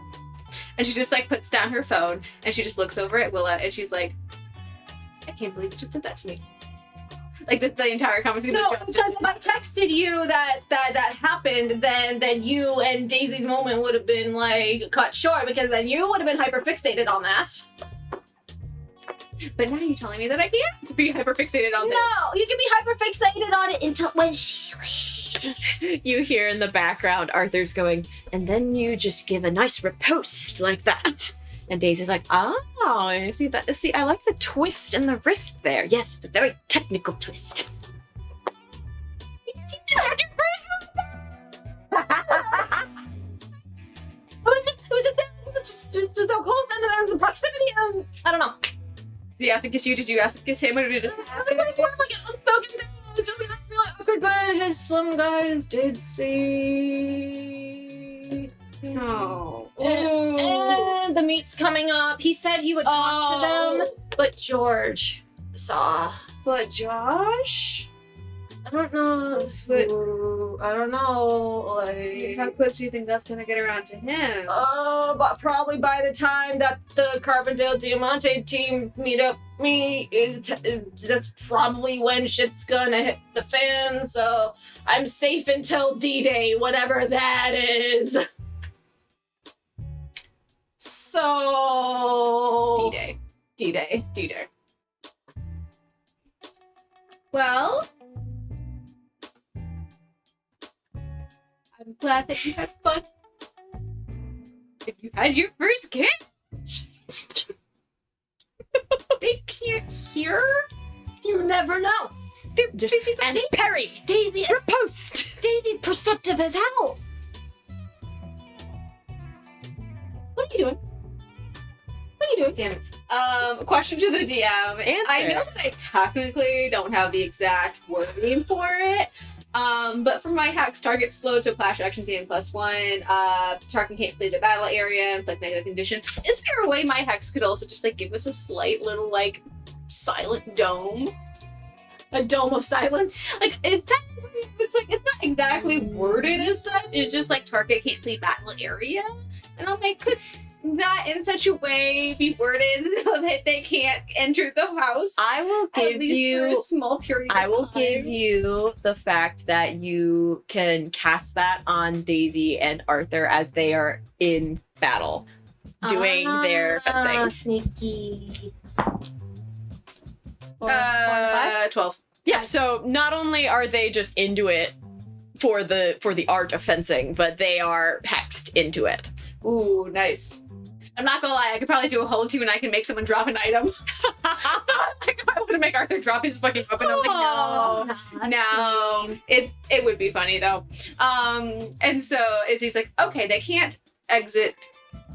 And she just like puts down her phone and she just looks over at Willa and she's like, I can't believe you just did that to me. Like the entire conversation. No, with because John. if I texted you that happened, then you and Daisy's moment would have been like cut short because then you would have been hyperfixated on that. But now you're telling me that I can't be hyperfixated on this. No, you can be hyperfixated on it until when she leaves. You hear in the background Arthur's going, and then you just give a nice riposte like that. And Daisy's like, oh, you see that? See, I like the twist in the wrist there. Yes, it's a very technical twist. It was just so close and the proximity. I don't know. Did he ask to kiss you? Did you ask to kiss him? Or did it It was like more like an unspoken thing. It was just really awkward, but his swim guys did see. No. And the meet's coming up. He said he would talk to them, but George saw. But Josh? I don't know. I don't know. How quick do you think that's gonna get around to him? But probably by the time that the Carbondale Diamante team meet up that's probably when shit's gonna hit the fan. So I'm safe until D-Day, whatever that is. So D-Day. D-Day. D-Day. Well, I'm glad that you had fun. If you had your first kiss, they can't hear. You never know. They're busy. And Perry, Daisy, riposte. Daisy's perceptive as hell. What are you doing? What are you doing? Damn it. Question to the DM. Answer. I know that I technically don't have the exact wording for it. But for my hacks, target slowed to flash action gain +1. Target can't flee the battle area, inflict negative condition. Is there a way my hex could also just like give us a slight little like silent dome? A dome of silence. Like it's like it's not exactly worded as such. It's just like target can't flee battle area, and I'm like, could that in such a way be worded so that they can't enter the house? I will At give least for you. a small period. I of will time. give you the fact that you can cast that on Daisy and Arthur as they are in battle, doing their fencing. Sneaky. 12. Yeah, so not only are they just into it for the art of fencing, but they are hexed into it. Ooh, nice. I'm not gonna lie, I could probably do a hold to and I can make someone drop an item. So like, I want to make Arthur drop his fucking weapon. I was like, no. It would be funny though. And so Izzy's like, okay, they can't exit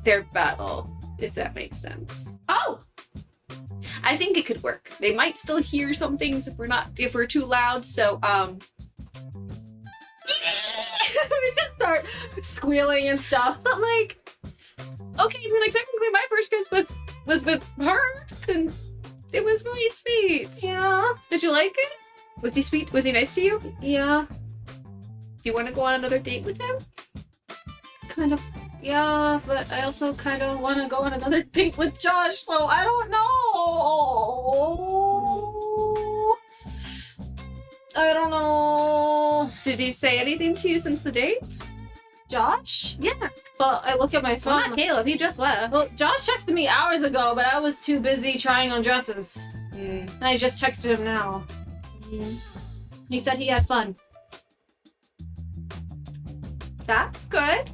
their battle, if that makes sense. Oh! I think it could work. They might still hear some things if we're too loud, so We just start squealing and stuff. but like, okay, I mean, like technically my first kiss was with her, and it was really sweet. Yeah. Did you like it? Was he sweet? Was he nice to you? Do Yeah. you want to go on another date with him? Kind of. Yeah, but I also kind of want to go on another date with Josh, so I don't know. I don't know. Did he say anything to you since the date? Josh? Yeah. Well, I look at my Well, phone. not Caleb. He just left. Well, Josh texted me hours ago, but I was too busy trying on dresses. And I just texted him now. He said he had fun. That's good.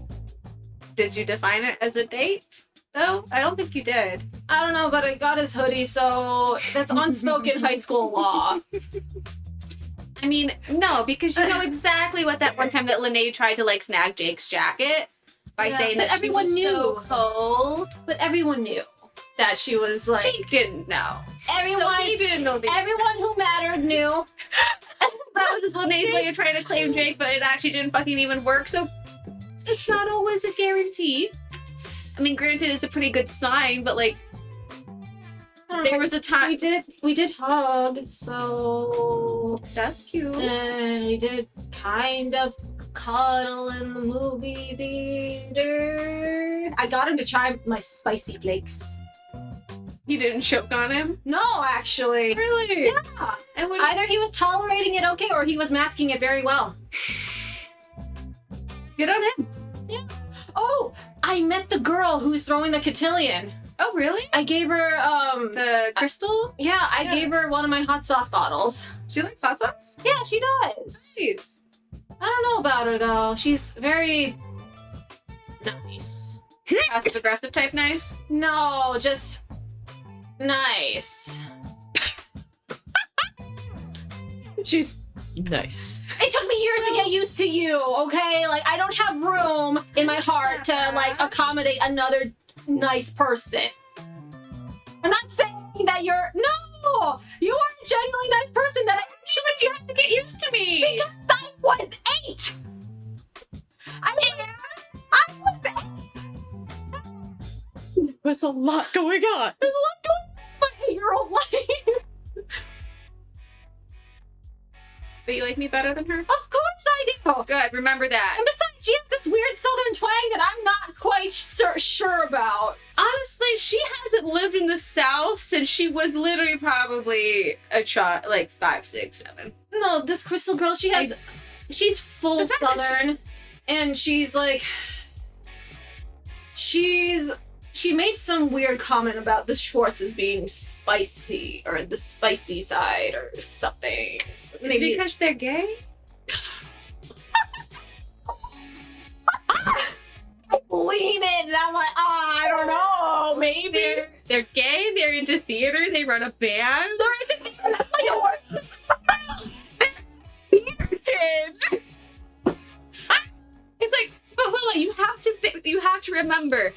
Did you define it as a date? though? I don't think you did. I don't know, but I got his hoodie, so that's unspoken high school law. I mean, no, because you know exactly what that one time that Lene tried to like snag Jake's jacket by saying but that everyone she was knew. so cold. But everyone knew that she was like. Jake didn't know. Everyone, So he didn't know. everyone who mattered knew. That was Lene's way of trying to claim Jake, but it actually didn't fucking even work. So it's not always a guarantee. I mean, granted, it's a pretty good sign, but like, there was a time. We did hug, so That's cute. and we did kind of cuddle in the movie theater. I got him to try my spicy flakes. He didn't choke on him. No, actually. Really? Yeah. And when Either he was tolerating it okay, or he was masking it very well. good on him. Oh, I met the girl who was throwing the cotillion. Oh, really? I gave her The crystal? yeah, I Yeah. gave her one of my hot sauce bottles. She likes hot sauce. Yeah, she does. Jeez. I don't know about her though. She's very nice. Passive aggressive type nice. No, just nice. She's nice. It took me years to get used to you, okay? Like I don't have room in my heart to like accommodate another nice person. I'm not saying that you're no, you are a genuinely nice person that I Sure, you have to get used to me. because I was 8. I was 8. There's a lot going on. There's a lot going on in my 8-year-old life. But you like me better than her? Of course I do. Good, remember that. And besides, she has this weird southern twang that I'm not quite sure about. Honestly, she hasn't lived in the South since she was literally probably a child, like 5, 6, 7. No, this Crystal girl, she's full The fact that southern, and she's like, she made some weird comment about the Schwartzes being spicy, or the spicy side, or something. Is it because they're gay? I lean in, and I'm like, I don't know, maybe. They're gay, they're into theater, they run a band. Kids. It's like, but Willa, you have to remember,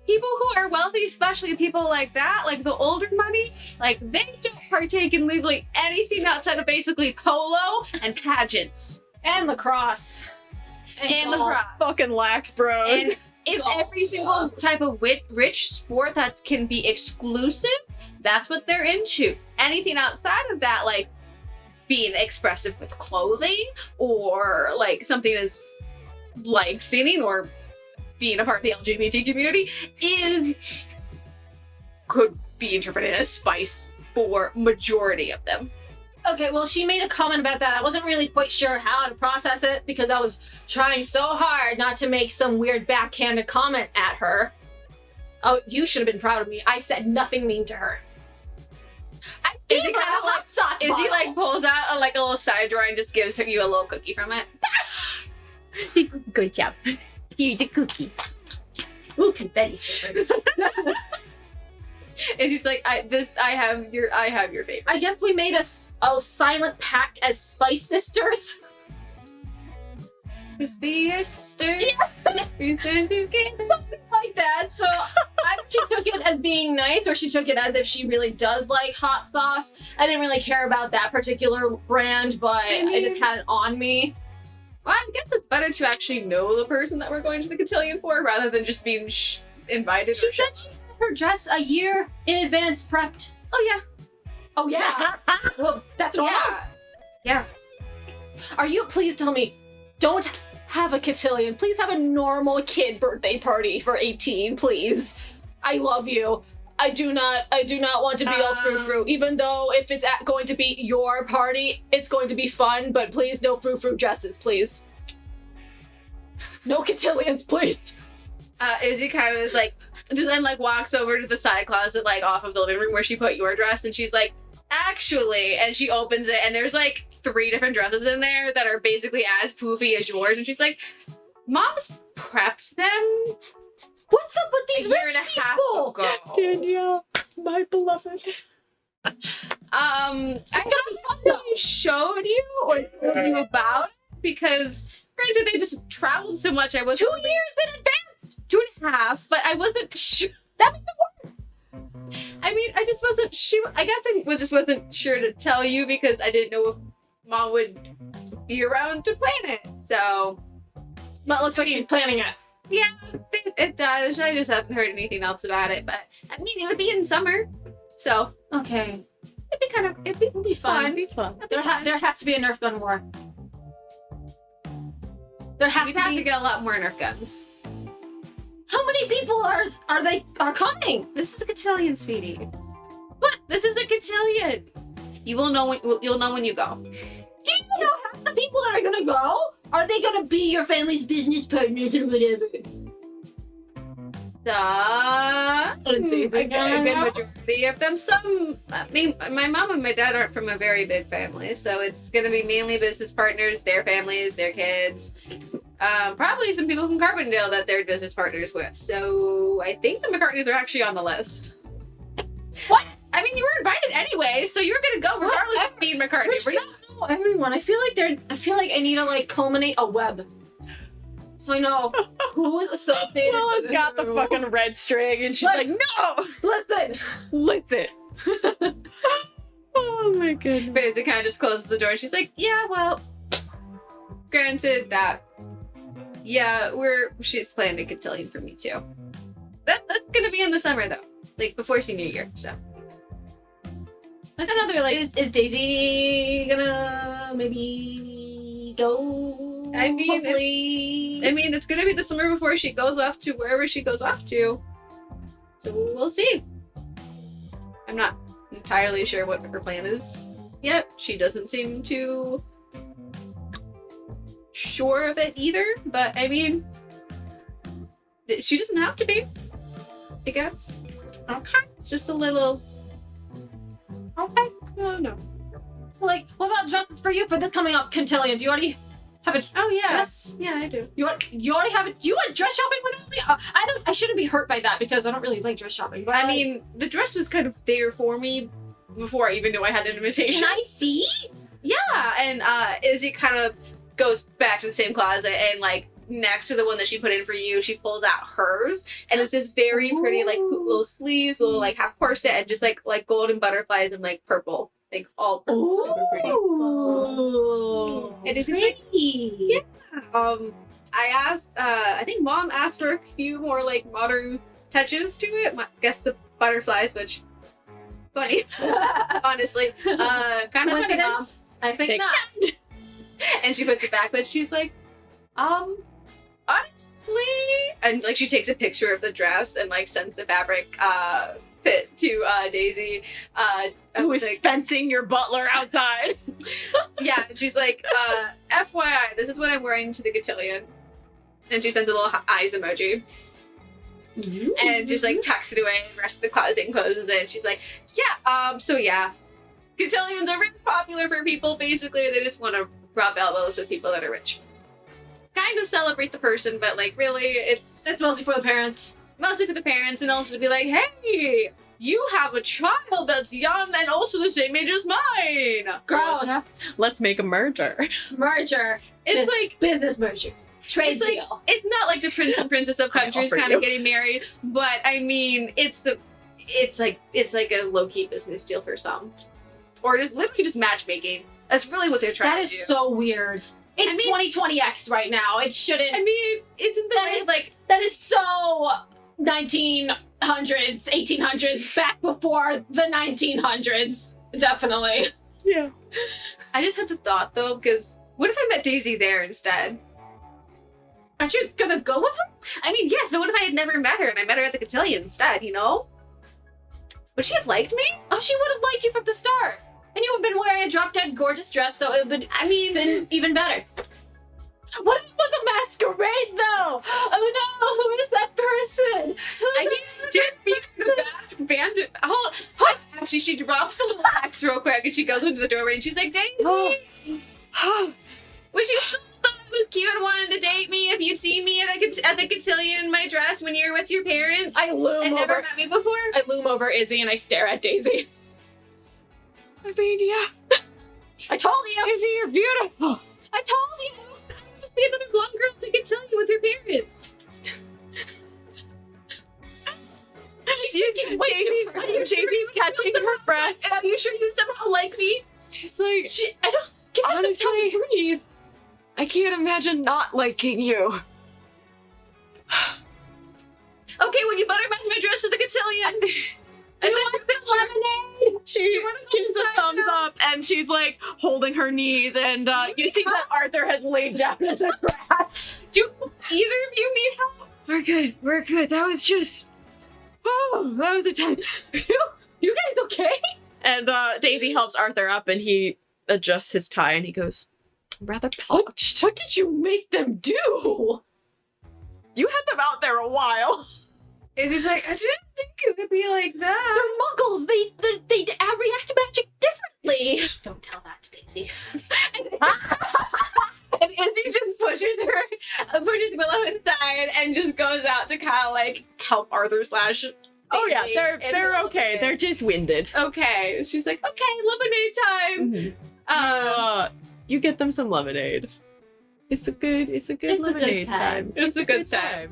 people who are wealthy, especially people like that, like the older money, like they don't partake in literally anything outside of basically polo and pageants And lacrosse. and golf. lacrosse. Fucking lax bros. And it's every single type of rich sport that can be exclusive. That's what they're into. Anything outside of that, like being expressive with clothing or like something as like singing or being a part of the LGBT community could be interpreted as spice for majority of them. Okay, well, she made a comment about that. I wasn't really quite sure how to process it because I was trying so hard not to make some weird backhanded comment at her. Oh, you should have been proud of me. I said nothing mean to her. I gave her a hot sauce Izzy bottle. like pulls out a little side drawer and just gives you a little cookie from it. Good job. Here's a cookie. Ooh, confetti. Izzy's like, I have your favorite. I guess we made a silent pact as Spice Sisters. Let's be your sister. We send you kids. Like that. So she took it as being nice, or she took it as if she really does like hot sauce. I didn't really care about that particular brand, but I just had it on me. Well, I guess it's better to actually know the person that we're going to the cotillion for rather than just being invited. She said she had her dress a year in advance prepped. Oh yeah. Oh yeah. Well, That's normal. yeah. Are you, please tell me, don't have a cotillion. Please have a normal kid birthday party for 18, please. I love you. I do not want to be all frou-frou, even though if it's going to be your party, it's going to be fun, but please no frou-frou dresses, please. No cotillions, please. Izzy kind of is like, just then like walks over to the side closet like off of the living room where she put your dress, and she's like, actually, and she opens it and there's like 3 different dresses in there that are basically as poofy as yours, and she's like, Mom's prepped them What's up with a these year rich and a half people? ago. Danielle, my beloved. I don't know if I showed you or told you about it because, granted, they just traveled so much. I was 2 years in advance. 2.5, but I wasn't sure. That makes it worse. I mean, I just wasn't sure. I guess I wasn't sure to tell you because I didn't know if Mom would be around to plan it. So, But it looks like she's planning it. yeah, it does. I just haven't heard anything else about it. But I mean, it would be in summer, so Okay. it'd be fun. Be fun. There has to be a Nerf gun war. There has We'd to have be. to get a lot more Nerf guns. How many people are coming? This is a cotillion, sweetie. What? This is a cotillion. You will know you'll know when you go. Do you know half the people that are gonna go? Are they gonna be your family's business partners or whatever? A Daisy good going out? majority of them. Some, I mean, my mom and my dad aren't from a very big family, so it's gonna be mainly business partners, their families, their kids. Probably some people from Carbondale that they're business partners with. So I think the McCartneys are actually on the list. What? I mean, you were invited anyway, so you're gonna go regardless of being McCartney. We're not. Oh, everyone. I feel like I need to like culminate a web. So I know who is associated Willa's with got the who. fucking red string, and she's like, no! Listen. Listen. Oh my goodness. Basically, kind of just closes the door. And she's like, "Yeah, well, granted that, yeah, she's planning a cotillion for me too. That's gonna be in the summer though, like before senior year. So another like, Is Daisy gonna maybe go? I mean, hopefully. it's gonna be the summer before she goes off to wherever she goes off to. So we'll see. I'm not entirely sure what her plan is yet. She doesn't seem too sure of it either, but I mean, she doesn't have to be, I guess. Okay. Just a little. Okay. Oh no. So like, what about dresses for you for this coming up cotillion? Do you already have a Oh yeah. dress? Yeah, I do. You already have it. Do you want dress shopping without me? I shouldn't be hurt by that because I don't really like dress shopping. But I mean, the dress was kind of there for me before I even knew I had an invitation. Can I see? Yeah, and Izzy kind of goes back to the same closet and like next to the one that she put in for you, she pulls out hers, and it's this very pretty like little sleeves, little like half corset, and just like golden butterflies and like purple, like all purple, super pretty. Ooh. And it's just like, pretty. I asked, I think Mom asked for a few more like modern touches to it. I guess the butterflies, which funny, honestly, kind of funny, Mom. coincidence? I think Thank- not. And she puts it back, but she's like, honestly, and like she takes a picture of the dress and like sends the fabric fit to Daisy, Who is like, fencing your butler outside? yeah, she's like, FYI, this is what I'm wearing to the cotillion, and she sends a little eyes emoji. And just like tucks it away, and the rest of the closet closes it. And she's like, yeah, so yeah, cotillions are really popular for people. Basically, they just want to rub elbows with people that are rich. Kind of celebrate the person, but like really, it's Mostly for the parents. mostly for the parents, and also to be like, hey, you have a child that's young and also the same age as mine. Gross. Let's make a merger. Merger. It's like Business merger. Trade it's like deal. it's not like the prince and princess of countries offer kind of you. getting married, but I mean, it's like a low key business deal for some, or just literally just matchmaking. That's really what they're trying That to is do. so weird. It's I mean- 2020X right now. It shouldn't. I mean, it's in the That way is- like That is so 1900s, 1800s, back before the 1900s. Definitely. Yeah. I just had the thought though, because what if I met Daisy there instead? Aren't you gonna go with her? I mean, yes, but what if I had never met her and I met her at the cotillion instead? You know, would she have liked me? Oh, she would have liked you from the start. And you would have been wearing a drop dead gorgeous dress, so it would I mean, been even better. What if it was a masquerade though? Oh no, who is that person? I mean, did beat the mask bandit. Oh, actually, she drops the little axe real quick and she goes into the doorway and she's like, Daisy, would you still thought it was cute and wanted to date me if you'd seen me at the cotillion in my dress when you were with your parents I loom and over. never met me before? I loom over Izzy and I stare at Daisy. I mean, yeah. I told you. Izzy, you're beautiful. I told you. I would just be another blonde girl at the cotillion with your parents. She's thinking way too far. Daisy's catching her breath. And are you sure you somehow like me? She's like, I don't give us some time honestly, to breathe. I can't imagine not liking you. Okay, will you butter my dress at the cotillion? Do you want some lemonade? She gives a thumbs up and she's like holding her knees, and you see that Arthur has laid down in the grass. Do either of you need help? We're good. That was just. Oh, that was intense. You guys okay? And Daisy helps Arthur up and he adjusts his tie and he goes, rather parched. What did you make them do? You had them out there a while. Izzy's like, I didn't think it would be like that. They're muggles. They react to magic differently. Don't tell that to Daisy. And Izzy just pushes Willow inside and just goes out to kind of like help Arthur slash. Oh yeah, Daisy they're and okay. They're just winded. okay. She's like, okay, lemonade time. You get them some lemonade. It's a good lemonade time. It's a good time.